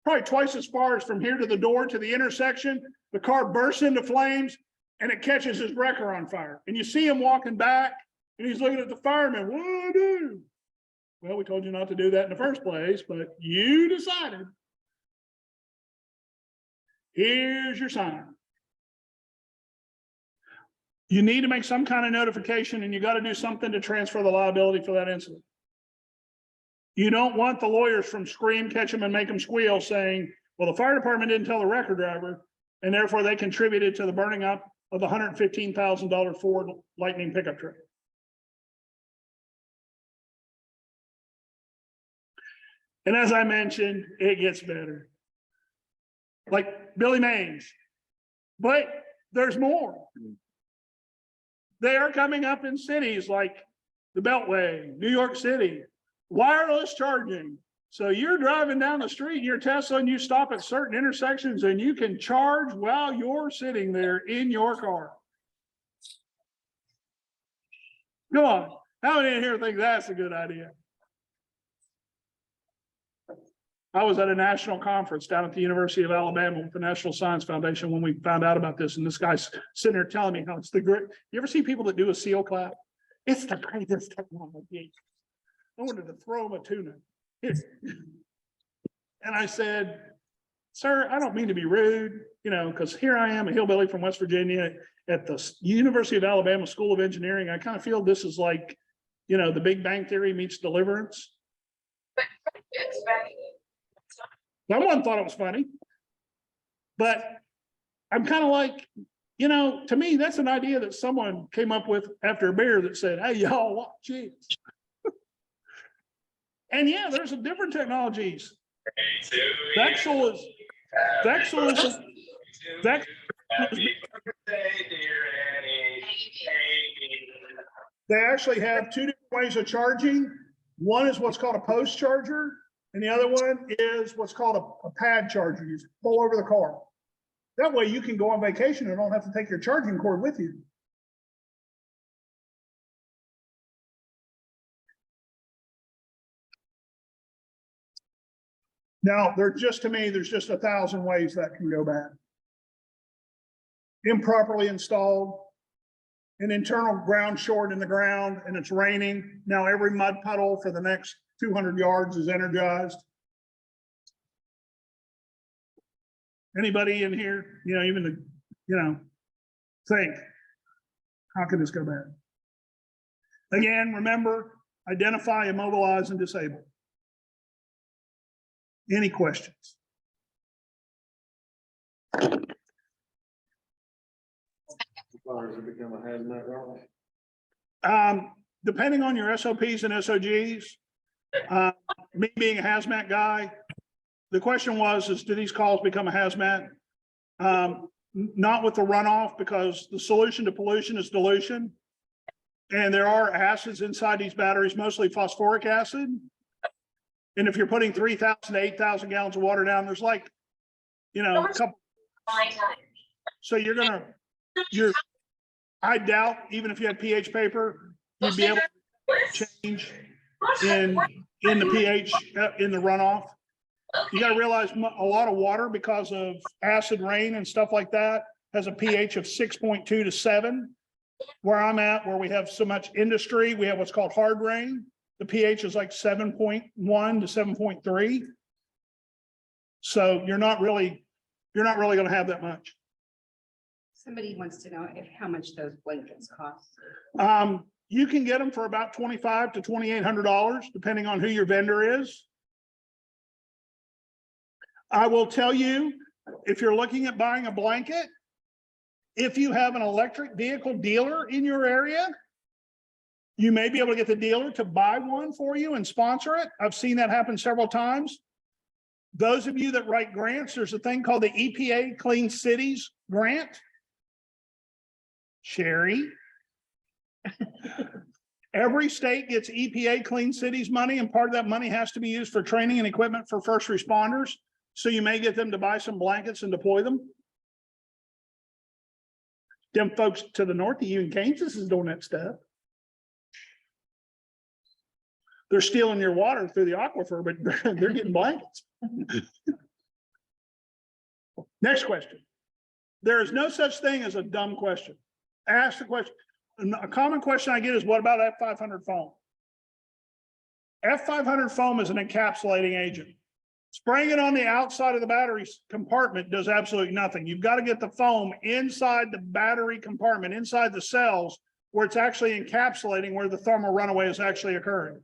probably twice as far as from here to the door to the intersection. The car bursts into flames and it catches his wrecker on fire. And you see him walking back and he's looking at the fireman. What do I do? Well, we told you not to do that in the first place, but you decided. Here's your sign. You need to make some kind of notification, and you got to do something to transfer the liability for that incident. You don't want the lawyers from Scream, Catch 'em and Make 'em Squeal saying, well, the fire department didn't tell the wrecker driver, and therefore they contributed to the burning up of the $115,000 Ford Lightning pickup truck. And as I mentioned, it gets better. Like Billy Mays. But there's more. They are coming up in cities like the Beltway, New York City, wireless charging. So you're driving down the street in your Tesla and you stop at certain intersections and you can charge while you're sitting there in your car. Come on. How many in here think that's a good idea? I was at a national conference down at the University of Alabama with the National Science Foundation when we found out about this. And this guy's sitting there telling me how it's the great. You ever see people that do a seal clap? It's the greatest technology. I wanted to throw him a tuna. And I said, sir, I don't mean to be rude, because here I am, a hillbilly from West Virginia at the University of Alabama School of Engineering. I kind of feel this is like, the Big Bang Theory meets Deliverance. Someone thought it was funny, but I'm kind of like, to me, that's an idea that someone came up with after a beer that said, hey, y'all watch it. And yeah, there's some different technologies. Happy birthday, dear Annie. They actually have two different ways of charging. One is what's called a post charger, and the other one is what's called a pad charger. You just pull over the car. That way you can go on vacation and don't have to take your charging cord with you. Now, to me, there's just 1,000 ways that can go bad. Improperly installed, an internal ground short in the ground, and it's raining. Now every mud puddle for the next 200 yards is energized. Anybody in here, even think, how could this go bad? Again, remember, identify, immobilize, and disable. Any questions? Fires have become a hazmat, right? Depending on your SOPs and SOGs, me being a hazmat guy, the question is do these calls become a hazmat? Not with the runoff, because the solution to pollution is dilution. And there are acids inside these batteries, mostly phosphoric acid. And if you're putting 3,000 to 8,000 gallons of water down, there's a couple. So I doubt, even if you had pH paper, you'd be able to change in the pH, in the runoff. You got to realize a lot of water, because of acid rain and stuff like that, has a pH of 6.2 to 7. Where I'm at, where we have so much industry, we have what's called hard rain. The pH is like 7.1 to 7.3. So you're not really going to have that much. Somebody wants to know how much those blankets cost. You can get them for about $2,500 to $2,800, depending on who your vendor is. I will tell you, if you're looking at buying a blanket, if you have an electric vehicle dealer in your area, you may be able to get the dealer to buy one for you and sponsor it. I've seen that happen several times. Those of you that write grants, there's a thing called the EPA Clean Cities Grant. Sherry. Every state gets EPA Clean Cities money, and part of that money has to be used for training and equipment for first responders. So you may get them to buy some blankets and deploy them. Them folks to the north of you in Kansas is doing that stuff. They're stealing your water through the aquifer, but they're getting blankets. Next question. There is no such thing as a dumb question. Ask the question. A common question I get is, what about F500 foam? F500 foam is an encapsulating agent. Spraying it on the outside of the battery compartment does absolutely nothing. You've got to get the foam inside the battery compartment, inside the cells, where it's actually encapsulating, where the thermal runaway is actually occurring.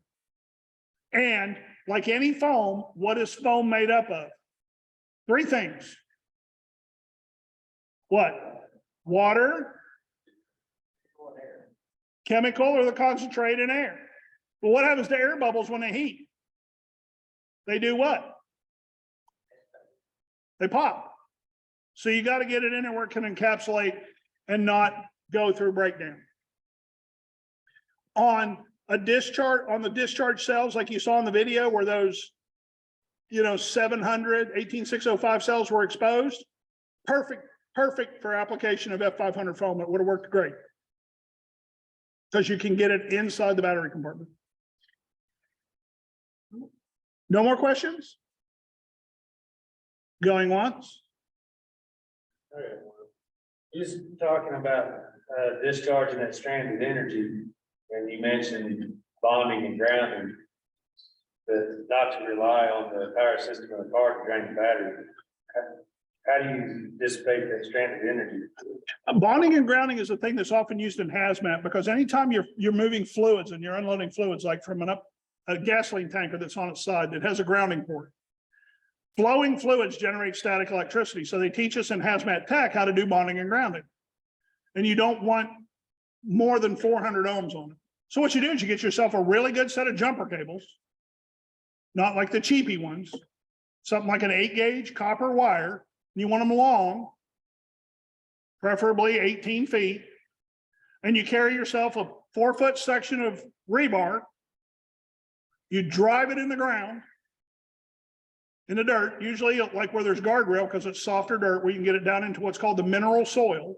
And like any foam, what is foam made up of? 3 things. What? Water, chemical, or the concentrate in air. But what happens to air bubbles when they heat? They do what? They pop. So you got to get it in there where it can encapsulate and not go through breakdown. On the discharge cells, like you saw in the video, where those 700 18605 cells were exposed, perfect for application of F500 foam. It would have worked great, because you can get it inside the battery compartment. No more questions? Going once? Just talking about discharging that stranded energy, and you mentioned bonding and grounding, but not to rely on the power system of the car to drain the battery. How do you dissipate that stranded energy? Bonding and grounding is a thing that's often used in hazmat, because anytime you're moving fluids and you're unloading fluids, like from a gasoline tanker that's on its side that has a grounding port. Flowing fluids generate static electricity. So they teach us in hazmat tech how to do bonding and grounding. And you don't want more than 400 ohms on it. So what you do is you get yourself a really good set of jumper cables, not like the cheapy ones, something like an 8-gauge copper wire. You want them long. preferably 18 feet, and you carry yourself a 4-foot section of rebar. You drive it in the ground, in the dirt, usually like where there's guardrail, because it's softer dirt, where you can get it down into what's called the mineral soil.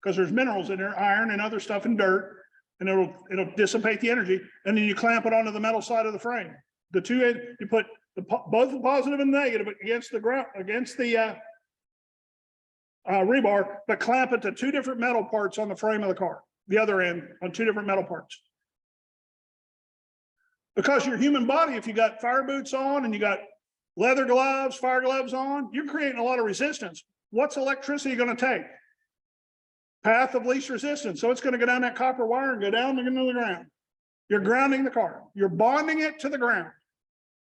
Because there's minerals in there, iron and other stuff in dirt, and it'll dissipate the energy. And then you clamp it onto the metal side of the frame. The two end, you put both the positive and negative against the ground, against the rebar, but clamp it to two different metal parts on the frame of the car, the other end on two different metal parts. Because your human body, if you got fire boots on and you got leather gloves, fire gloves on, you're creating a lot of resistance. What's electricity going to take? Path of least resistance. So it's going to go down that copper wire and go down into the ground. You're grounding the car. You're bonding it to the ground.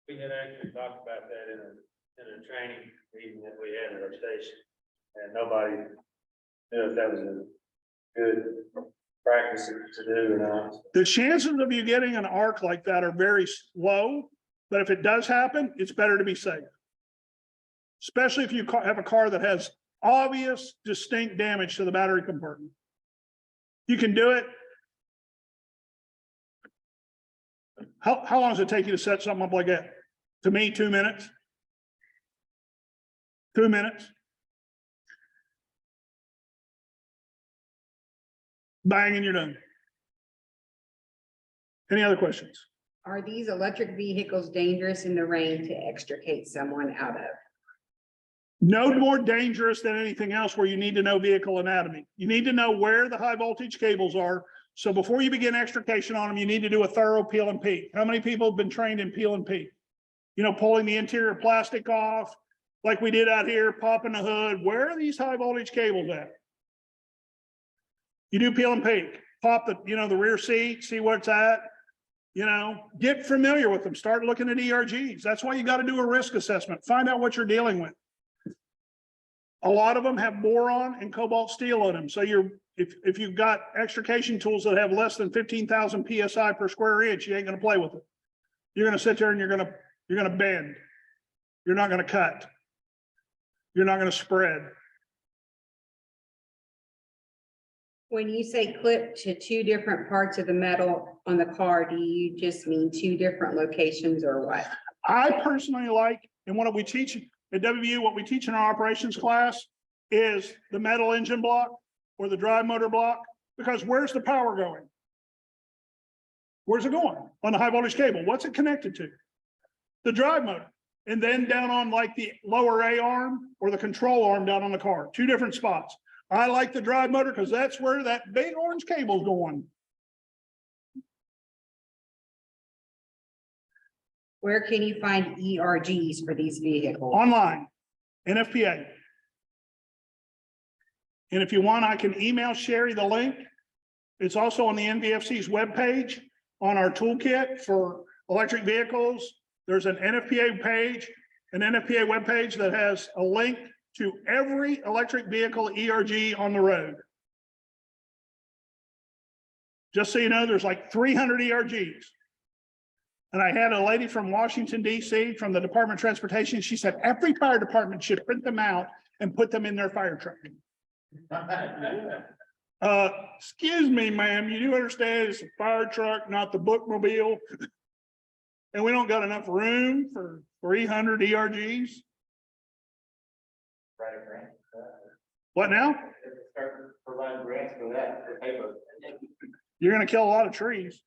We had actually talked about that in a training meeting that we had at our station. And nobody knew if that was a good practice to do or not. The chances of you getting an arc like that are very low, but if it does happen, it's better to be safe. Especially if you have a car that has obvious, distinct damage to the battery compartment. You can do it. How long does it take you to set something up like that? To me, 2 minutes. 2 minutes. Bang, and you're done. Any other questions? Are these electric vehicles dangerous in the rain to extricate someone out of? No more dangerous than anything else where you need to know vehicle anatomy. You need to know where the high voltage cables are. So before you begin extrication on them, you need to do a thorough peel and peek. How many people have been trained in peel and peek? You know, pulling the interior plastic off, like we did out here, popping the hood. Where are these high voltage cables at? You do peel and peek, pop the, the rear seat, see where it's at. Get familiar with them. Start looking at ERGs. That's why you got to do a risk assessment. Find out what you're dealing with. A lot of them have boron and cobalt steel in them. So if you've got extrication tools that have less than 15,000 PSI per square inch, you ain't going to play with it. You're going to sit there and you're going to bend. You're not going to cut. You're not going to spread. When you say clip to two different parts of the metal on the car, do you just mean two different locations or what? I personally like, and what we teach at WVU, what we teach in our operations class is the metal engine block or the drive motor block, because where's the power going? Where's it going? On the high voltage cable. What's it connected to? The drive motor. And then down on like the lower A arm or the control arm down on the car, two different spots. I like the drive motor because that's where that big orange cable's going. Where can you find ERGs for these vehicles? Online, NFPA. And if you want, I can email Sherry the link. It's also on the NVFC's webpage on our toolkit for electric vehicles. There's an NFPA page, an NFPA webpage that has a link to every electric vehicle ERG on the road. Just so you know, there's like 300 ERGs. And I had a lady from Washington, DC, from the Department of Transportation. She said, every fire department should print them out and put them in their fire truck. Excuse me, ma'am, you do understand it's a fire truck, not the bookmobile. And we don't got enough room for 300 ERGs. What now? Start providing grants for that, for paper. You're gonna kill a lot of trees.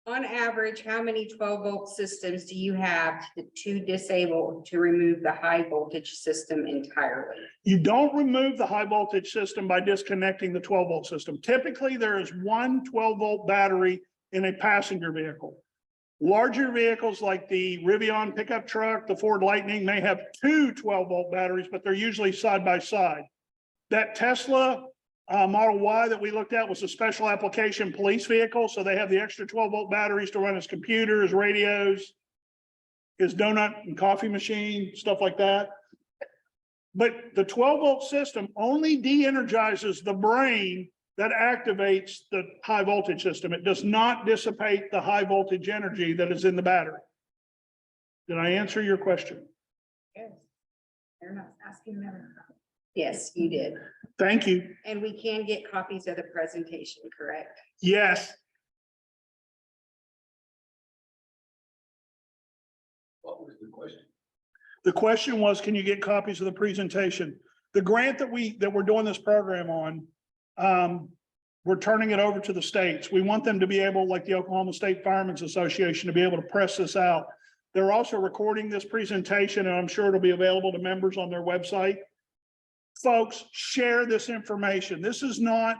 On average, how many 12-volt systems do you have to disable to remove the high voltage system entirely? You don't remove the high voltage system by disconnecting the 12-volt system. Typically, there is one 12-volt battery in a passenger vehicle. Larger vehicles like the Rivian pickup truck, the Ford Lightning may have two 12-volt batteries, but they're usually side by side. That Tesla Model Y that we looked at was a special application police vehicle. So they have the extra 12-volt batteries to run his computer, his radios, his donut and coffee machine, stuff like that. But the 12-volt system only de-energizes the brain that activates the high voltage system. It does not dissipate the high voltage energy that is in the battery. Did I answer your question? Yes. They're not asking them. Yes, you did. Thank you. And we can get copies of the presentation, correct? Yes. What was the question? The question was, can you get copies of the presentation? The grant that we're doing this program on, we're turning it over to the states. We want them to be able, like the Oklahoma State Firemen's Association, to be able to press this out. They're also recording this presentation, and I'm sure it'll be available to members on their website. Folks, share this information. This is not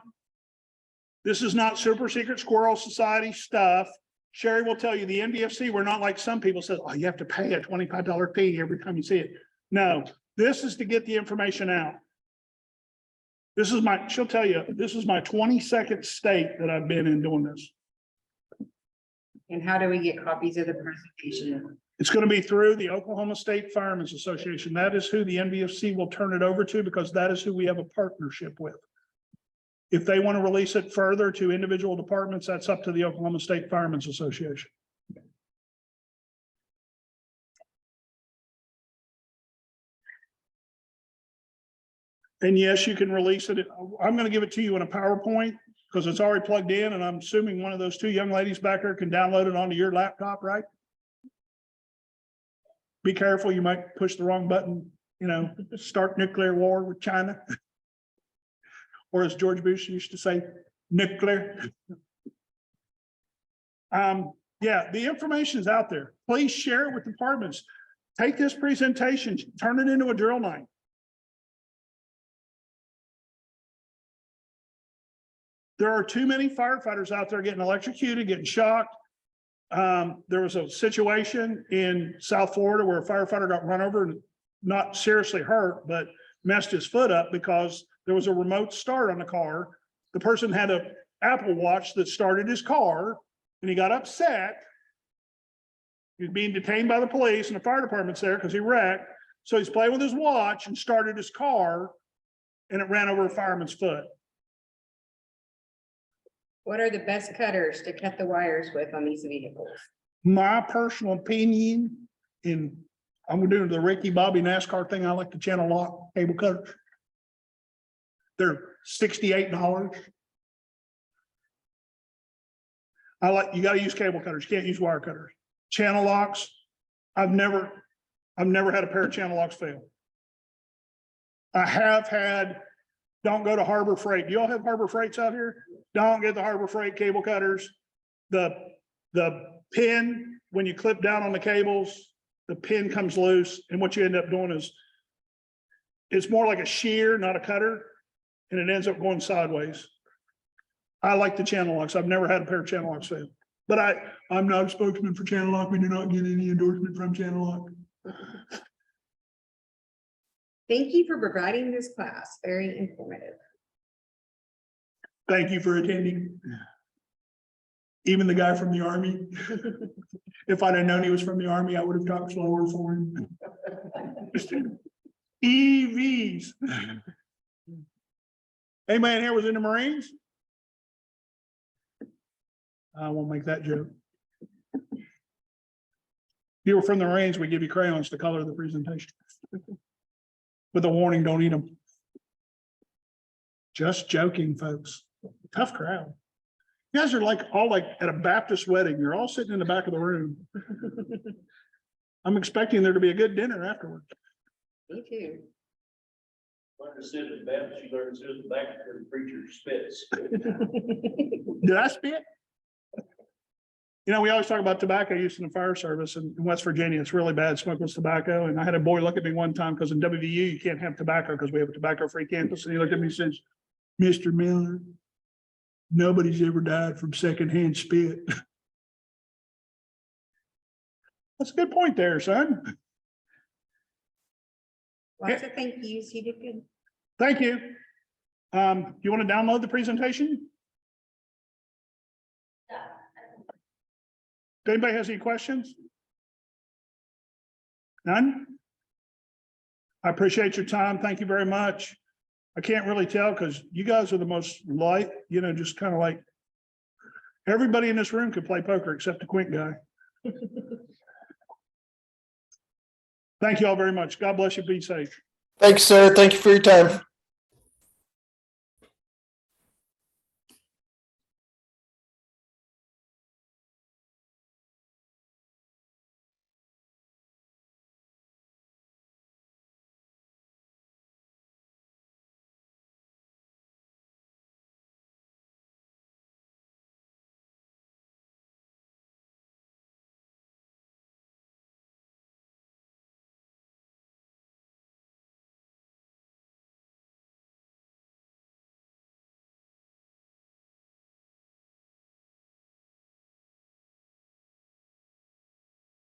super secret squirrel society stuff. Sherry will tell you the NBFC, we're not like some people said, oh, you have to pay a $25 fee every time you see it. No, this is to get the information out. She'll tell you, this is my 22nd state that I've been in doing this. And how do we get copies of the presentation? It's going to be through the Oklahoma State Firemen's Association. That is who the NBFC will turn it over to, because that is who we have a partnership with. If they want to release it further to individual departments, that's up to the Oklahoma State Firemen's Association. And yes, you can release it. I'm going to give it to you in a PowerPoint because it's already plugged in, and I'm assuming one of those two young ladies back there can download it onto your laptop, right? Be careful, you might push the wrong button, start nuclear war with China. Or as George Bush used to say, nuclear. Yeah, the information is out there. Please share it with departments. Take this presentation, turn it into a drill night. There are too many firefighters out there getting electrocuted, getting shocked. There was a situation in South Florida where a firefighter got run over and not seriously hurt, but messed his foot up because there was a remote start on the car. The person had an Apple Watch that started his car, and he got upset. He was being detained by the police, and the fire department's there because he wrecked. So he's playing with his watch and started his car, and it ran over a fireman's foot. What are the best cutters to cut the wires with on these vehicles? My personal opinion, and I'm doing the Ricky Bobby NASCAR thing, I like the channel lock cable cutters. They're $68. You got to use cable cutters. You can't use wire cutters. Channel locks. I've never had a pair of channel locks fail. I have had, don't go to Harbor Freight. Do y'all have Harbor Freights out here? Don't get the Harbor Freight cable cutters. The pin, when you clip down on the cables, the pin comes loose. And what you end up doing is, it's more like a shear, not a cutter. And it ends up going sideways. I like the channel locks. I've never had a pair of channel locks fail. But I'm not a spokesman for channel lock. We do not get any endorsement from channel lock. Thank you for providing this class. Very informative. Thank you for attending. Even the guy from the Army. If I'd have known he was from the Army, I would have talked slower for him. EVs. Hey, man, here was in the Marines. I won't make that joke. If you were from the Marines, we give you crayons to color the presentation. With a warning, don't eat them. Just joking, folks. Tough crowd. You guys are all at a Baptist wedding. You're all sitting in the back of the room. I'm expecting there to be a good dinner afterwards. Me too. Learn to sit in the Baptist, you learn to sit in the back where the preacher spits. Did I spit? We always talk about tobacco use in the fire service in West Virginia. It's really bad, smokeless tobacco. And I had a boy look at me one time because in WVU, you can't have tobacco because we have a tobacco-free campus. And he looked at me and says, Mr. Miller, nobody's ever died from secondhand spit. That's a good point there, son. Lots of thank yous. You did good. Thank you. You want to download the presentation? If anybody has any questions? None? I appreciate your time. Thank you very much. I can't really tell because you guys are the most light, just kind of like everybody in this room could play poker except the Quint guy. Thank you all very much. God bless you. Be safe. Thanks, sir. Thank you for your time.